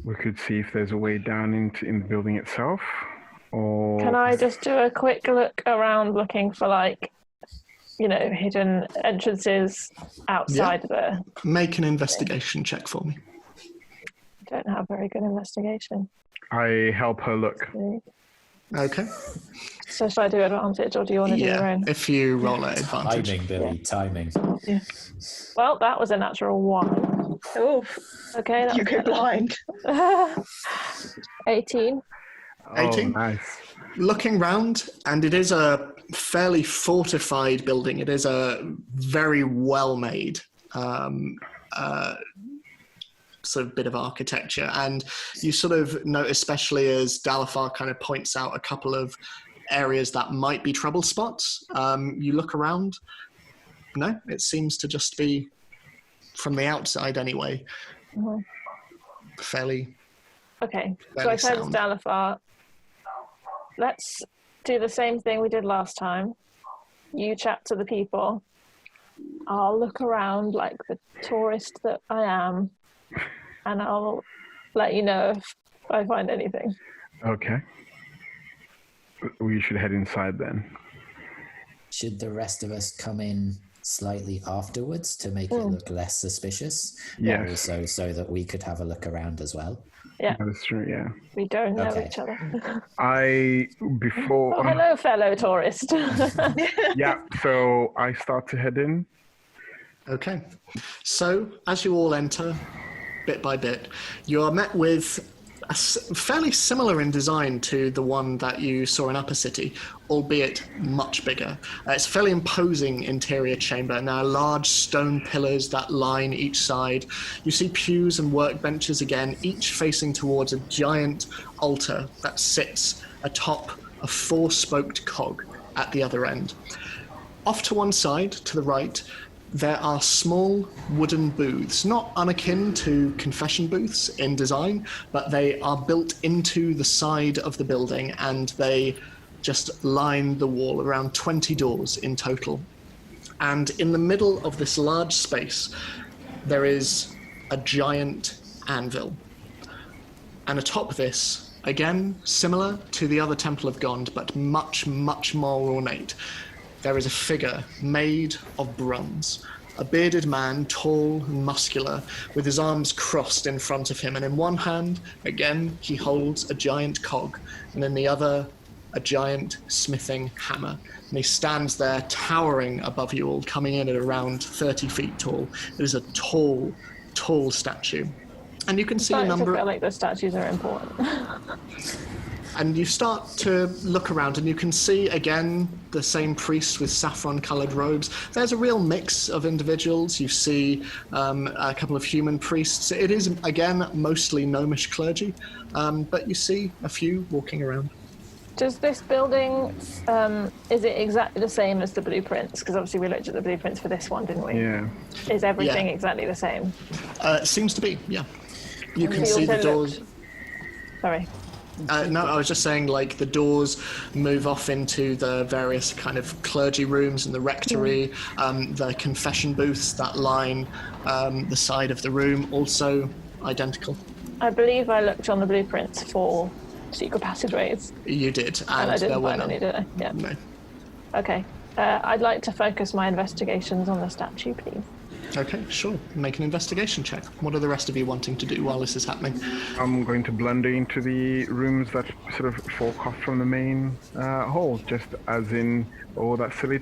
We could see if there's a way down in the building itself, or... Can I just do a quick look around looking for, like, you know, hidden entrances outside the... Make an investigation check for me. I don't have very good investigation. I help her look. Okay. So should I do advantage, or do you want to do your own? If you roll at advantage. Timing, Billy, timing. Yeah. Well, that was a natural 1. Oh, Okay, that's you go blind. 18. 18? Nice. Looking round, and it is a fairly fortified building. It is a very well-made sort of bit of architecture. And you sort of note, especially as Dalafar kind of points out a couple of areas that might be trouble spots. You look around. No, it seems to just be, from the outside anyway, fairly... Okay, so fairly I said to sound. Dalafar, let's do the same thing we did last time. You chat to the people. I'll look around like the tourist that I am, and I'll let you know if I find anything. Okay. We should head inside then. Should the rest of us come in slightly afterwards to make it look less suspicious? Yes. Also so that we could have a look around as well? Yeah. That's true, yeah. We don't know Okay. each other. Before... Oh, hello, fellow tourist. Yeah, so I start to head in. Okay. So, as you all enter, bit by bit, you are met with fairly similar in design to the one that you saw in Upper City, albeit much bigger. It's a fairly imposing interior chamber. Now, large stone pillars that line each side. You see pews and workbenches again, each facing towards a giant altar that sits atop a four-spoked cog at the other end. Off to one side, to the right, there are small wooden booths, not unakin to confession booths in design, but they are built into the side of the building and they just line the wall, around 20 doors in total. And in the middle of this large space, there is a giant anvil. And atop this, again, similar to the other Temple of Gond, but much, much more ornate, there is a figure made of bronze, a bearded man, tall and muscular, with his arms crossed in front of him, and in one hand, again, he holds a giant cog, and in the other, a giant smithing hammer. And he stands there towering above you all, coming in at around 30 feet tall. It is a tall, tall statue. And you can see a number... I feel like those statues are important. And you start to look around and you can see, again, the same priests with saffron-coloured robes. There's a real mix of individuals. You see a couple of human priests. It is, again, mostly gnomish clergy, but you see a few walking around. Does this building, is it exactly the same as the blueprints? Because obviously we looked at the blueprints for this one, didn't we? Yeah. Is everything exactly the same? Seems to be, yeah. You can see the doors... Sorry. No, I was just saying, like, the doors move off into the various kind of clergy rooms and the rectory, the confession booths that line the side of the room, also identical. I believe I looked on the blueprints for secret passageways. You did, and I didn't there were find none. any, did I? Yeah. No. Okay. I'd like to focus my investigations on the statue, please. Okay, sure. Make an investigation check. What are the rest of you wanting to do while this is happening? I'm going to blunder into the rooms that sort of fork off from the main hall, just as in, that silly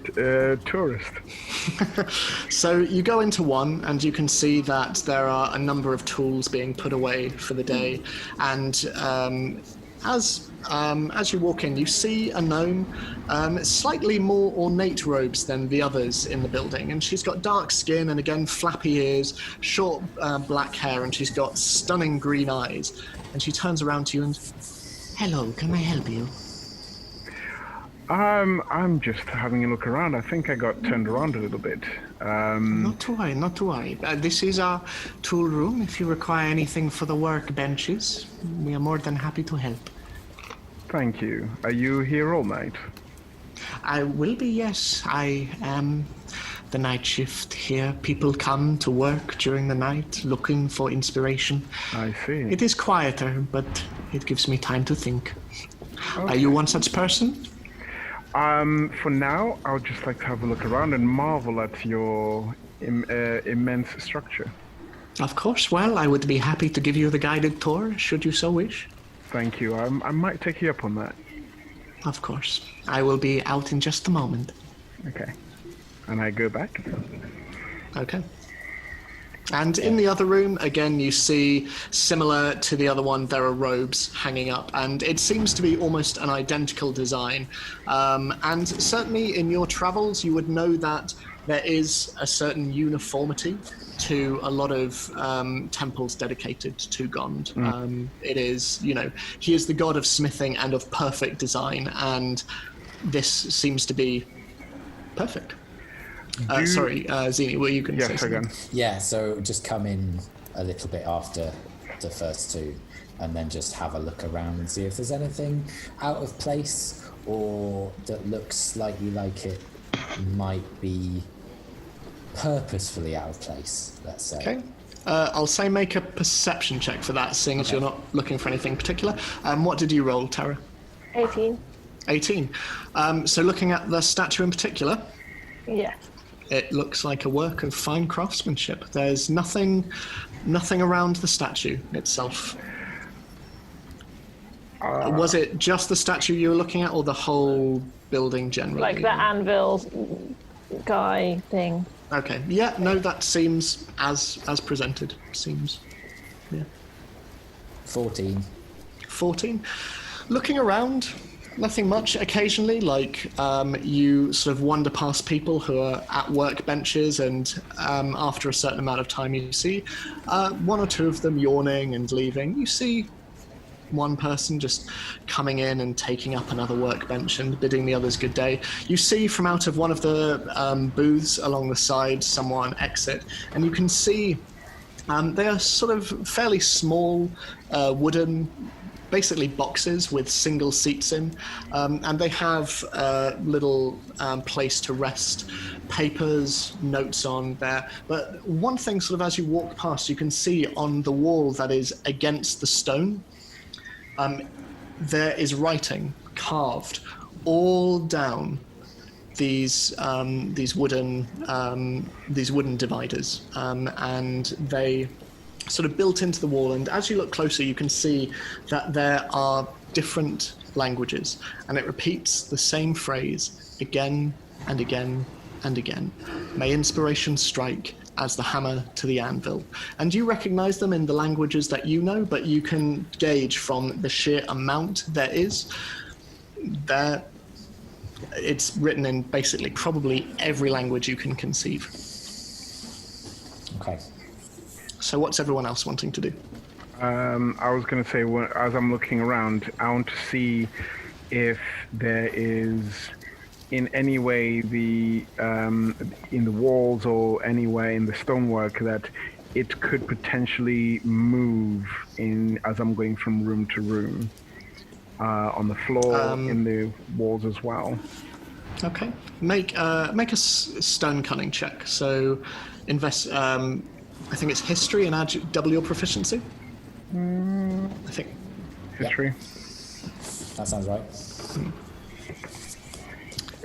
tourist. So you go into one, and you can see that there are a number of tools being put away for the day, and as you walk in, you see a gnome, slightly more ornate robes than the others in the building, and she's got dark skin and again flappy ears, short black hair, and she's got stunning green eyes. And she turns around to you and, "Hello, can I help you?" I'm just having a look around. I think I got turned around a little bit. Not to worry, not to worry. This is our tool room. If you require anything for the workbenches, we are more than happy to help. Thank you. Are you here all night? I will be, yes. I am the night shift here. People come to work during the night looking for inspiration. I see. It is quieter, but it gives me time to think. Okay. Are you one such person? For now, I would just like to have a look around and marvel at your immense structure. Of course. Well, I would be happy to give you the guided tour, should you so wish. Thank you. I might take you up on that. Of course. I will be out in just a moment. Okay. And I go back? Okay. And in the other room, again, you see, similar to the other one, there are robes hanging up, and it seems to be almost an identical design. And certainly in your travels, you would know that there is a certain uniformity to a lot of temples dedicated to Gond. It is, he is the god of smithing and of perfect design, and this seems to be perfect. Sorry, Zini, were you going to say something? Again. Yeah, so just come in a little bit after the first two and then just have a look around and see if there's anything out of place or that looks slightly like it might be purposefully out of place, let's say. Okay. I'll say make a perception check for that, seeing as you're not looking for anything particular. What did you roll, Tara? 18. 18. So looking at the statue in particular, Yeah. it looks like a work of fine craftsmanship. There's nothing around the statue itself. Was it just the statue you were looking at, or the whole building generally? Like the anvil guy thing. Okay. Yeah. No, that seems as presented. Seems. Yeah. 14. 14. Looking around, nothing much. Occasionally, you sort of wander past people who are at workbenches, and after a certain amount of time, you see one or two of them yawning and leaving. You see one person just coming in and taking up another workbench and bidding the others good day. You see from out of one of the booths along the side someone exit, and you can see they are sort of fairly small wooden, basically boxes with single seats in, and they have a little place to rest, papers, notes on there. But one thing, sort of as you walk past, you can see on the wall that is against the stone, there is writing carved all down these wooden dividers, and they sort of built into the wall. And as you look closer, you can see that there are different languages, and it repeats the same phrase again and again and again. May inspiration strike as the hammer to the anvil. And you recognize them in the languages that you know, but you can gauge from the sheer amount there is. It's written in basically probably every language you can conceive. Okay. So what's everyone else wanting to do? I was going to say, as I'm looking around, I want to see if there is in any way in the walls or anywhere in the stonework that it could potentially move as I'm going from room to room, on the floor, in the walls as well. Okay, make a stone cunning check. So invest. I think it's history and add double your proficiency. I think history. Yep. That sounds right.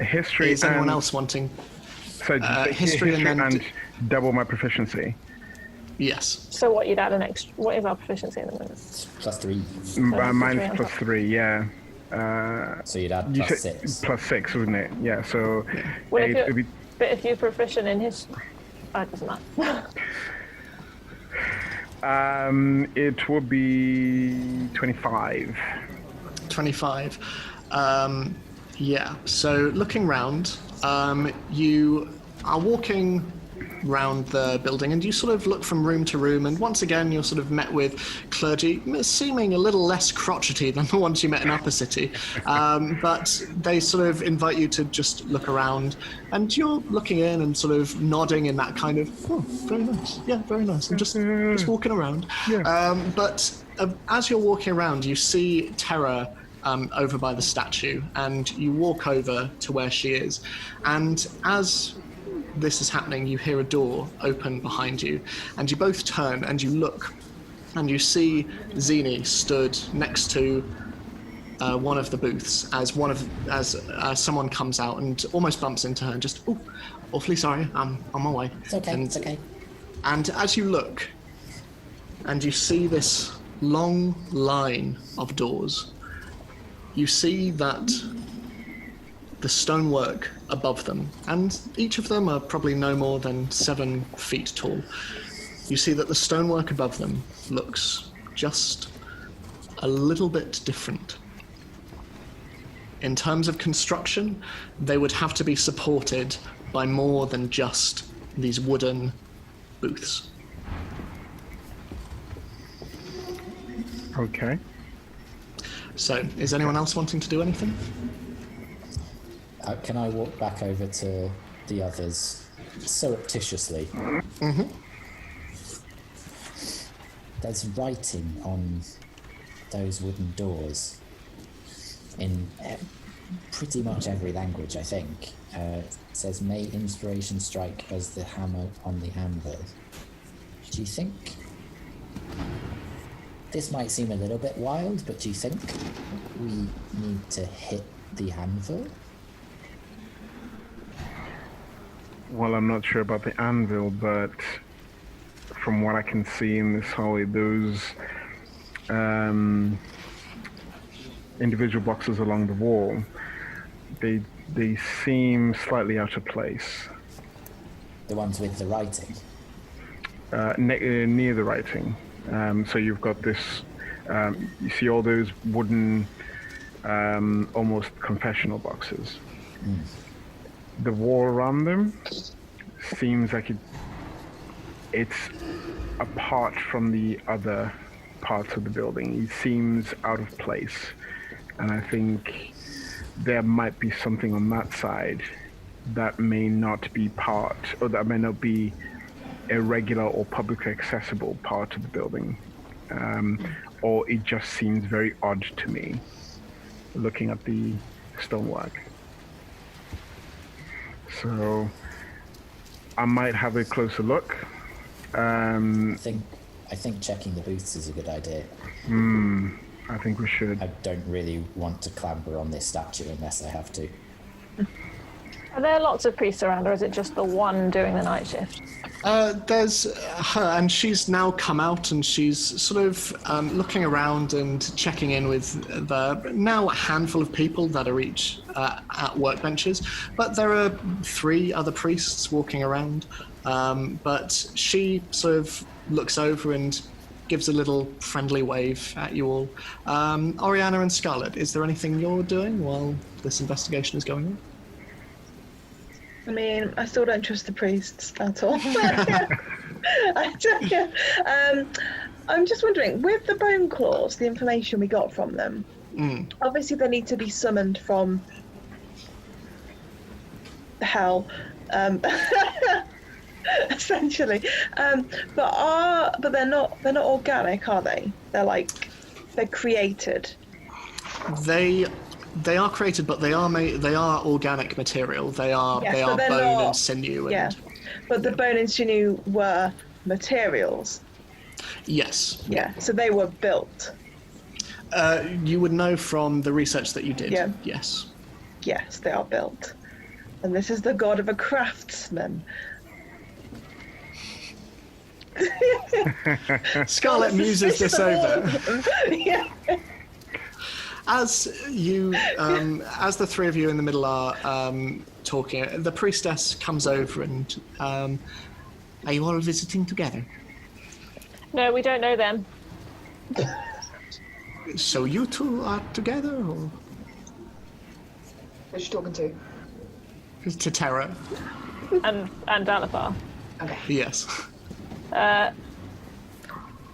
History. Is anyone else wanting? So history and double my proficiency. Yes. So what you'd add an extra? What is our proficiency at the moment? +3. Mine's +3. Yeah. So you'd add +6. +6, wouldn't it? Yeah. So. Well, but if you're proficient in history, it doesn't matter. It would be 25. 25. Yeah. So looking round, you are walking round the building, and you sort of look from room to room, and once again you're sort of met with clergy seeming a little less crotchety than the ones you met in Upper City, but they sort of invite you to just look around, and you're looking in and sort of nodding in that kind of, oh, very nice, yeah, very nice, and just walking around. Yeah. But as you're walking around, you see Terra over by the statue, and you walk over to where she is, and as this is happening, you hear a door open behind you, and you both turn and you look, and you see Zini stood next to one of the booths as someone comes out and almost bumps into her and just, oh, awfully sorry, I'm on my way. It's okay, it's okay. And as you look, and you see this long line of doors, you see that the stonework above them, and each of them are probably no more than 7 feet tall. You see that the stonework above them looks just a little bit different. In terms of construction, they would have to be supported by more than just these wooden booths. Okay. So, is anyone else wanting to do anything? Can I walk back over to the others surreptitiously? Mm-hmm. There's writing on those wooden doors in pretty much every language, I think. It says, "May inspiration strike as the hammer on the anvil." Do you think... This might seem a little bit wild, but do you think we need to hit the anvil? Well, I'm not sure about the anvil, but from what I can see in this hallway, those individual boxes along the wall, they seem slightly out of place. The ones with the writing? Near the writing. So you've got this You see all those wooden, almost confessional boxes. The wall around them seems like it's apart from the other parts of the building. It seems out of place, and I think there might be something on that side that may not be part, or that may not be a regular or publicly accessible part of the building. Or it just seems very odd to me, looking at the stonework. So I might have a closer look. I think checking the booths is a good idea. I think we should. I don't really want to clamber on this statue unless I have to. Are there lots of priests around, or is it just the one doing the night shift? There's her, and she's now come out, and she's sort of looking around and checking in with the now a handful of people that are each at workbenches. But there are 3 other priests walking around. But she sort of looks over and gives a little friendly wave at you all. Oriana and Scarlet, is there anything you're doing while this investigation is going on? I mean, I still don't trust the priests at all. I'm just wondering, with the bone claws, the information we got from them, obviously they need to be summoned from hell, essentially. But they're not organic, are they? They're created. They are created, but they are organic material. They are bone and sinew. But the bone and sinew were materials. Yes. Yeah, so they were built. You would know from the research that you did. Yeah. Yes. Yes, they are built. And this is the god of a craftsman. Scarlet muses this over. Yeah. As you, as the 3 of you in the middle are talking, the priestess comes over and, are you all visiting together? No, we don't know them. So you 2 are together, or? Who's she talking to? To Terra. And Dalifar. Okay. Yes.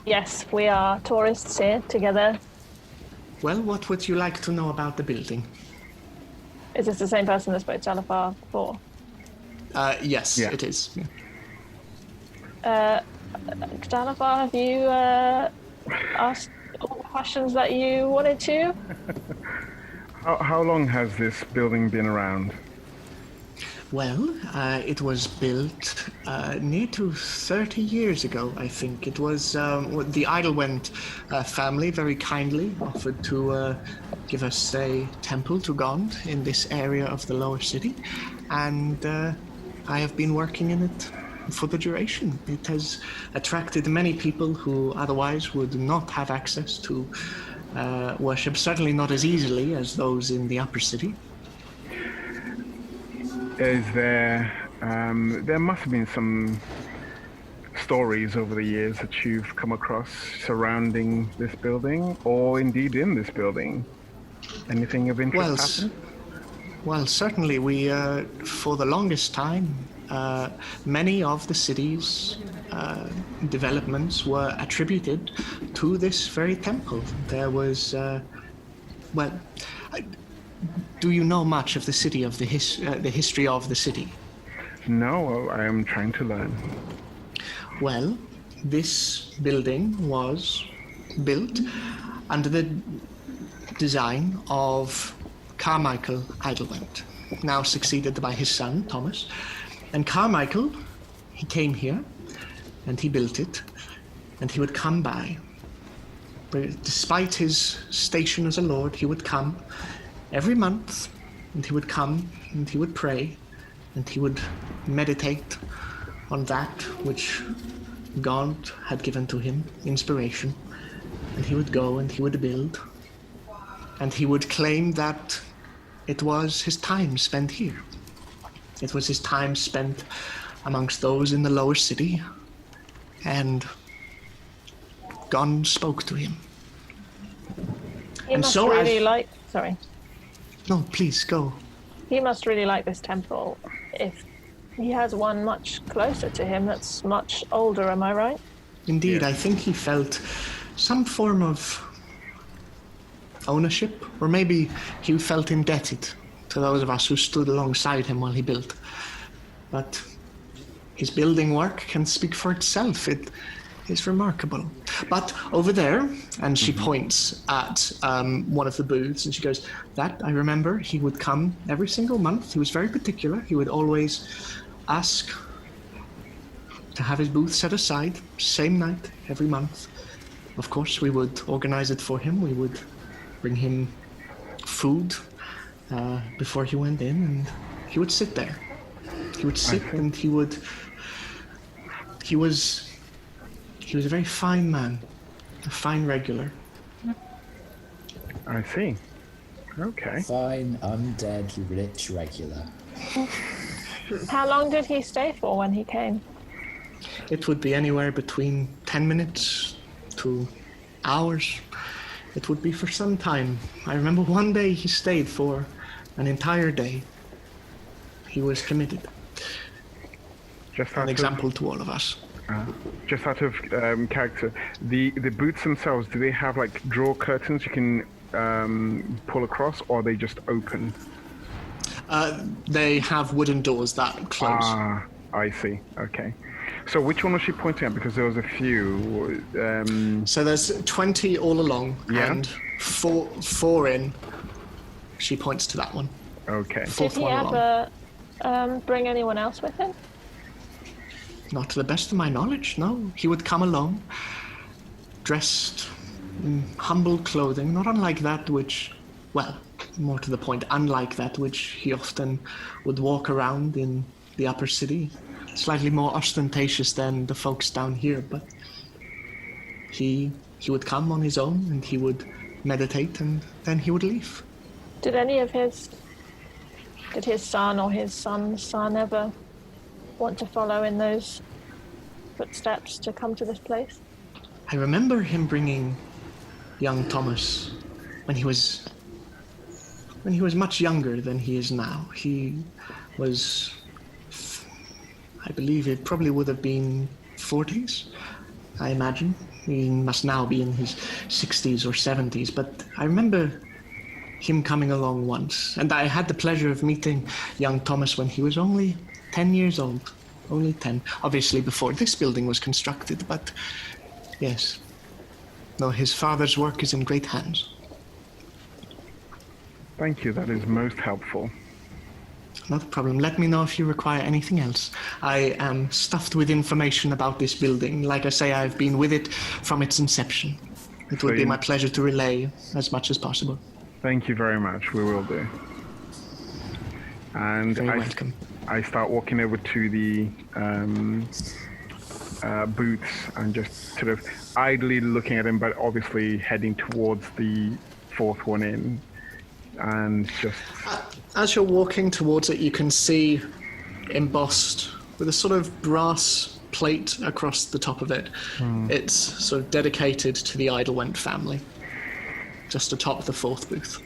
Yes, we are tourists here together. Well, what would you like to know about the building? Is this the same person that spoke to Dalifar before? Yes, Yeah. it is. Dalifar, have you asked all the questions that you wanted to? How long has this building been around? Well, it was built near to 30 years ago, I think. It was the Eidelwhent family very kindly offered to give us a temple to God in this area of the lower city. And I have been working in it for the duration. It has attracted many people who otherwise would not have access to worship, certainly not as easily as those in the upper city. Is there must have been some stories over the years that you've come across surrounding this building, or indeed in this building? Anything of interest happened? Well, certainly we, for the longest time, many of the city's developments were attributed to this very temple. There was, do you know much of the city, of the history of the city? No, I am trying to learn. Well, this building was built under the design of Carmichael Eidelwhent, now succeeded by his son, Thomas. And Carmichael, he came here, and he built it, and he would come by. But despite his station as a lord, he would come every month, and he would come, and he would pray, and he would meditate on that which God had given to him, inspiration. And he would go and he would build, and he would claim that it was his time spent here. It was his time spent amongst those in the lower city, and God spoke to him. He And must so really as- like. Sorry. No, please go. He must really like this temple. If he has one much closer to him that's much older, am I right? Indeed, I think he felt some form of ownership, or maybe he felt indebted to those of us who stood alongside him while he built. But his building work can speak for itself. It is remarkable. But over there, and she points at one of the booths, and she goes, that I remember, he would come every single month. He was very particular. He would always ask to have his booth set aside, same night, every month. Of course, we would organize it for him. We would bring him food before he went in, and he would sit there. He would sit, and he was a very fine man, a fine regular. I see. Okay. Fine, undead, rich regular. How long did he stay for when he came? It would be anywhere between 10 minutes to hours. It would be for some time. I remember one day he stayed for an entire day. He was committed. Just An example to all of us. Just out of character, the booths themselves, do they have like drawer curtains you can pull across, or are they just open? They have wooden doors that close. Ah, I see. Okay. So which one was she pointing at? Because there was a few. So there's 20 all along, Yeah. and four in. She points to that one. Okay. Fourth Did he one along. ever bring anyone else with him? Not to the best of my knowledge, no. He would come along, dressed in humble clothing, not unlike that which, well, more to the point, unlike that which he often would walk around in the upper city. Slightly more ostentatious than the folks down here, but he would come on his own, and he would meditate, and then he would leave. Did his son or his son's son ever want to follow in those footsteps to come to this place? I remember him bringing young Thomas when he was much younger than he is now. He was, I believe it probably would have been 40s, I imagine. He must now be in his 60s or 70s, but I remember him coming along once. And I had the pleasure of meeting young Thomas when he was only 10 years old. Only 10. Obviously before this building was constructed, but yes. No, his father's work is in great hands. Thank you. That is most helpful. Not a problem. Let me know if you require anything else. I am stuffed with information about this building. Like I say, I've been with it from its inception. It would be my pleasure to relay as much as possible. Thank you very much. We will do. And Very welcome. I start walking over to the booths and just sort of idly looking at them, but obviously heading towards the fourth one in. And just... As you're walking towards it, you can see embossed with a sort of brass plate across the top of it. It's sort of dedicated to the Eidelwhent family, just atop the fourth booth.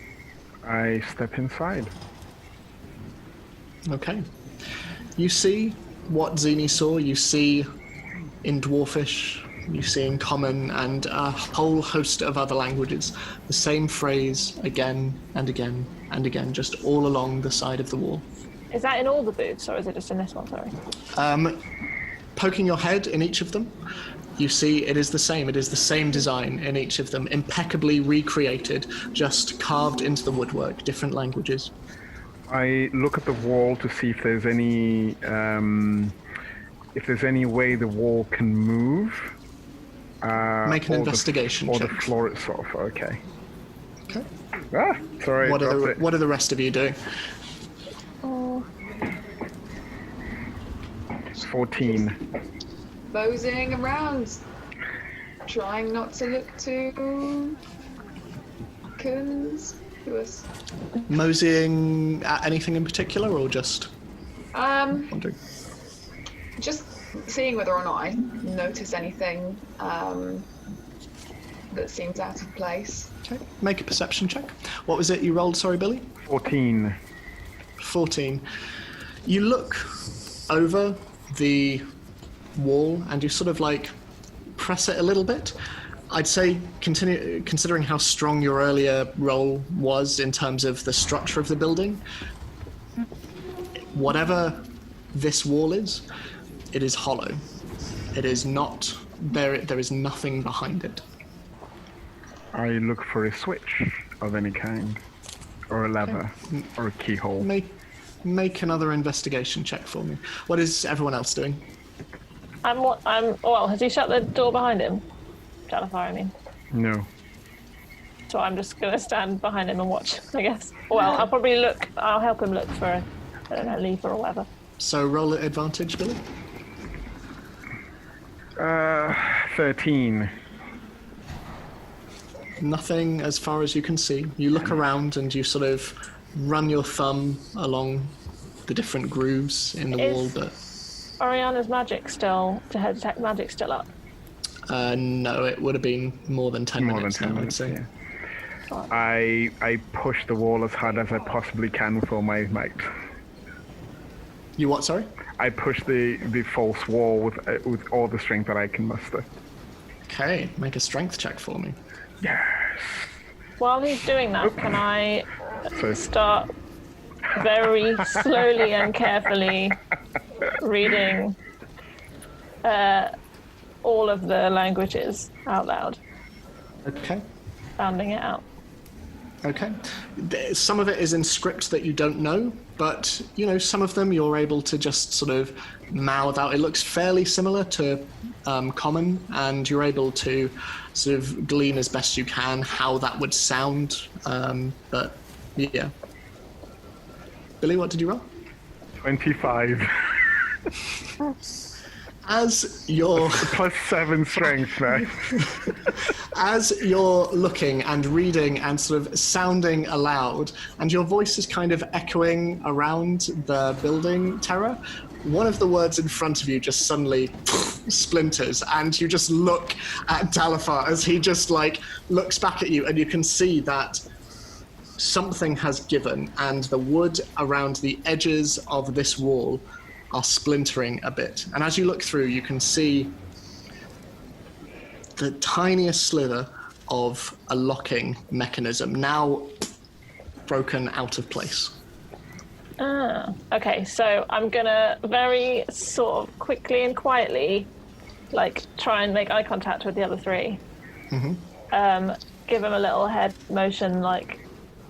I step inside. Okay. You see what Zini saw. You see in Dwarfish, you see in Common, and a whole host of other languages. The same phrase again and again and again, just all along the side of the wall. Is that in all the booths, or is it just in this one? Sorry. Poking your head in each of them, you see it is the same. It is the same design in each of them, impeccably recreated, just carved into the woodwork, different languages. I look at the wall to see if there's any way the wall can move. Make an investigation check. Or check. the floor itself. Okay. Okay. Ah, sorry. What are the rest of you doing? 14. Moseying around, trying not to look too conspicuous. Moseying at anything in particular, or just wondering? Just seeing whether or not I notice anything that seems out of place. Okay, make a perception check. What was it you rolled, sorry, Billy? 14. 14. You look over the wall and you sort of like press it a little bit. I'd say, considering how strong your earlier roll was in terms of the structure of the building, whatever this wall is, it is hollow. It is not, there is nothing behind it. I look for a switch of any kind, or a lever, or a keyhole. Make another investigation check for me. What is everyone else doing? Well, has he shut the door behind him? Jalafar, I mean. No. So I'm just going to stand behind him and watch, I guess. Well, I'll help him look for, I don't know, lever or whatever. So roll at advantage, Billy. 13. Nothing as far as you can see. You look around and you sort of run your thumb along the different grooves in the wall, but... Oriana's magic still, to her detect magic still up? No, it would have been more than 10 minutes now, I'd say. Yeah. I push the wall as hard as I possibly can with all my might. You what, sorry? I push the false wall with all the strength that I can muster. Okay, make a strength check for me. Yes. While he's doing that, can I start very slowly and carefully reading all of the languages out loud? Okay. Sounding it out. Okay. Some of it is in script that you don't know, but, some of them you're able to just sort of mouth out. It looks fairly similar to Common, and you're able to sort of glean as best you can how that would sound. But, yeah. Billy, what did you roll? 25. As you're... Plus 7 strength now. As you're looking and reading and sort of sounding aloud, and your voice is kind of echoing around the building, Terra, one of the words in front of you just suddenly splinters, and you just look at Dalafar as he just looks back at you, and you can see that something has given, and the wood around the edges of this wall are splintering a bit. And as you look through, you can see the tiniest slither of a locking mechanism, now broken out of place. Okay, so I'm gonna very sort of quickly and quietly, try and make eye contact with the other three. Mm-hmm. Give him a little head motion,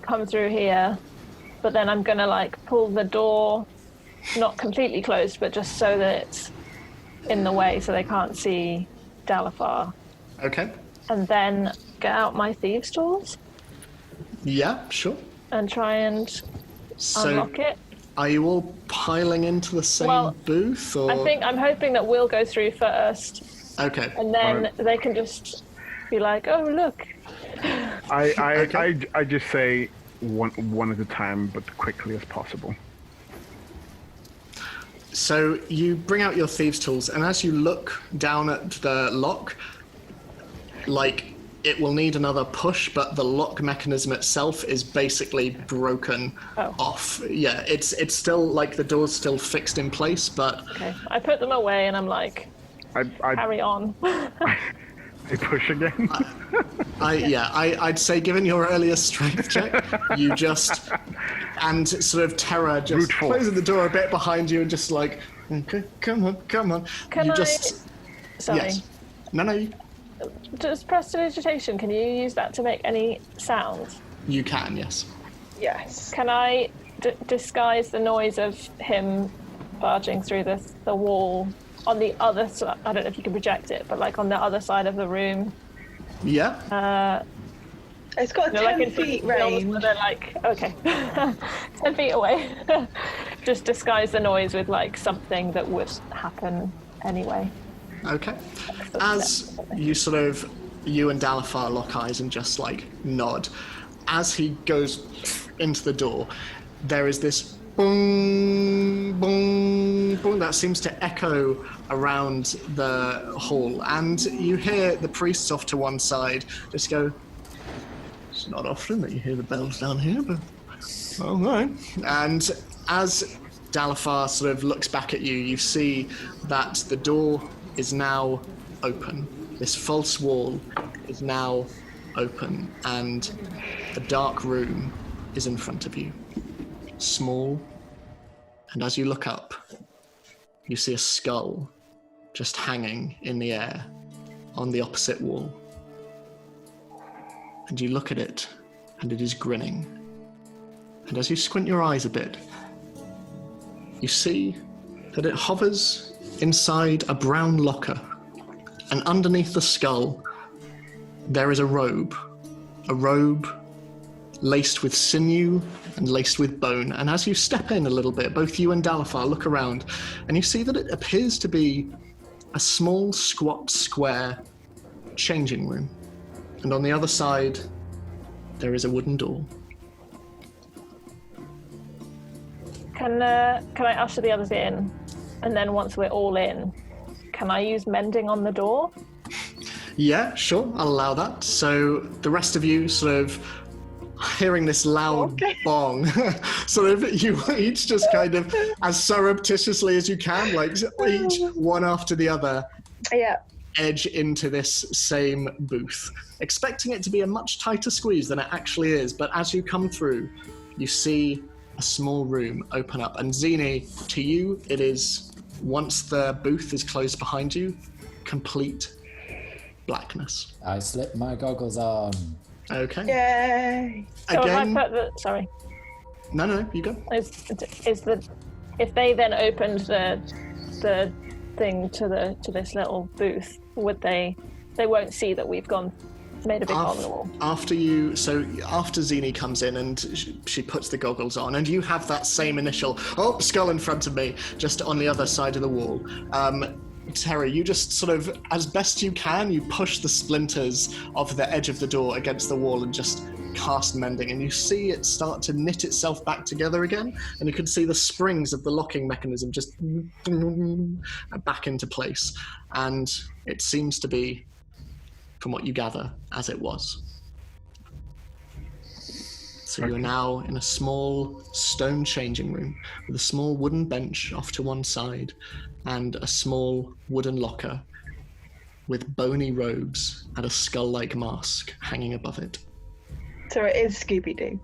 come through here, but then I'm gonna pull the door, not completely closed, but just so that it's in the way so they can't see Dalafar. Okay. And then get out my thieves' tools. Yeah, sure. And try and unlock it. Are you all piling into the same booth, or? I'm hoping that we'll go through first. Okay. And then they can just be like, oh, look. I just say one at a time, but quickly as possible. So you bring out your thieves' tools, and as you look down at the lock, it will need another push, but the lock mechanism itself is basically broken off. Yeah, it's still the door's still fixed in place, but... Okay, I put them away, and I'm carry on. I push again. I'd say, given your earlier strength check, you just... And sort of Terror just closing the door a bit behind you and just okay, come on. Can Sorry. Yes. No. Just prestidigitation, can you use that to make any sounds? You can, yes. Yes. Can I disguise the noise of him barging through the wall on the other side? I don't know if you can project it, but on the other side of the room. Yeah. It's got a 10 feet range. They're okay, 10 feet away. Just disguise the noise with something that would happen anyway. Okay. As you and Dalafar lock eyes and just nod, as he goes into the door, there is this boom, boom, ping pong that seems to echo around the hall, and you hear the priests off to one side just go, it's not often that you hear the bells down here, but all right. And as Dalifar sort of looks back at you, you see that the door is now open. This false wall is now open, and a dark room is in front of you. Small, and as you look up, you see a skull just hanging in the air on the opposite wall. And you look at it, and it is grinning. And as you squint your eyes a bit, you see that it hovers inside a brown locker. And underneath the skull, there is a robe laced with sinew and laced with bone. And as you step in a little bit, both you and Dalifar look around, and you see that it appears to be a small, squat, square changing room. And on the other side, there is a wooden door. Can I usher the others in? And then once we're all in, can I use mending on the door? Yeah, sure, I'll allow that. So the rest of you sort of hearing this loud bong, sort of you each just kind of as surreptitiously as you can, like each one after the other, edge into this same booth, expecting it to be a much tighter squeeze than it actually is. But as you come through, you see a small room open up. And Zini, to you, it is, once the booth is closed behind you, complete blackness. I slip my goggles on. Okay. Yay! So Again. Sorry. No, you go. If they then opened the thing to this little booth, would they won't see that we've made a big hole in the wall? After Zini comes in and she puts the goggles on, and you have that same initial, skull in front of me, just on the other side of the wall. Terry, you just sort of, as best you can, you push the splinters of the edge of the door against the wall and just cast mending, and you see it start to knit itself back together again, and you can see the springs of the locking mechanism just back into place, and it seems to be, from what you gather, as it was. So you're now in a small stone changing room with a small wooden bench off to one side and a small wooden locker with bony robes and a skull-like mask hanging above it. So it is Scooby-Doo.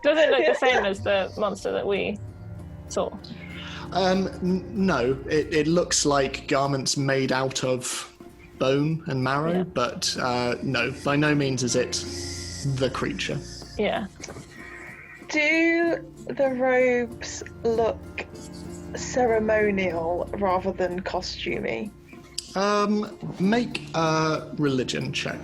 Does it look the same as the monster that we saw? No, it looks like garments made out of bone and marrow, but no, by no means is it the creature. Yeah. Do the robes look ceremonial rather than costumey? Make a religion check.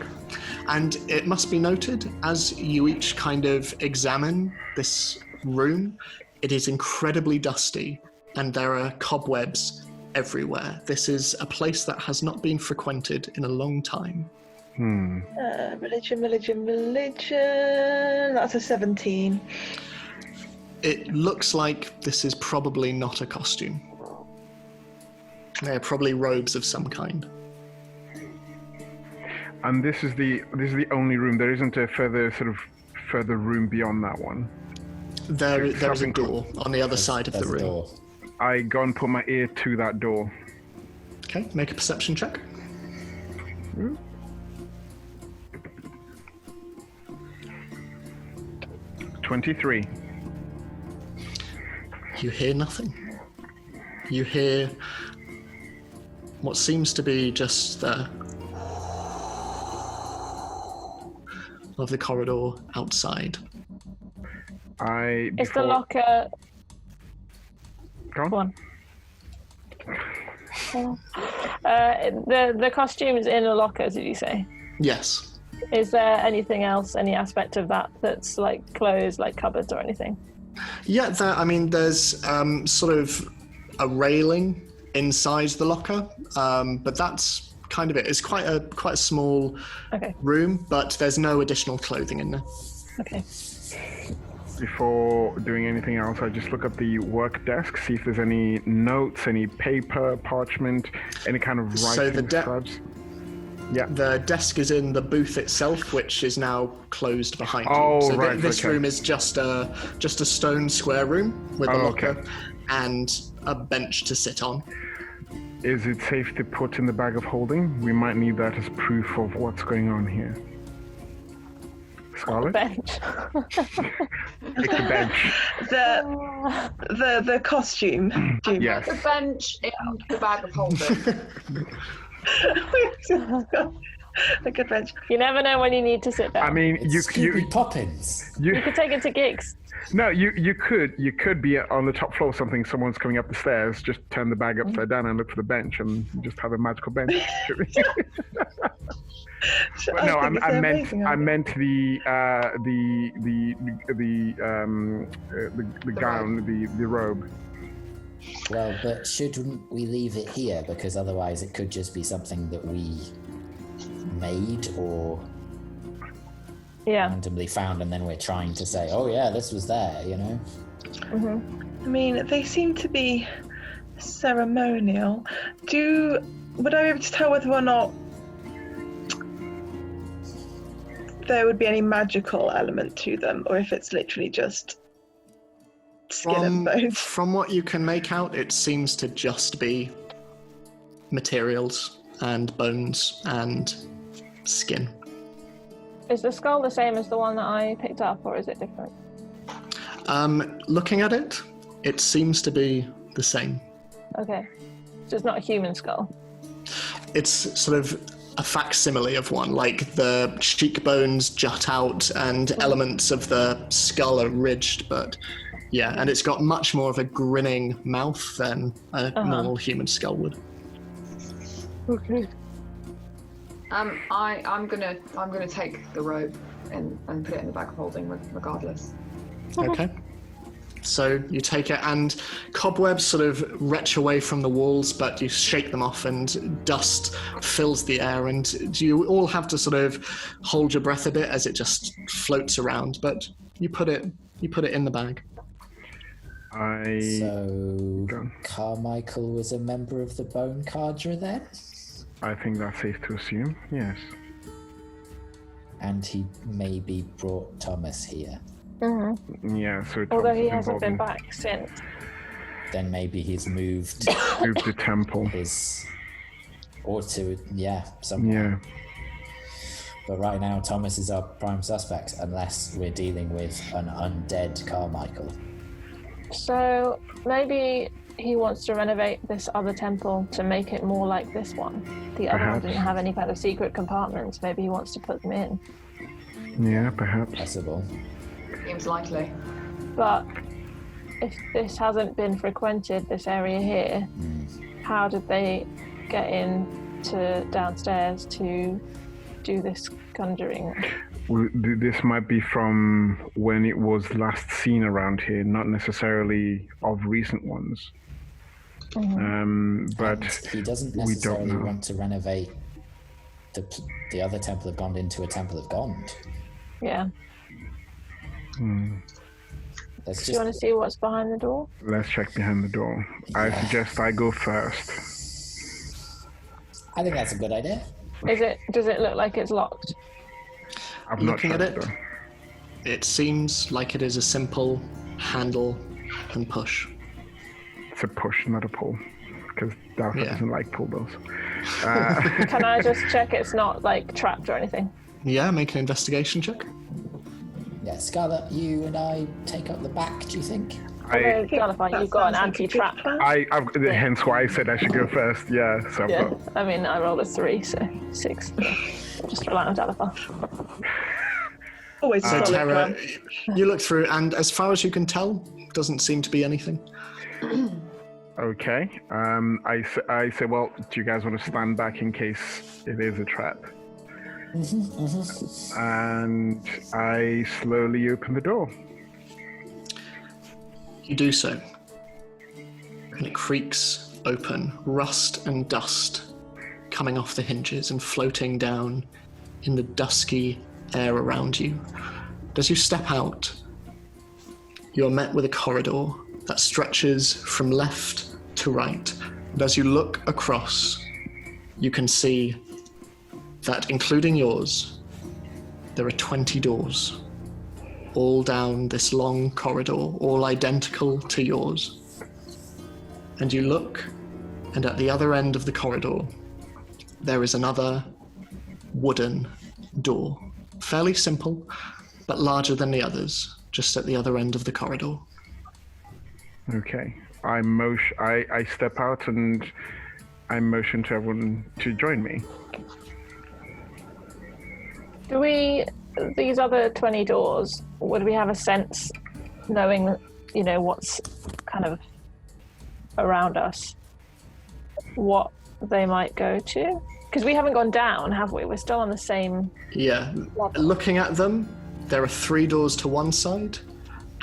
And it must be noted, as you each kind of examine this room, it is incredibly dusty and there are cobwebs everywhere. This is a place that has not been frequented in a long time. Religion. That's a 17. It looks like this is probably not a costume. They're probably robes of some kind. And this is the only room. There isn't a further room beyond that one. There is a door on the other side of the room. Door. I go and put my ear to that door. Okay, make a perception check. 23. You hear nothing. You hear what seems to be just the of the corridor outside. Is the locker... Go on. The costume's in a locker, did you say? Yes. Is there anything else, any aspect of that that's like closed, like cupboards or anything? Yeah, there's sort of a railing inside the locker, but that's kind of it. It's quite a small room, but there's no additional clothing in there. Okay. before doing anything else, I just look at the work desk, see if there's any notes, any paper, parchment, any kind of writing scribes. Yeah. The desk is in the booth itself, which is now closed behind you. Oh, So right. This room is just a stone square room with a locker and a bench to sit on. Is it safe to put in the bag of holding? We might need that as proof of what's going on here. Scarlet? Bench. Take the bench. The costume. Yes. The bench in the bag of holding. A good bench. You never know when you need to sit down. I mean, It's Scooby Poppins. you could take it to gigs. No, you could be on the top floor or something. Someone's coming up the stairs. Just turn the bag upside down and look for the bench, and just have a magical bench. But no, I meant the gown, the robe. Well, but shouldn't we leave it here? Because otherwise it could just be something that we made or randomly found, and then we're trying to say, oh yeah, this was there, you know? I mean, they seem to be ceremonial. Would I be able to tell whether or not there would be any magical element to them, or if it's literally just skin and bones? From what you can make out, it seems to just be materials and bones and skin. Is the skull the same as the one that I picked up, or is it different? Looking at it, it seems to be the same. Okay. So it's not a human skull? It's sort of a facsimile of one, like the cheekbones jut out and elements of the skull are ridged, but yeah, and it's got much more of a grinning mouth than a normal human skull would. Okay. I'm gonna take the robe and put it in the bag of holding regardless. Okay. So you take it, and cobwebs sort of retch away from the walls, but you shake them off, and dust fills the air, and you all have to sort of hold your breath a bit as it just floats around. But you put it in the bag. So Carmichael was a member of the Bone Cadre then? I think that's safe to assume. Yes. And he maybe brought Thomas here. Mm-hmm. Yeah, so although he hasn't been back since. Then maybe he's moved the temple. Somewhere. Yeah. But right now Thomas is our prime suspect, unless we're dealing with an undead Carmichael. So maybe he wants to renovate this other temple to make it more like this one. The other one didn't have any kind of secret compartments. Maybe he wants to put them in. Yeah, perhaps. Possible. Seems likely. But if this hasn't been frequented, this area here, how did they get in to downstairs to do this conjuring? Well, this might be from when it was last seen around here, not necessarily of recent ones. But and he doesn't necessarily want to renovate the other temple of Gond into a temple of Gond. Yeah. Do you want to see what's behind the door? Let's check behind the door. I suggest I go first. I think that's a good idea. Does it look like it's locked? I'm looking at it. It seems like it is a simple eihandle and push. It's a push, not a pull, because Dalfa doesn't like pull those. Can I just check it's not like trapped or anything? Yeah, make an investigation check. Yeah, Scarlet, you and I take up the back, do you think? You've got an anti-trap. Hence why I said I should go first, yeah. So I mean, I rolled a 3, so 6. Just rely on Dalfa. Always Tara, you look through, and as far as you can tell, doesn't seem to be anything. Okay. I say, well, do you guys want to stand back in case it is a trap? And I slowly open the door. You do so, and it creaks open, rust and dust coming off the hinges and floating down in the dusky air around you. As you step out, you are met with a corridor that stretches from left to right. And as you look across, you can see that, including yours, there are 20 doors, all down this long corridor, all identical to yours. And you look, and at the other end of the corridor, there is another wooden door. Fairly simple, but larger than the others, just at the other end of the corridor. Okay. I step out and I motion to everyone to join me. These other 20 doors, would we have a sense, knowing, what's kind of around us, what they might go to? Because we haven't gone down, have we? We're still on the same... Yeah. level. Looking at them, there are 3 doors to one side,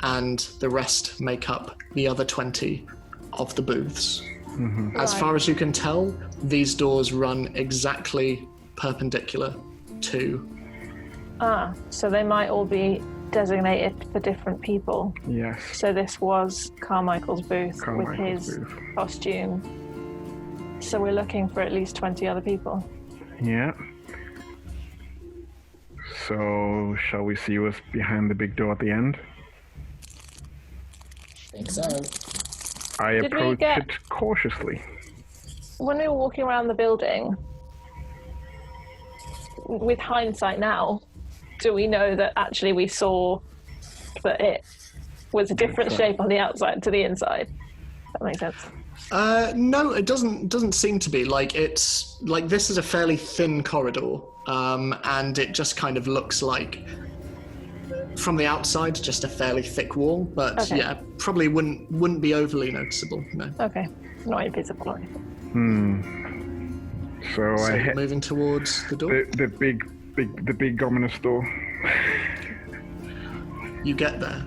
and the rest make up the other 20 of the booths. Mm-hmm. As far as you can tell, these doors run exactly perpendicular to... so they might all be designated for different people. Yes. So this was Carmichael's booth with his booth. costume. So we're looking for at least 20 other people. Yeah. So, shall we see what's behind the big door at the end? Think so. I Did we approach get- it cautiously. When we were walking around the building, with hindsight now, do we know that actually we saw that it was a different shape on the outside to the inside? That makes sense. No, it doesn't seem to be. It's like this is a fairly thin corridor, and it just kind of looks like, from the outside, just a fairly thick wall. But Okay. yeah, probably wouldn't be overly noticeable. No. Okay, not invisible or anything. So So I you're hit moving towards the door. the big ominous door. You get there,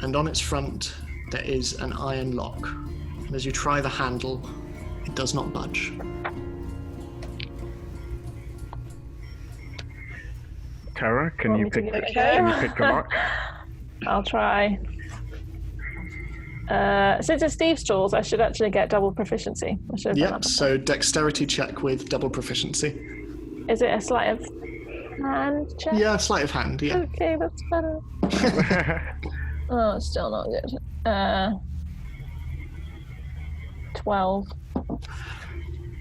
and on its front there is an iron lock. And as you try the handle, it does not budge. Tara, can Want you me to pick give it a can go? you pick the lock? I'll try. Since it's Steve's tools, I should actually get double proficiency. I should have done Yep, that so dexterity check with double proficiency. before. Is it a sleight of hand check? Yeah, sleight of hand, yeah. Okay, that's better. Oh, it's still not good. 12.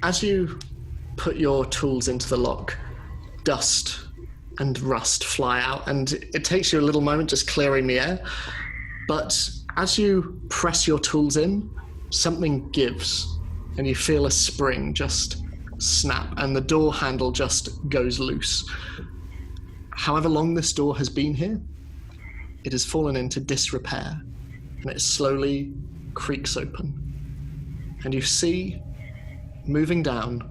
As you put your tools into the lock, dust and rust fly out, and it takes you a little moment just clearing the air. But as you press your tools in, something gives, and you feel a spring just snap, and the door handle just goes loose. However long this door has been here, it has fallen into disrepair, and it slowly creaks open. And you see, moving down,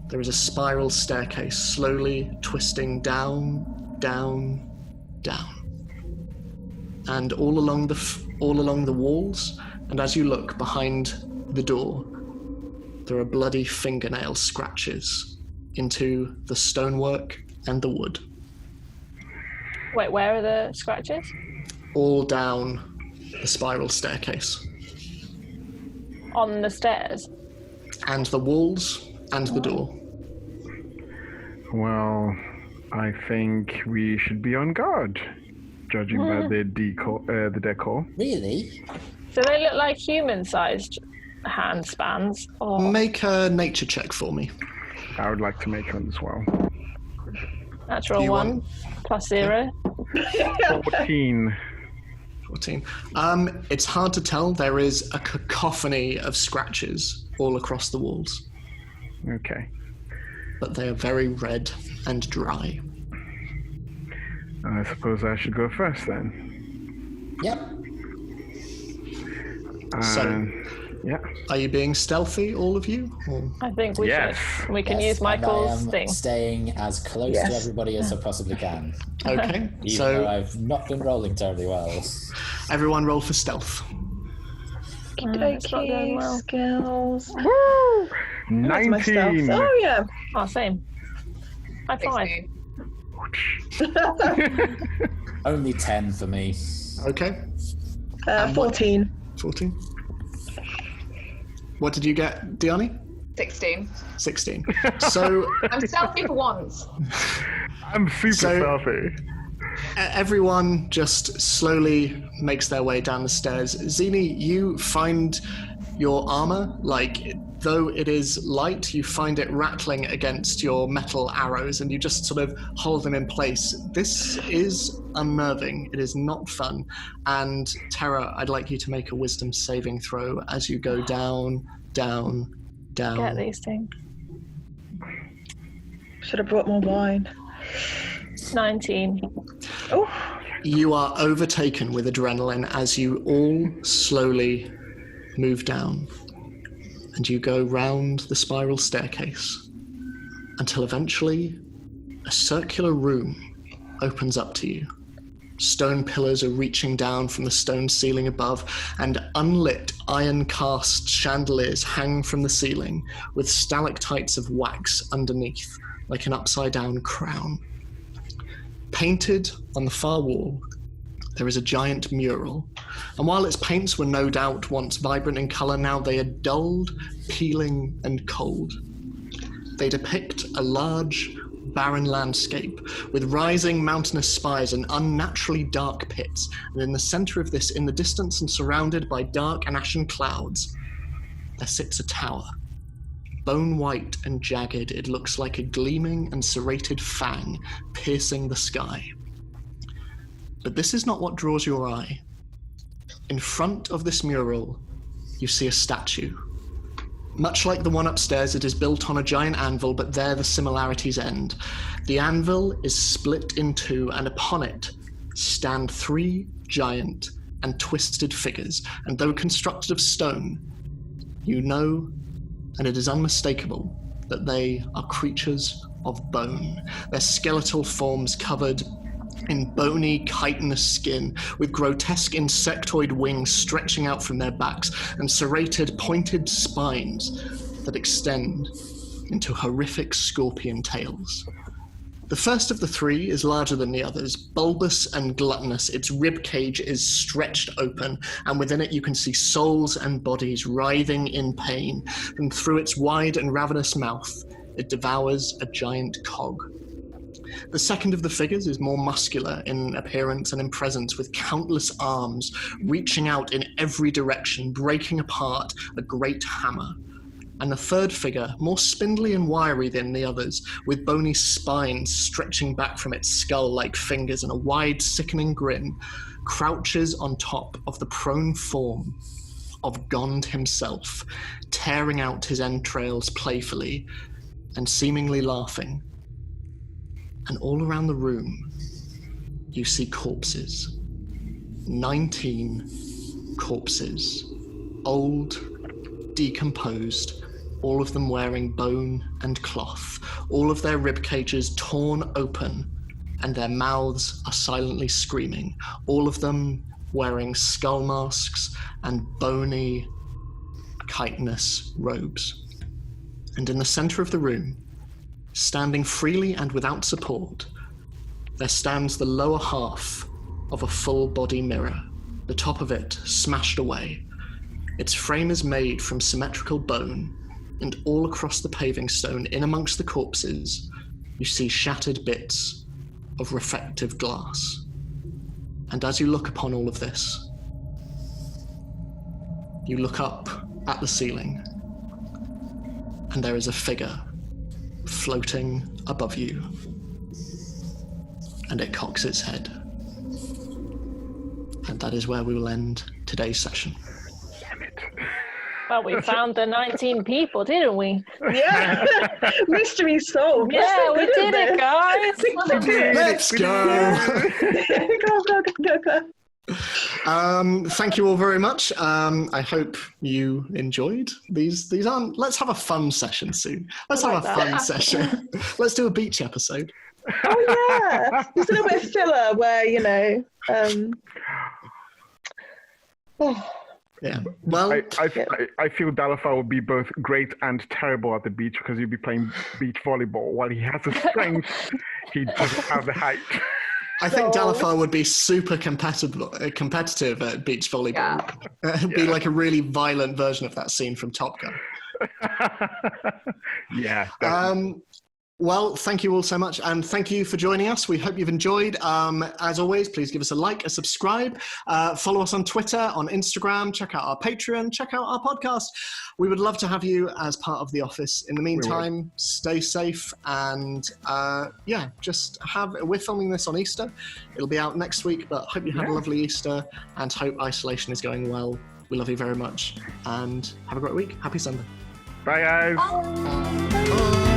there is a spiral staircase slowly twisting down, down, down. And all along the walls, and as you look behind the door, there are bloody fingernail scratches into the stonework and the wood. Wait, where are the scratches? All down the spiral staircase. On the stairs? And the walls and the door. Well, I think we should be on guard, judging by the decor. Really? Do they look like human-sized hand spans? Or... Make a nature check for me. I would like to make one as well. Natural You 1 want- plus 0. 14. 14. It's hard to tell. There is a cacophony of scratches all across the walls, Okay. but they are very red and dry. I suppose I should go first then. Yep. So- Yeah. Are you being stealthy, all of you? Or... I think we Yes. should. We can Yes, use Michael's and I am thing. staying as close to everybody as I possibly can. Okay, Even so though I've not been rolling terribly well. everyone roll for stealth. It's not going well. Skills. Woo! That's my stuff. 19. Oh yeah. Oh, same. High five. 16. Only 10 for me. Okay. And what- 14. 14. What did you get, Diani? 16. 16. So I'm selfie for once. I'm super selfie. everyone just slowly makes their way down the stairs. Zini, you find your armor, like, though it is light, you find it rattling against your metal arrows, and you just sort of hold them in place. This is unnerving. It is not fun. And Terra, I'd like you to make a wisdom saving throw as you go down, down, down. Get these things. Should have brought more wine. 19. Oh, You are overtaken with adrenaline as you all slowly move down, and you go round the spiral staircase until eventually a circular room opens up to you. Stone pillars are reaching down from the stone ceiling above, and unlit iron-cast chandeliers hang from the ceiling with stalactites of wax underneath, like an upside-down crown. Painted on the far wall, there is a giant mural, and while its paints were no doubt once vibrant in colour, now they are dulled, peeling, and cold. They depict a large, barren landscape with rising mountainous spires and unnaturally dark pits, and in the centre of this, in the distance and surrounded by dark and ashen clouds, there sits a tower. Bone white and jagged, it looks like a gleaming and serrated fang piercing the sky. But this is not what draws your eye. In front of this mural, you see a statue. Much like the one upstairs, it is built on a giant anvil, but there the similarities end. The anvil is split in two, and upon it stand three giant and twisted figures, and though constructed of stone, you know, and it is unmistakable, that they are creatures of bone, their skeletal forms covered in bony, chitinous skin, with grotesque insectoid wings stretching out from their backs, and serrated, pointed spines that extend into horrific scorpion tails. The first of the three is larger than the others, bulbous and gluttonous. Its rib cage is stretched open, and within it you can see souls and bodies writhing in pain, and through its wide and ravenous mouth it devours a giant cog. The second of the figures is more muscular in appearance and in presence, with countless arms reaching out in every direction, breaking apart a great hammer. And the third figure, more spindly and wiry than the others, with bony spines stretching back from its skull like fingers and a wide, sickening grin, crouches on top of the prone form of Gond himself, tearing out his entrails playfully and seemingly laughing. And all around the room, you see corpses. 19 corpses. Old, decomposed, all of them wearing bone and cloth, all of their rib cages torn open, and their mouths are silently screaming, all of them wearing skull masks and bony, chitinous robes. And in the center of the room, standing freely and without support, there stands the lower half of a full-body mirror, the top of it smashed away. Its frame is made from symmetrical bone, and all across the paving stone, in amongst the corpses, you see shattered bits of reflective glass. And as you look upon all of this, you look up at the ceiling, and there is a figure floating above you, and it cocks its head. And that is where we will end today's session. Well, we found the 19 people, didn't we? yeah. Mystery solved. Yeah, we did it, guys. Let's go! Go. Thank you all very much. I hope you enjoyed these. Aren't. Let's have a fun session soon. Let's have a fun session. Let's do a beach episode. Oh yeah, just a little bit of filler where Yeah. Well, I feel Dalafar would be both great and terrible at the beach because he'd be playing beach volleyball. While he has the strength, he doesn't have the height. I think So- Dalafar would be super competitive at beach volleyball. It'd be like a really violent version of that scene from Top Gun. Yeah, definitely. Well, thank you all so much, and thank you for joining us. We hope you've enjoyed. As always, please give us a like, a subscribe, follow us on Twitter, on Instagram, check out our Patreon, check out our podcast. We would love to have you as part of the office. In the meantime, stay safe, and we're filming this on Easter. It'll be out next week, but hope you have a lovely Easter, and hope isolation is going well. We love you very much, and have a great week. Happy Sunday. Bye, guys. Bye.